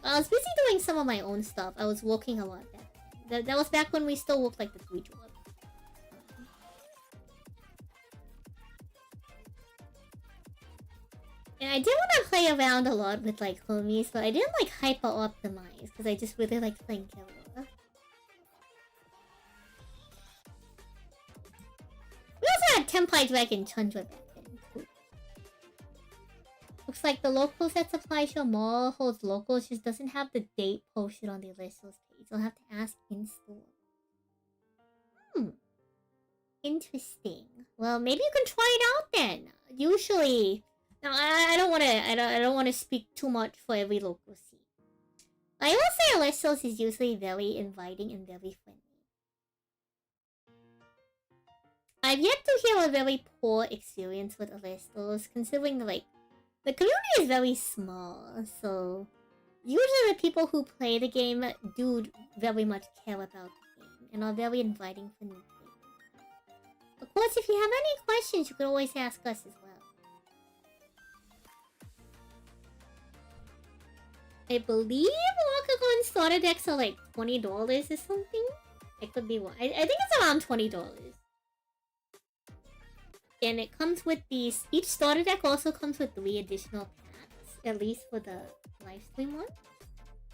S1: I was busy doing some of my own stuff. I was working a lot back then. That was back when we still worked like the 3 job. And I did want to play around a lot with like homies, but I didn't like hyper optimize because I just really liked playing Killer. We also had Tenpai Dragon Chandra back then too. Looks like the locals that supply show mall holds locals, just doesn't have the date posted on the Elestrals page. I'll have to ask in store. Interesting. Well, maybe you can try it out then. Usually, now I don't want to speak too much for every local scene. I will say Elestrals is usually very inviting and very friendly. I've yet to hear a very poor experience with Elestrals, considering like the community is very small, so usually the people who play the game do very much care about the game and are very inviting for new players. Of course, if you have any questions, you can always ask us as well. I believe Wakagon starter decks are like $20 or something. I could be wrong. I think it's around $20. And it comes with these. Each starter deck also comes with 3 additional packs, at least for the live stream one.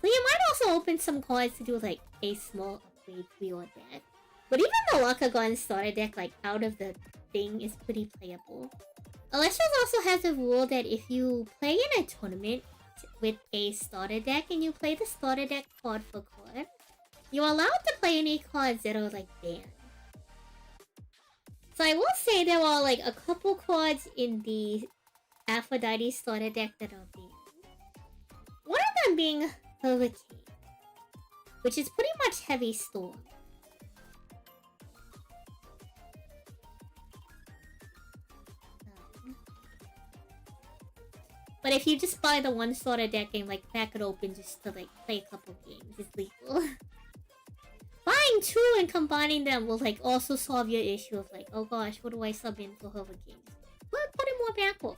S1: So you might also open some cards to do like a small upgrade to your deck. But even the Wakagon starter deck, like out of the thing, is pretty playable. Elestrals also has a rule that if you play in a tournament with a starter deck and you play the starter deck card for card, you're allowed to play any cards that are like banned. So I will say there are like a couple cards in the Aphrodite starter deck that are banned. One of them being Hurricane, which is pretty much Heavy Storm. But if you just buy the one starter deck and like crack it open just to like play a couple games, it's legal. Buying 2 and combining them will like also solve your issue of like, oh gosh, what do I sub in for Hurricane? Well, put it more back off.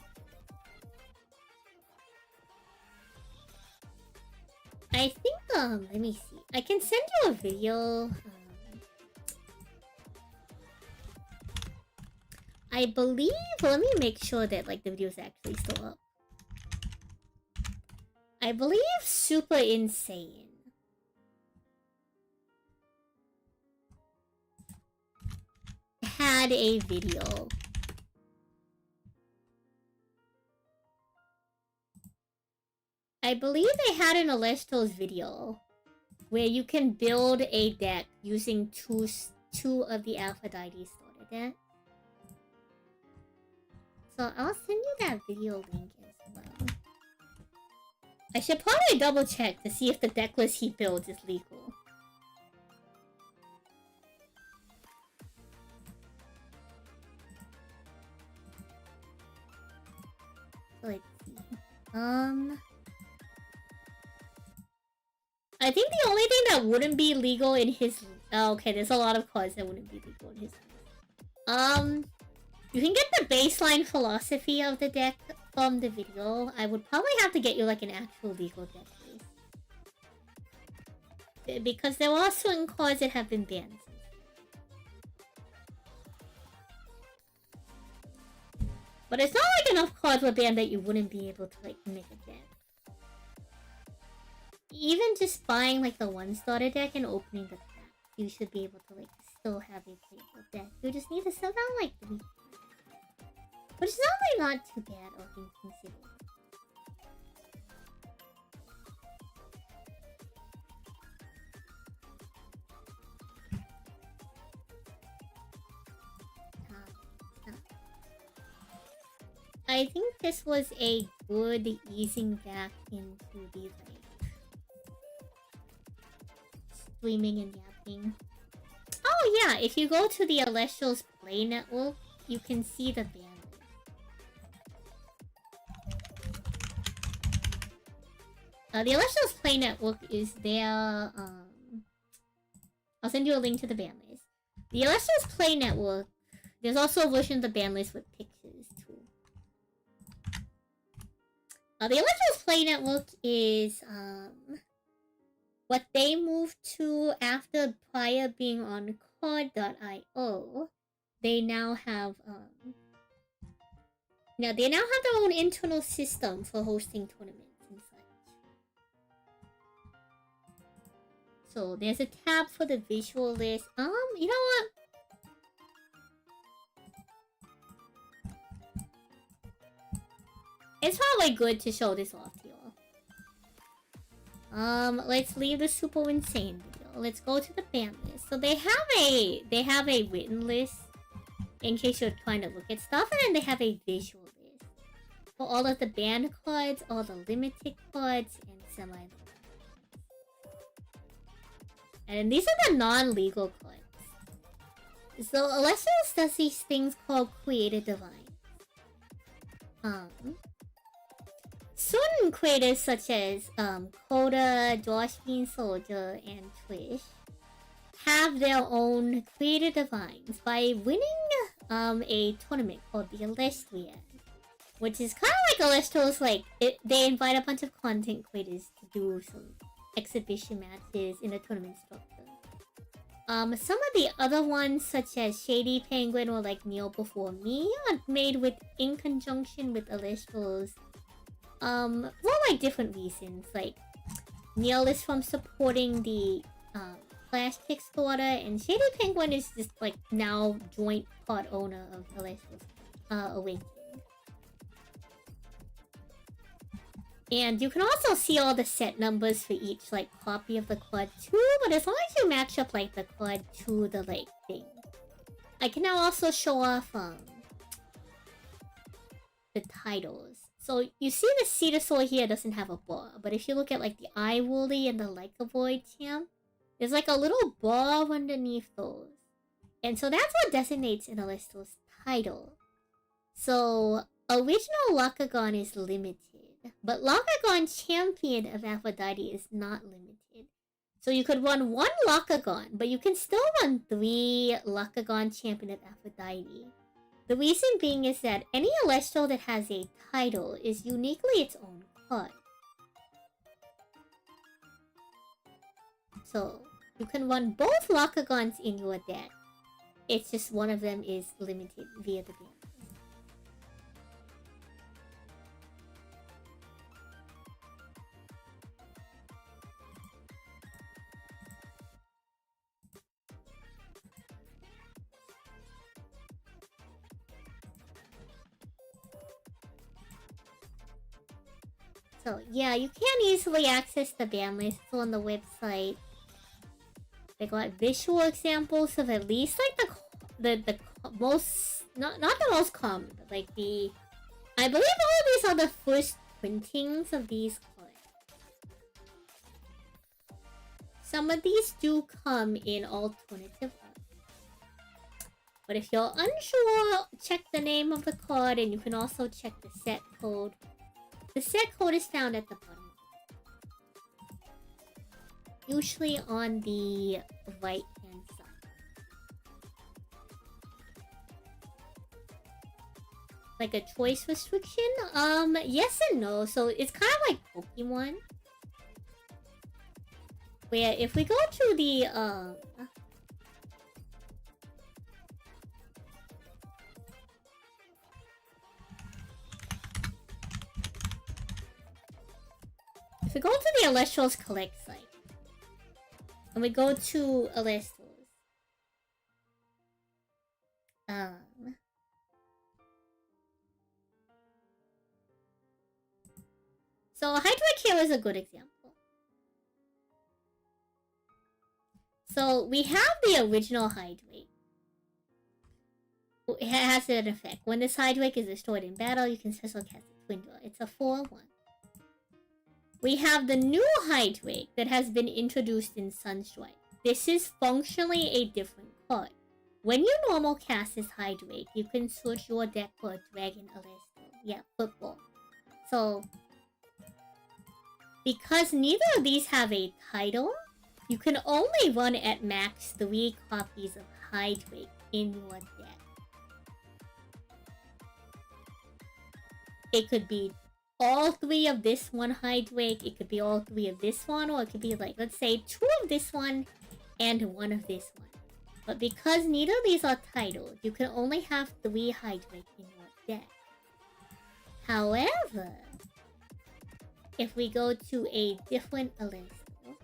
S1: I think, let me see. I can send you a video. I believe, let me make sure that like the video is actually still up. I believe Super Insane had a video. I believe they had an Elestrals video where you can build a deck using two of the Aphrodite starter decks. So I'll send you that video link as well. I should probably double check to see if the deck list he builds is legal. Let's see. I think the only thing that wouldn't be legal in his... Oh, okay, there's a lot of cards that wouldn't be legal in his... You can get the baseline philosophy of the deck from the video. I would probably have to get you like an actual legal deck list. Because there are certain cards that have been banned. But it's not like enough cards were banned that you wouldn't be able to like make a deck. Even just buying like the one starter deck and opening the pack, you should be able to like still have a playable deck. You just need to sell down like 3 cards. Which is probably not too bad, all things considered. I think this was a good easing back into the like streaming and yapping. Oh yeah, if you go to the Elestrals Play Network, you can see the ban. The Elestrals Play Network is their I'll send you a link to the ban list. The Elestrals Play Network. There's also a version of the ban list with pictures too. The Elestrals Play Network is what they moved to after prior being on card.io. They now have their own internal system for hosting tournaments and such. So there's a tab for the visual list. You know what? It's probably good to show this off to y'all. Let's leave the super insane video. Let's go to the ban list. So they have a written list in case you're trying to look at stuff, and then they have a visual list for all of the banned cards, all the limited cards, and semi-limited. And these are the non-legal cards. So Elestrals does these things called creative divines. Certain creators such as Coda, Josh Bean Soldier, and Trish have their own creative divines by winning a tournament called the Elestrials, which is kind of like Elestrals. They invite a bunch of content creators to do some exhibition matches in a tournament structure. Some of the other ones, such as Shady Penguin or like Neil Before Me, are made in conjunction with Elestrals. For like different reasons. Like Neil is from supporting the Flash Kickstarter, and Shady Penguin is just like now joint part owner of Elestrals Awakening. And you can also see all the set numbers for each like copy of the card too, but as long as you match up like the card to the like thing. I can now also show off the titles. So you see the Cetasaur here doesn't have a bar, but if you look at like the iWooly and the Leica Void champ, there's like a little bar underneath those. And so that's what designates an Elestral's title. So original Lakagon is limited, but Lakagon Champion of Aphrodite is not limited. So you could run one Lakagon, but you can still run 3 Lakagon Champion of Aphrodite. The reason being is that any Elestral that has a title is uniquely its own card. So you can run both Lakagons in your deck. It's just one of them is limited via the ban. So yeah, you can easily access the ban list on the website. They got visual examples of at least like the most not the most common, but like I believe all of these are the first printings of these cards. Some of these do come in alternative art. But if you're unsure, check the name of the card, and you can also check the set code. The set code is found at the bottom. Usually on the right hand side. Like a choice restriction? Yes and no. So it's kind of like Pokemon. Where if we go to the if we go to the Elestrals Collect site, and we go to Elestrals, so Hydra here is a good example. So we have the original Hydrake. It has an effect. When this Hydrake is destroyed in battle, you can special cast a Twin Draw. It's a 4/1. We have the new Hydrake that has been introduced in Sunstrike. This is functionally a different card. When you normal cast this Hydrake, you can switch your deck for a Dragon Elestral. Yeah, football. So, because neither of these have a title, you can only run at max 3 copies of Hydrate in your deck. It could be all 3 of this one Hydrate, it could be all 3 of this one, or it could be like, let's say, 2 of this one and 1 of this one. But because neither of these are titled, you can only have 3 Hydrate in your deck. However, if we go to a different Elestral,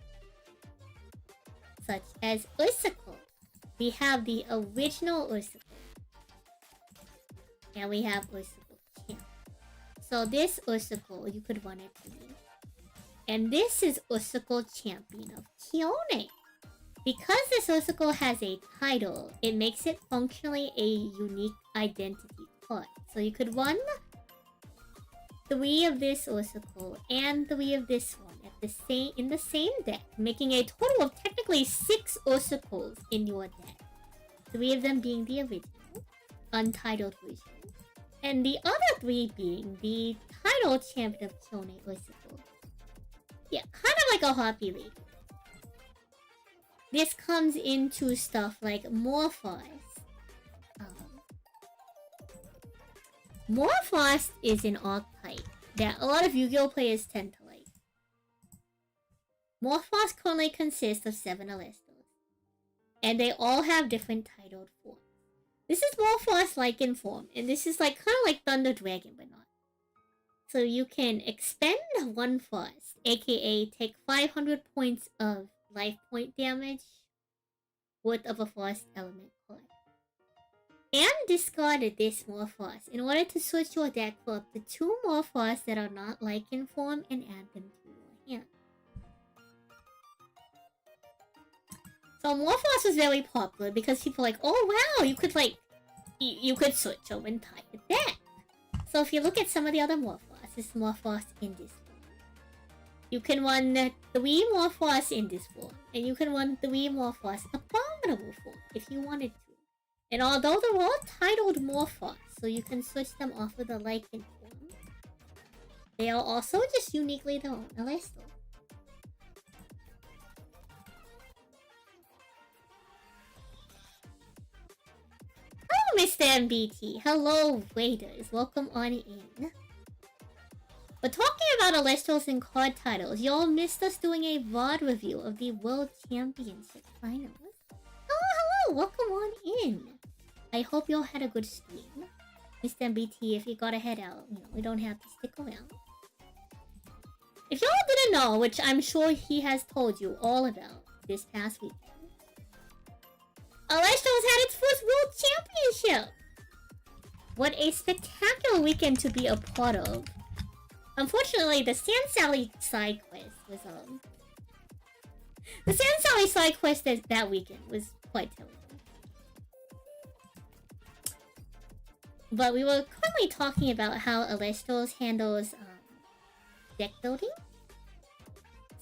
S1: such as Ursicle, we have the original Ursicle, and we have Ursicle Champ. So this Ursicle, you could run it 3. And this is Ursicle Champion of Kione. Because this Ursicle has a title, it makes it functionally a unique identity card. So you could run 3 of this Ursicle and 3 of this one in the same deck, making a total of technically 6 Ursicles in your deck. 3 of them being the original, untitled version, and the other 3 being the titled Champion of Kione Ursicle. Yeah, kind of like a Harpy Lady. This comes into stuff like Morphos. Morphos is an archetype that a lot of Yu-Gi-Oh! Players tend to like. Morphos currently consists of 7 Elestrals, and they all have different titled forms. This is Morphos-like in form, and this is like kind of like Thunder Dragon, but not. So you can expend 1 Frost, aka take 500 points of life point damage worth of a Frost element card, and discard this Morphos in order to switch your deck for up to 2 Morphos that are not like in form and add them to your hand. So Morphos was very popular because people were like, oh wow, you could like, you could switch your entire deck. So if you look at some of the other Morphos, this Morphos in this form, you can run 3 Morphos in this form, and you can run 3 Morphos Abominable form if you wanted to. And although they're all titled Morphos, so you can switch them off of the Lycan form, they are also just uniquely their own Elestral. Hello, Mr. MBT. Hello, Raiders. Welcome on in. But talking about Elestrals and card titles, y'all missed us doing a VOD review of the World Championship Finals. Hello, welcome on in. I hope y'all had a good stream. Mr. MBT, if you gotta head out, we don't have to stick around. If y'all didn't know, which I'm sure he has told you all about this past weekend, Elestrals had its first World Championship! What a spectacular weekend to be a part of. Unfortunately, the Sand Sally side quest was, the Sand Sally side quest that weekend was quite terrible. But we were currently talking about how Elestrals handles, deck building.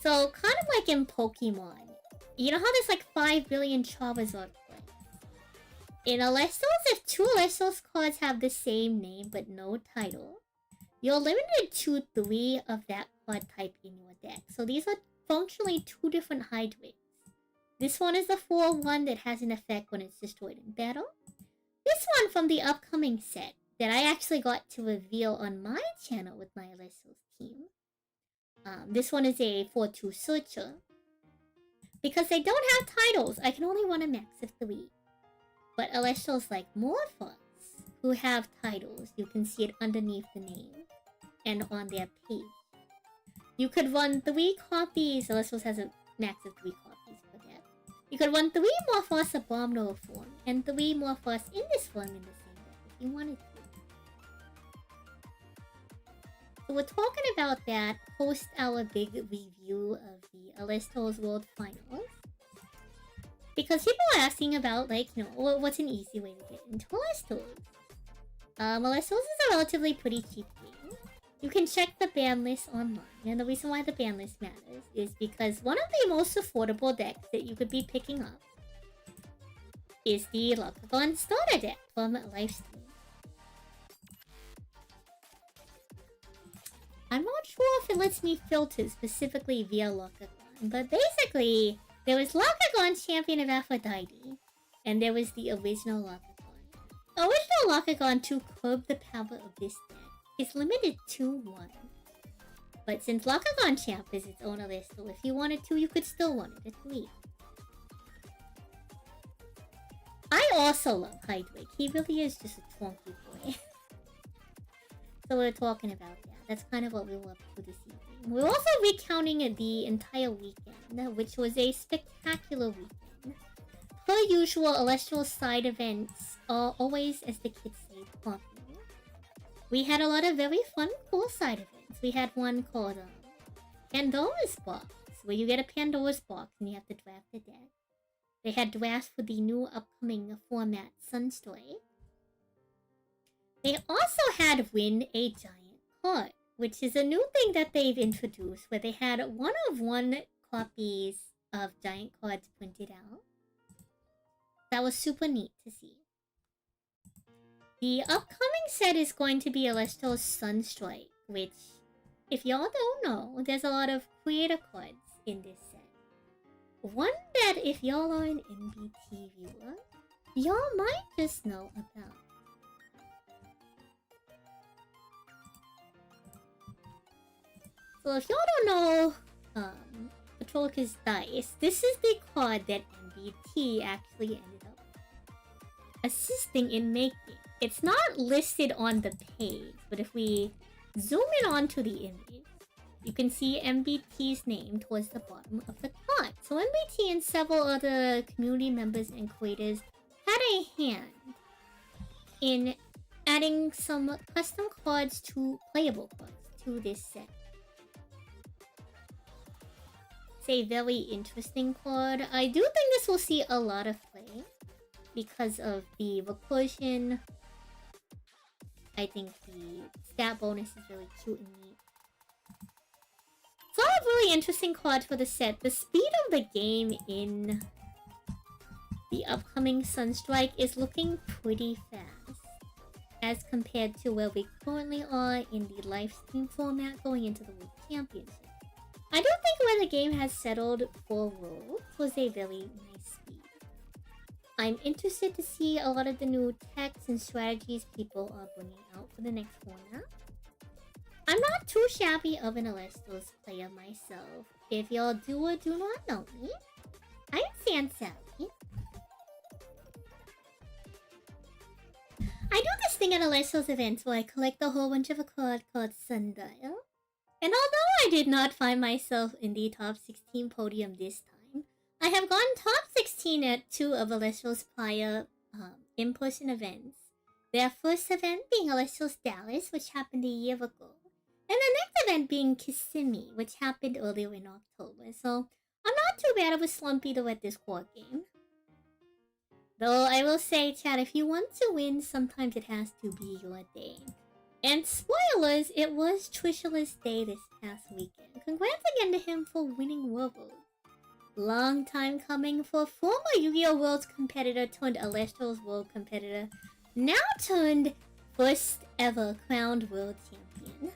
S1: So, kind of like in Pokemon, you know how there's like 5 billion Charizard cards? In Elestrals, if 2 Elestrals cards have the same name but no title, you're limited to 3 of that card type in your deck. So these are functionally 2 different Hydrates. This one is the 4-1 that has an effect when it's destroyed in battle. This one from the upcoming set that I actually got to reveal on my channel with my Elestrals team. This one is a 4-2 Searcher. Because they don't have titles, I can only run a max of 3. But Elestrals like Morphos, who have titles, you can see it underneath the name and on their page. You could run 3 copies. Elestrals has a max of 3 copies for that. You could run 3 Morphos Abominable form and 3 Morphos in this form in the same deck if you wanted to. So we're talking about that post our big review of the Elestrals World Finals. Because people are asking about, like, what's an easy way to get into Elestrals? Elestrals is a relatively pretty cheap game. You can check the ban list online, and the reason why the ban list matters is because one of the most affordable decks that you could be picking up is the Lucagon starter deck from Livestream. I'm not sure if it lets me filter specifically via Lucagon, but basically, There was Lakagon, Champion of Aphrodite, and there was the original Lakagon. Original Lakagon, to curb the power of this deck, is limited to 1. But since Lakagon Champ is its own Elestral, if you wanted to, you could still run it at 3. I also love Hydwig. He really is just a twonky boy. So we're talking about that. That's kind of what we love to this evening. We're also recounting the entire weekend, which was a spectacular weekend. Per usual, Elestral side events are always, as the kids say, popular. We had a lot of very fun, cool side events. We had one called Pandora's Box, where you get a Pandora's Box and you have to draft a deck. They had drafts for the new upcoming format, Sunstrike. They also had Win a Giant Card, which is a new thing that they've introduced, where they had 1-of-1 copies of Giant Cards printed out. That was super neat to see. The upcoming set is going to be Elestrals Sunstrike, which, if y'all don't know, there's a lot of creator cards in this set. One that, if y'all are an NBT viewer, y'all might just know about. So if y'all don't know, Patrolka's Dice, this is the card that NBT actually ended up assisting in making. It's not listed on the page, but if we zoom in onto the image, you can see MBT's name towards the bottom of the card. So MBT and several other community members and creators had a hand in adding some custom cards to playable cards to this set. It's a very interesting card. I do think this will see a lot of play because of the recursion. I think the stat bonus is really cute and neat. It's a really interesting card for the set. The speed of the game in the upcoming Sunstrike is looking pretty fast as compared to where we currently are in the live stream format going into the World Championship. I don't think where the game has settled for Worlds was a very nice speed. I'm interested to see a lot of the new techs and strategies people are bringing out for the next format. I'm not too shabby of an Elestrals player myself. If y'all do or do not know me, I'm Sand Sally. I do this thing at Elestrals events where I collect a whole bunch of a card called Sundial. And although I did not find myself in the top 16 podium this time, I have gone top 16 at 2 of Elestrals prior in-person events. Their first event being Elestrals Dallas, which happened a year ago. And the next event being Kissimmee, which happened earlier in October. So I'm not too bad of a slump either at this court game. Though I will say, chat, if you want to win, sometimes it has to be your day. And spoilers, it was Trishula's day this past weekend. Congrats again to him for winning Worlds. Long time coming for former Yu-Gi-Oh! Worlds competitor turned Elestrals World competitor, now turned first ever crowned World Champion.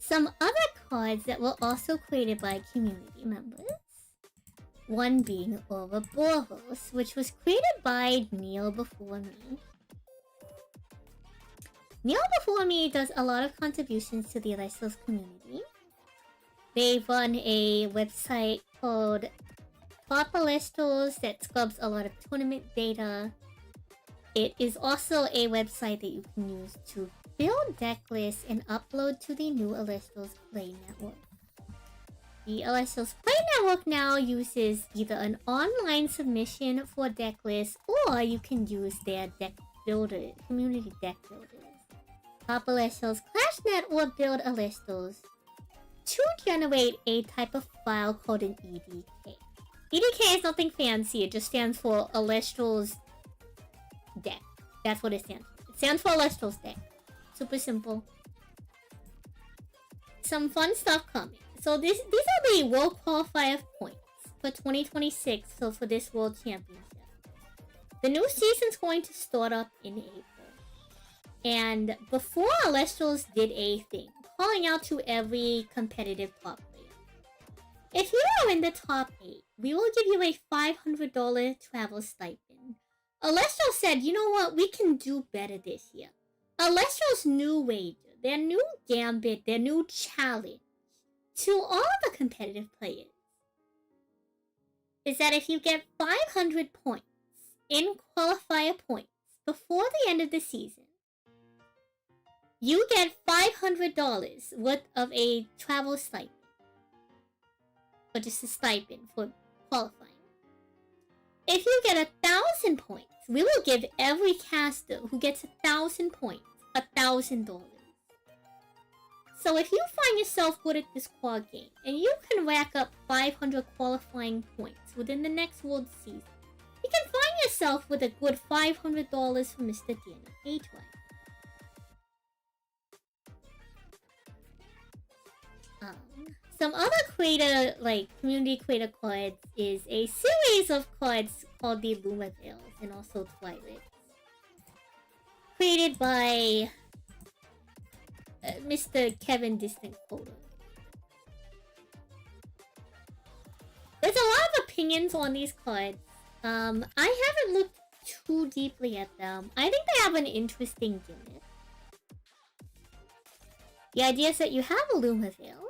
S1: Some other cards that were also created by community members. One being Ouroboros, which was created by Neil Before Me. Neil Before Me does a lot of contributions to the Elestrals community. They run a website called Top Elestrals that scrubs a lot of tournament data. It is also a website that you can use to build deck lists and upload to the new Elestrals Play Network. The Elestrals Play Network now uses either an online submission for deck lists, or you can use their deck builder, community deck builders. Top Elestrals ClashNet or Build Elestrals to generate a type of file called an EDK. EDK is nothing fancy, it just stands for Elestrals Deck. That's what it stands for. It stands for Elestrals Deck. Super simple. Some fun stuff coming. So these are the World Qualifier points for 2026, so for this World Championship. The new season's going to start up in April. And before Elestrals did a thing, calling out to every competitive top player. If you are in the top 8, we will give you a $500 travel stipend. Alestro said, you know what, we can do better this year. Alestro's new wager, their new gambit, their new challenge to all the competitive players is that if you get 500 points in qualifier points before the end of the season, you get $500 worth of a travel stipend. Or just a stipend for qualifying. If you get 1,000 points, we will give every caster who gets 1,000 points $1,000. So if you find yourself good at this quad game, and you can rack up 500 qualifying points within the next World season, you can find yourself with a good $500 from Mr. Daniel H.Y. Some other creator, community creator cards is a series of cards called the Luma Veils and also Twilight. Created by Mr. Kevin Distant Photo. There's a lot of opinions on these cards. I haven't looked too deeply at them. I think they have an interesting gimmick. The idea is that you have a Luma Veil.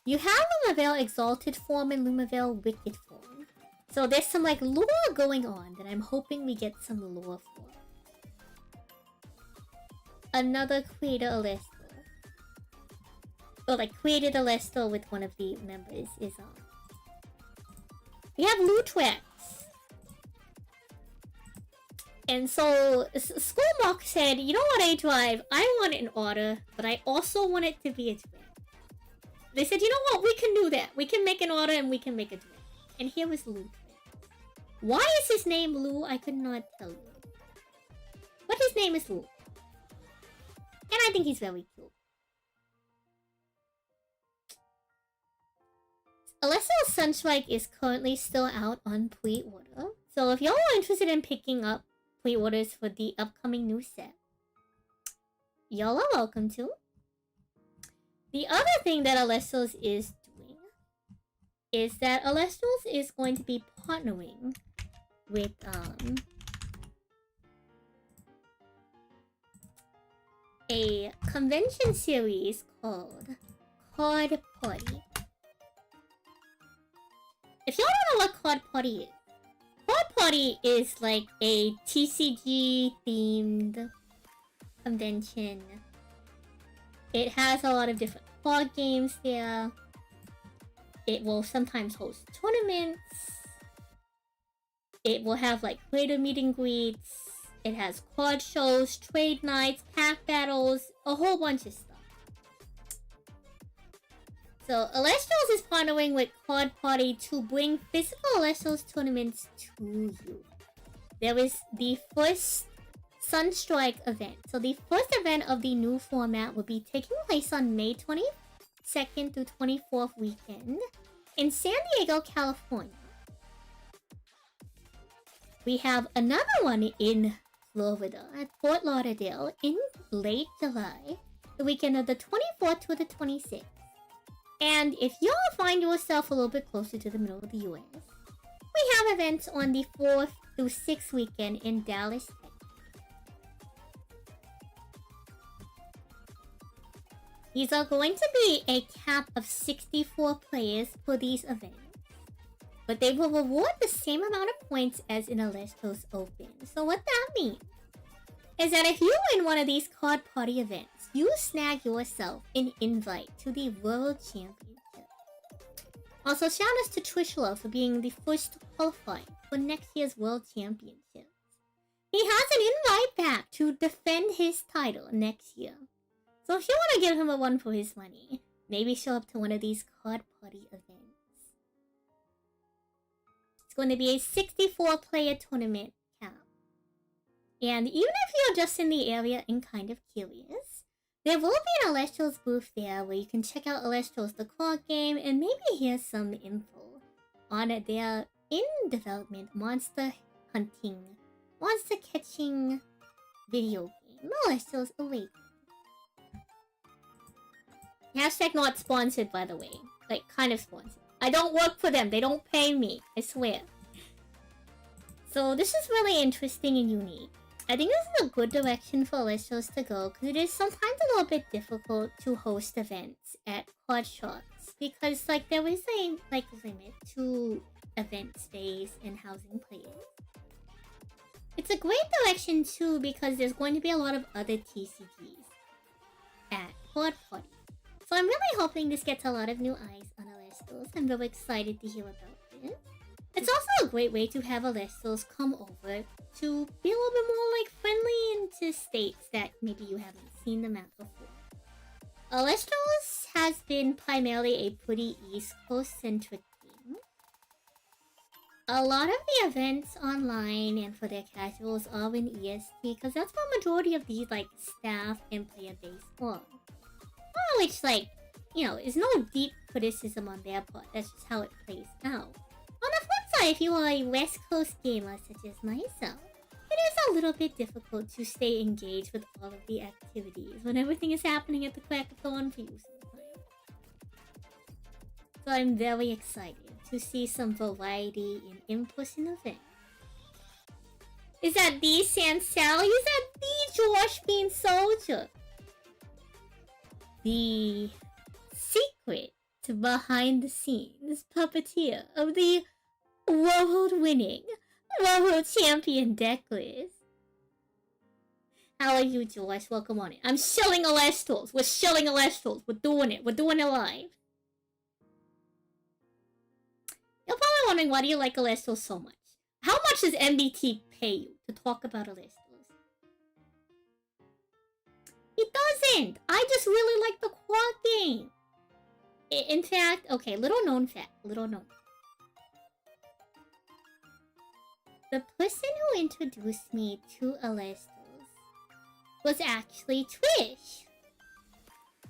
S1: You have Luma Veil Exalted form and Luma Veil Wicked form. So there's some lore going on that I'm hoping we get some lore for. Another creator Elestrals. Created Elestrals with one of the members is we have Lutrex. And so Schoolmark said, you know what, A-Drive, I want an order, but I also want it to be a twin. They said, you know what, we can do that. We can make an order and we can make a twin. And here was Lutrex. Why is his name Lou? I could not tell you. But his name is Lou. And I think he's very cute. Elestrals Sunstrike is currently still out on pre-order. So if y'all are interested in picking up pre-orders for the upcoming new set, y'all are welcome to. The other thing that Elestrals is doing is that Elestrals is going to be partnering with a convention series called Card Party. If y'all don't know what Card Party is, Card Party is like a TCG themed convention. It has a lot of different card games there. It will sometimes host tournaments. It will have creator meet and greets. It has card shows, trade nights, pack battles, a whole bunch of stuff. So Elestrals is partnering with Card Party to bring physical Elestrals tournaments to you. There is the first Sunstrike event. So the first event of the new format will be taking place on May 22nd through 24th weekend in San Diego, California. We have another one in Florida at Fort Lauderdale in late July, the weekend of the 24th to the 26th. And if y'all find yourself a little bit closer to the middle of the US, we have events on the 4th through 6th weekend in Dallas, Texas. These are going to be a cap of 64 players for these events. But they will reward the same amount of points as in Elestrals Open. So what that means is that if you win one of these Card Party events, you snag yourself an invite to the World Championship. Also, shout out to Trishula for being the first to qualify for next year's World Championships. He has an invite back to defend his title next year. So if you want to give him a run for his money, maybe show up to one of these Card Party events. It's going to be a 64-player tournament cap. And even if you're just in the area and kind of curious, there will be an Elestrals booth there where you can check out Elestrals the card game and maybe hear some info on their in-development monster hunting, monster catching video game, Elestrals Awakening. Hashtag not sponsored, by the way. Kind of sponsored. I don't work for them. They don't pay me. I swear. So this is really interesting and unique. I think this is a good direction for Elestrals to go, because it is sometimes a little bit difficult to host events at card shops, because like there is a limit to event space and housing players. It's a great direction too, because there's going to be a lot of other TCGs at card parties. So I'm really hoping this gets a lot of new eyes on Elestrals. I'm very excited to hear about this. It's also a great way to have Elestrals come over to be a little bit more like friendly into states that maybe you haven't seen them at before. Elestrals has been primarily a pretty East Coast centric game. A lot of the events online and for their casuals are in EST, because that's where majority of these like staff and player base are. Which is no deep criticism on their part. That's just how it plays out. On the flip side, if you are a West Coast gamer such as myself, it is a little bit difficult to stay engaged with all of the activities when everything is happening at the crack of dawn for you sometimes. So I'm very excited to see some variety in in-person events. Is that the Sansally? Is that the Josh Bean Soldier? The secret behind the scenes puppeteer of the world-winning, world champion deck list. How are you, Josh? Welcome on it. I'm shelling Elestrals. We're shelling Elestrals. We're doing it. We're doing it live. You're probably wondering, why do you like Elestrals so much? How much does MBT pay you to talk about Elestrals? It doesn't! I just really like the quad game. In fact, okay, little known fact. The person who introduced me to Elestrals was actually Trish.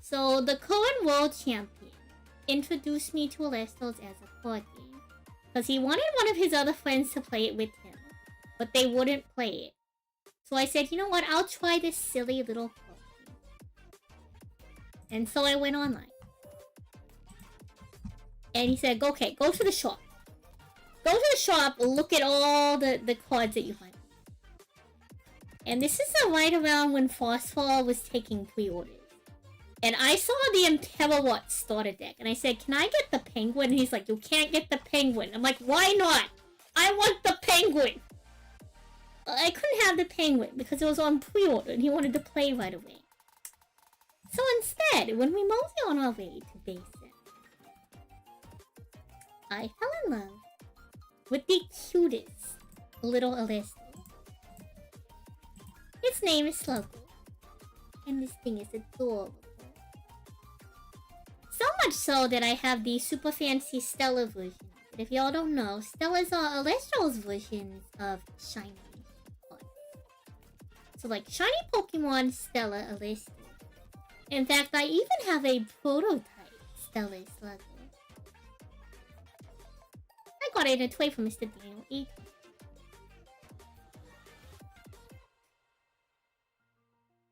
S1: So the current world champion introduced me to Elestrals as a quad game, because he wanted one of his other friends to play it with him, but they wouldn't play it. So I said, you know what, I'll try this silly little quad game. And so I went online. And he said, okay, go to the shop. Go to the shop, look at all the cards that you find. And this is right around when Frostfall was taking pre-orders. And I saw the Imperawatt starter deck. And I said, can I get the penguin? And he's like, you can't get the penguin. I'm like, why not? I want the penguin. I couldn't have the penguin because it was on pre-order and he wanted to play right away. So instead, when we mosey on our way to base set, I fell in love with the cutest little Elistral. Its name is Sluggle, and this thing is adorable. So much so that I have the super fancy Stella version. But if y'all don't know, Stellas are Elestral's versions of shiny cards. So like shiny Pokemon, Stella, Elestral. In fact, I even have a prototype Stella Sluggle. I got it in a toy from Mr. Daniel E.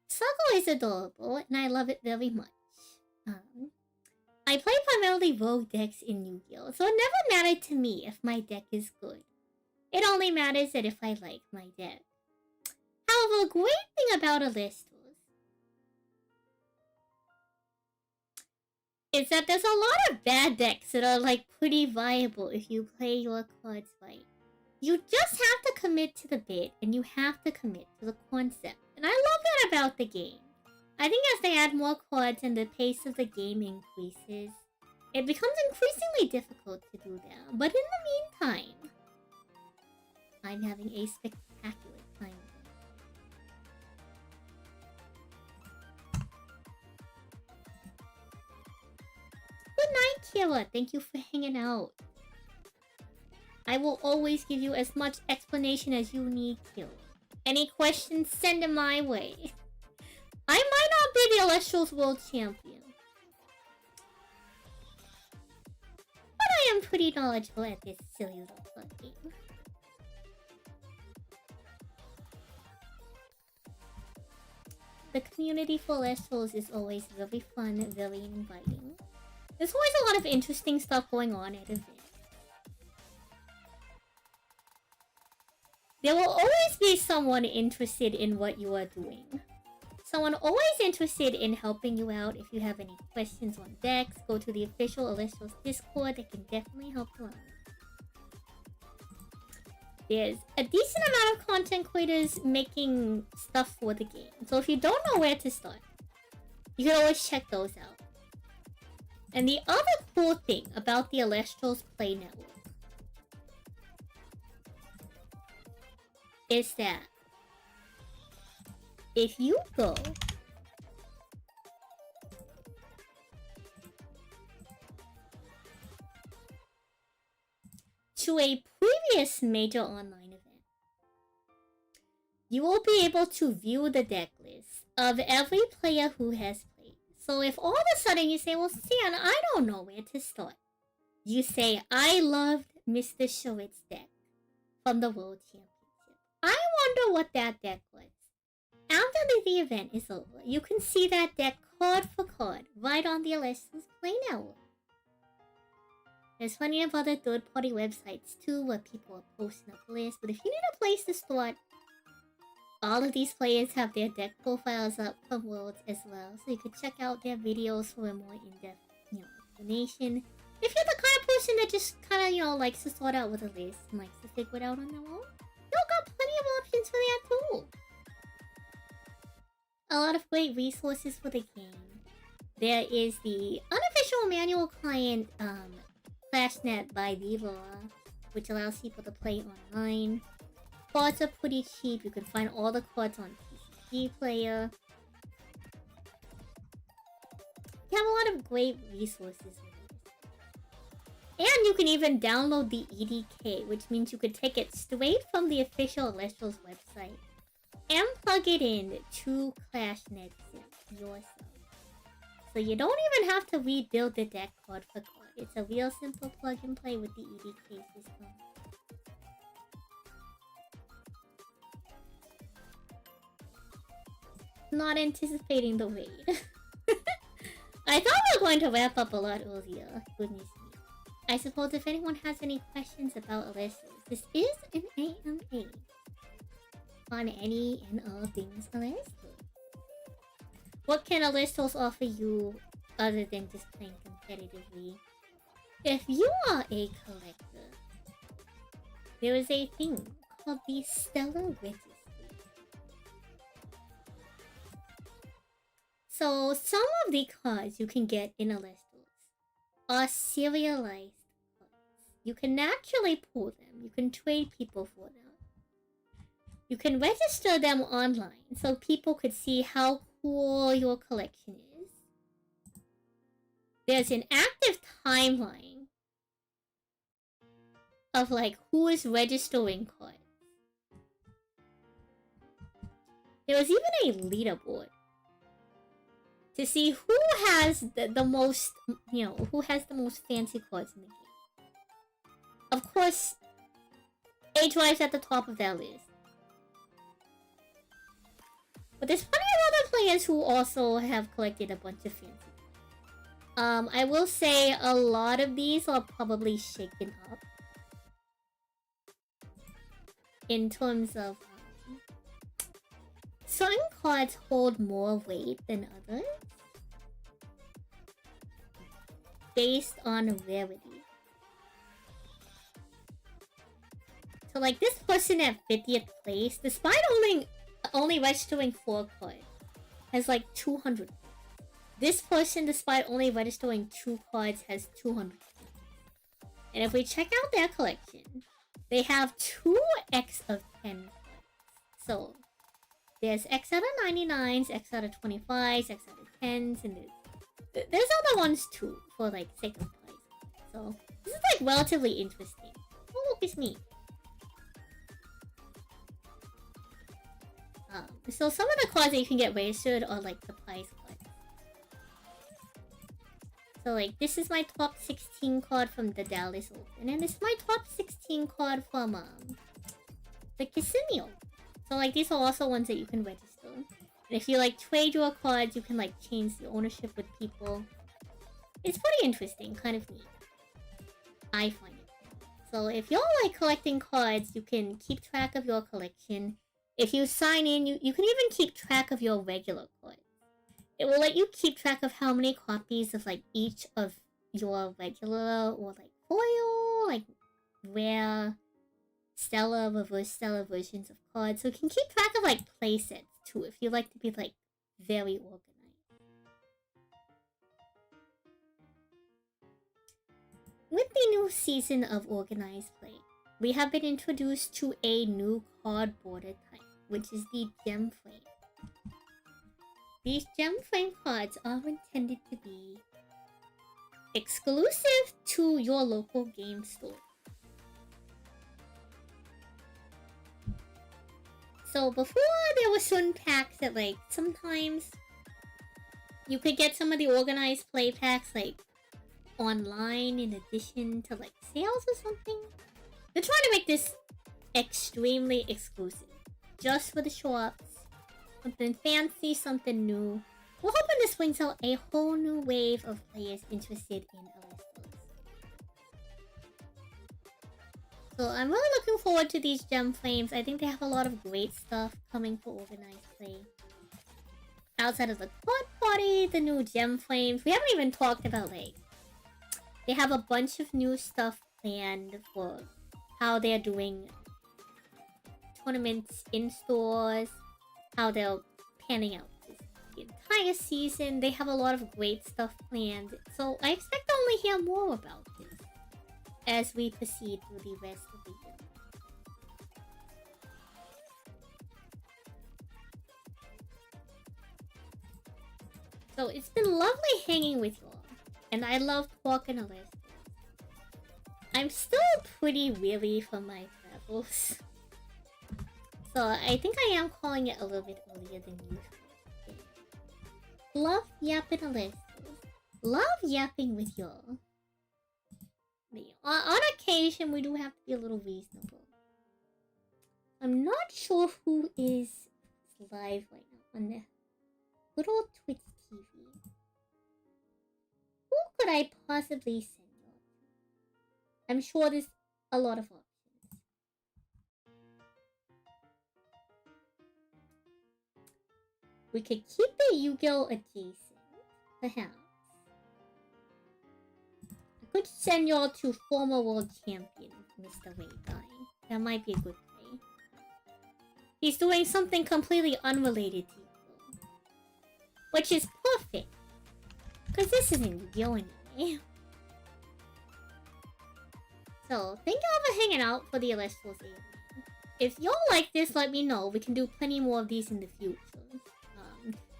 S1: Sluggle is adorable, and I love it very much. I play primarily rogue decks in Yu-Gi-Oh, so it never mattered to me if my deck is good. It only matters that if I like my deck. However, a great thing about Elestrals is that there's a lot of bad decks that are like pretty viable if you play your cards right. You just have to commit to the bit, and you have to commit to the concept. And I love that about the game. I think as they add more cards and the pace of the game increases, it becomes increasingly difficult to do that. But in the meantime, I'm having a spectacular time. Good night, Kira. Thank you for hanging out. I will always give you as much explanation as you need, Kira. Any questions, send them my way. I might not be the Elestrals World Champion, but I am pretty knowledgeable at this silly little fun game. The community for Elestrals is always very fun, very inviting. There's always a lot of interesting stuff going on at events. There will always be someone interested in what you are doing. Someone always interested in helping you out. If you have any questions on decks, go to the official Elestrals Discord. They can definitely help you out. There's a decent amount of content creators making stuff for the game. So if you don't know where to start, you can always check those out. And the other cool thing about the Elestrals Play Network is that if you go to a previous major online event, you will be able to view the deck list of every player who has played. So if all of a sudden you say, well, Stan, I don't know where to start. You say, I loved Mr. Showitt's deck from the World Championship. I wonder what that deck was. After the event is over, you can see that deck card for card right on the Elestrals Play Network. There's plenty of other third-party websites too where people are posting up lists, but if you need a place to start, all of these players have their deck profiles up from Worlds as well, so you can check out their videos for a more in-depth, explanation. If you're the kind of person that just kind of, likes to start out with a list and likes to figure it out on their own, you've got plenty of options for that too. A lot of great resources for the game. There is the unofficial manual client, ClashNet by Viva, which allows people to play online. Cards are pretty cheap. You can find all the cards on TCG Player. You have a lot of great resources with this. And you can even download the EDK, which means you could take it straight from the official Elestrals website and plug it in to ClashNet yourself. So you don't even have to rebuild the deck card for card. It's a real simple plug and play with the EDK system. Not anticipating the raid. I thought we were going to wrap up a lot earlier. Goodness me. I suppose if anyone has any questions about Elestrals, this is an AMA on any and all things Elestrals. What can Elestrals offer you other than just playing competitively? If you are a collector, there is a thing called the Stellar Registry. So, some of the cards you can get in Elestrals are serialized cards. You can naturally pull them. You can trade people for them. You can register them online so people could see how cool your collection is. There's an active timeline of who is registering cards. There was even a leaderboard to see who has the most, who has the most fancy cards in the game. Of course, Age-Wise at the top of that list. But there's plenty of other players who also have collected a bunch of fancy cards. I will say a lot of these are probably shaken up in terms of certain cards hold more weight than others based on rarity. So this person at 50th place, despite only registering 4 cards, has 200. This person, despite only registering 2 cards, has 200. And if we check out their collection, they have 2x of 10 cards. So there's X out of 99s, X out of 25s, X out of 10s, and there's other ones too, for sake of price. So this is relatively interesting. Oh, look, it's me. So some of the cards that you can get registered are the prize cards. So this is my top 16 card from the Dallas Open, and this is my top 16 card from the Casino. So these are also ones that you can register. And if you trade your cards, you can change the ownership with people. It's pretty interesting, kind of neat. I find it. So if y'all like collecting cards, you can keep track of your collection. If you sign in, you can even keep track of your regular cards. It will let you keep track of how many copies of like each of your regular or like foil, like rare, stellar, reverse stellar versions of cards. So you can keep track of like playsets too if you like to be like very organized. With the new season of organized play, we have been introduced to a new card border type, which is the gem frame. These gem frame cards are intended to be exclusive to your local game store. So before there were certain packs that like sometimes you could get some of the organized play packs like online in addition to like sales or something. They're trying to make this extremely exclusive. Just for the shops. Something fancy, something new. We're hoping this brings out a whole new wave of players interested in Elestrals. So I'm really looking forward to these gem flames. I think they have a lot of great stuff coming for organized play. Outside of the quad party, the new gem flames. We haven't even talked about like they have a bunch of new stuff planned for how they're doing tournaments in stores, how they're panning out the entire season. They have a lot of great stuff planned, so I expect to only hear more about this as we proceed through the rest of the year. So it's been lovely hanging with you all, and I love talking to Elestrals. I'm still pretty weary from my travels. So I think I am calling it a little bit earlier than usual. Love yapping Elestrals. Love yapping with y'all. On occasion, we do have to be a little reasonable. I'm not sure who is live right now on the little Twitch TV. Who could I possibly send y'all to? I'm sure there's a lot of options. We could keep the Yu-Gi-Oh! Adjacent, perhaps. I could send y'all to former world champion, Mr. Ray Guy. That might be a good play. He's doing something completely unrelated to Yu-Gi-Oh! Which is perfect. Because this isn't Yu-Gi-Oh! Anyway. So, thank y'all for hanging out for the Elestrals AMA. If y'all like this, let me know. We can do plenty more of these in the future.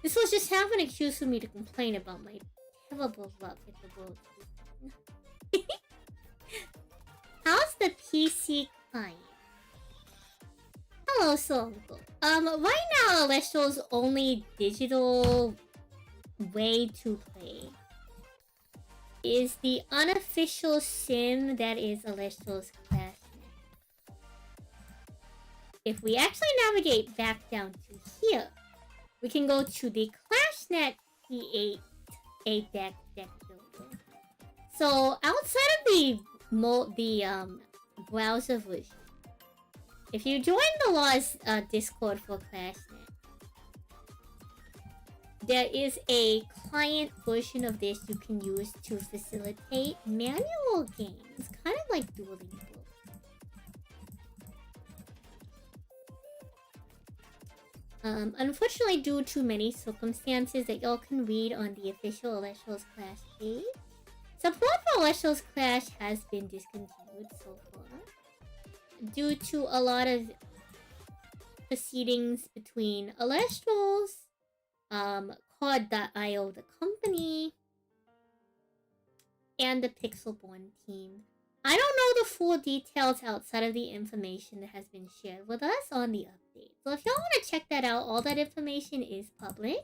S1: This was just half an excuse for me to complain about my terrible luck at the world. How's the PC client? Hello, Uncle. Right now, Elestral's only digital way to play is the unofficial sim that is Elestral's ClashNet. If we actually navigate back down to here, we can go to the ClashNet P8 deck builder. So outside of the browser version, if you join the Law's Discord for ClashNet, there is a client version of this you can use to facilitate manual games, kind of like dueling books. Unfortunately, due to many circumstances that y'all can read on the official Elestrals Clash page, support for Elestrals Clash has been discontinued so far, due to a lot of proceedings between Elestrals, Card.io, the company, and the Pixelborn team. I don't know the full details outside of the information that has been shared with us on the update. So if y'all want to check that out, all that information is public,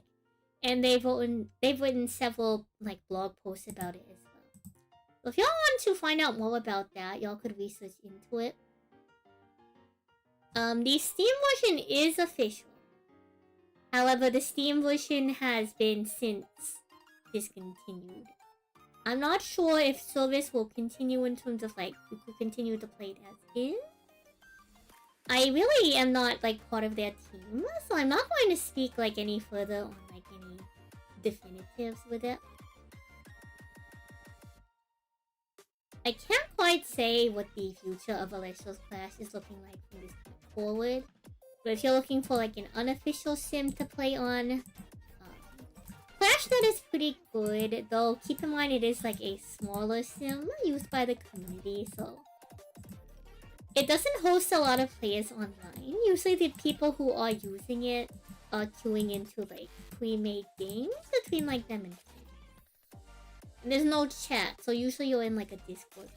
S1: and they've written several like blog posts about it as well. So if y'all want to find out more about that, y'all could research into it. The Steam version is official. However, the Steam version has been since discontinued. I'm not sure if service will continue in terms of like we could continue to play it as is. I really am not like part of their team, so I'm not going to speak like any further on like any definitives with it. I can't quite say what the future of Elestrals Clash is looking like from this point forward. But if you're looking for like an unofficial sim to play on, ClashNet is pretty good, though keep in mind it is like a smaller sim used by the community, so it doesn't host a lot of players online. Usually the people who are using it are queuing into like pre-made games between like them and friends. And there's no chat, so usually you're in like a Discord.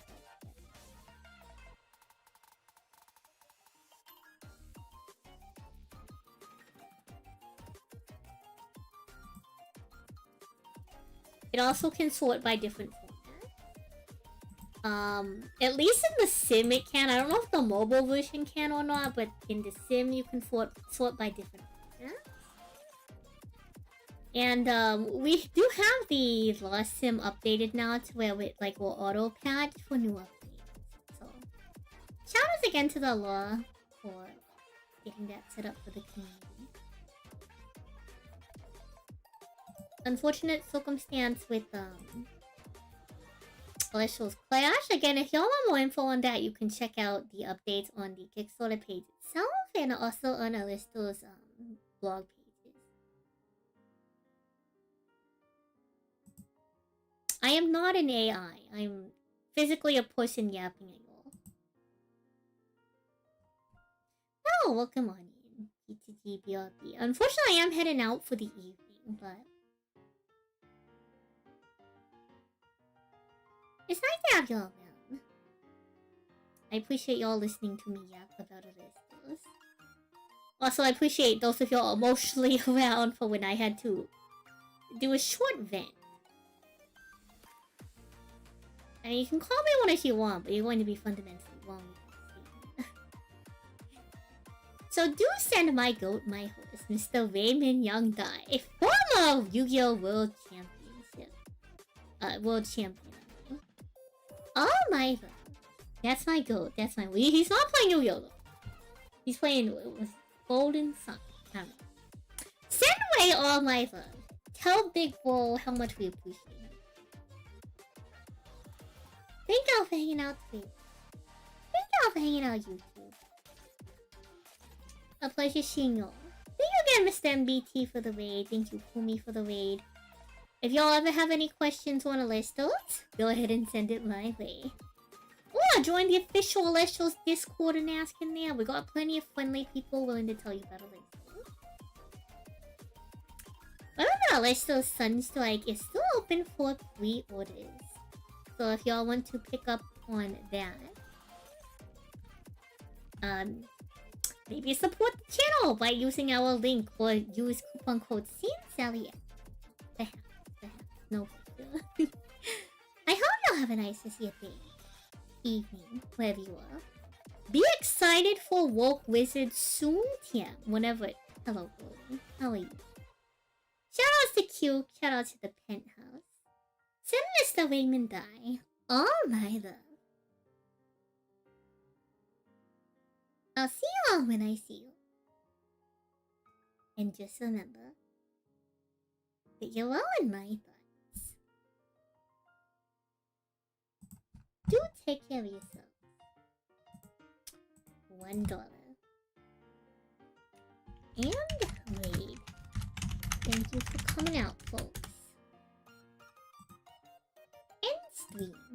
S1: It also can sort by different formats. At least in the sim it can. I don't know if the mobile version can or not, but in the sim you can sort by different formats. And we do have the Lost Sim updated now to where we like will auto patch for new updates. So shout out again to the law for getting that set up for the community. Unfortunate circumstance with Elestrals Clash. Again, if y'all want more info on that, you can check out the updates on the Kickstarter page itself and also on Elestrals blog pages. I am not an AI. I'm physically a person yapping at y'all. Oh, welcome on in. TCG BRB. Unfortunately, I am heading out for the evening, but it's nice to have y'all around. I appreciate y'all listening to me yap about Elestrals. Also, I appreciate those of y'all emotionally around for when I had to do a short vent. I mean, you can call me one if you want, but you're going to be fundamentally wrong. So do send my goat, my horse, Mr. Raymond Youngdai, a former Yu-Gi-Oh! World Championship. World Champion. Oh my god. That's my goat. That's my... He's not playing Yu-Gi-Oh! Though. He's playing with Golden Sun. Send away all my love. Tell Big Bull how much we appreciate him. Thank y'all for hanging out today. Thank y'all for hanging out YouTube. A pleasure seeing y'all. Thank you again, Mr. MBT, for the raid. Thank you, Kumi, for the raid. If y'all ever have any questions on Elestrals, go ahead and send it my way. Or join the official Elestrals Discord and ask in there. We got plenty of friendly people willing to tell you about Elestrals. Remember, Elestrals Sunstrike is still open for pre-orders. So if y'all want to pick up on that, maybe support the channel by using our link or use coupon code SALLY. No. I hope y'all have a nice day, evening, wherever you are. Be excited for Woke Wizard soon, Tiam. Whenever. Hello, Golden. How are you? Shoutouts to Q. Shoutouts to the Penthouse. Send Mr. Raymond Die. All my love. I'll see you all when I see you. And just remember that you're all in my thoughts. Do take care of yourself. $1. And raid. Thank you for coming out, folks. End stream.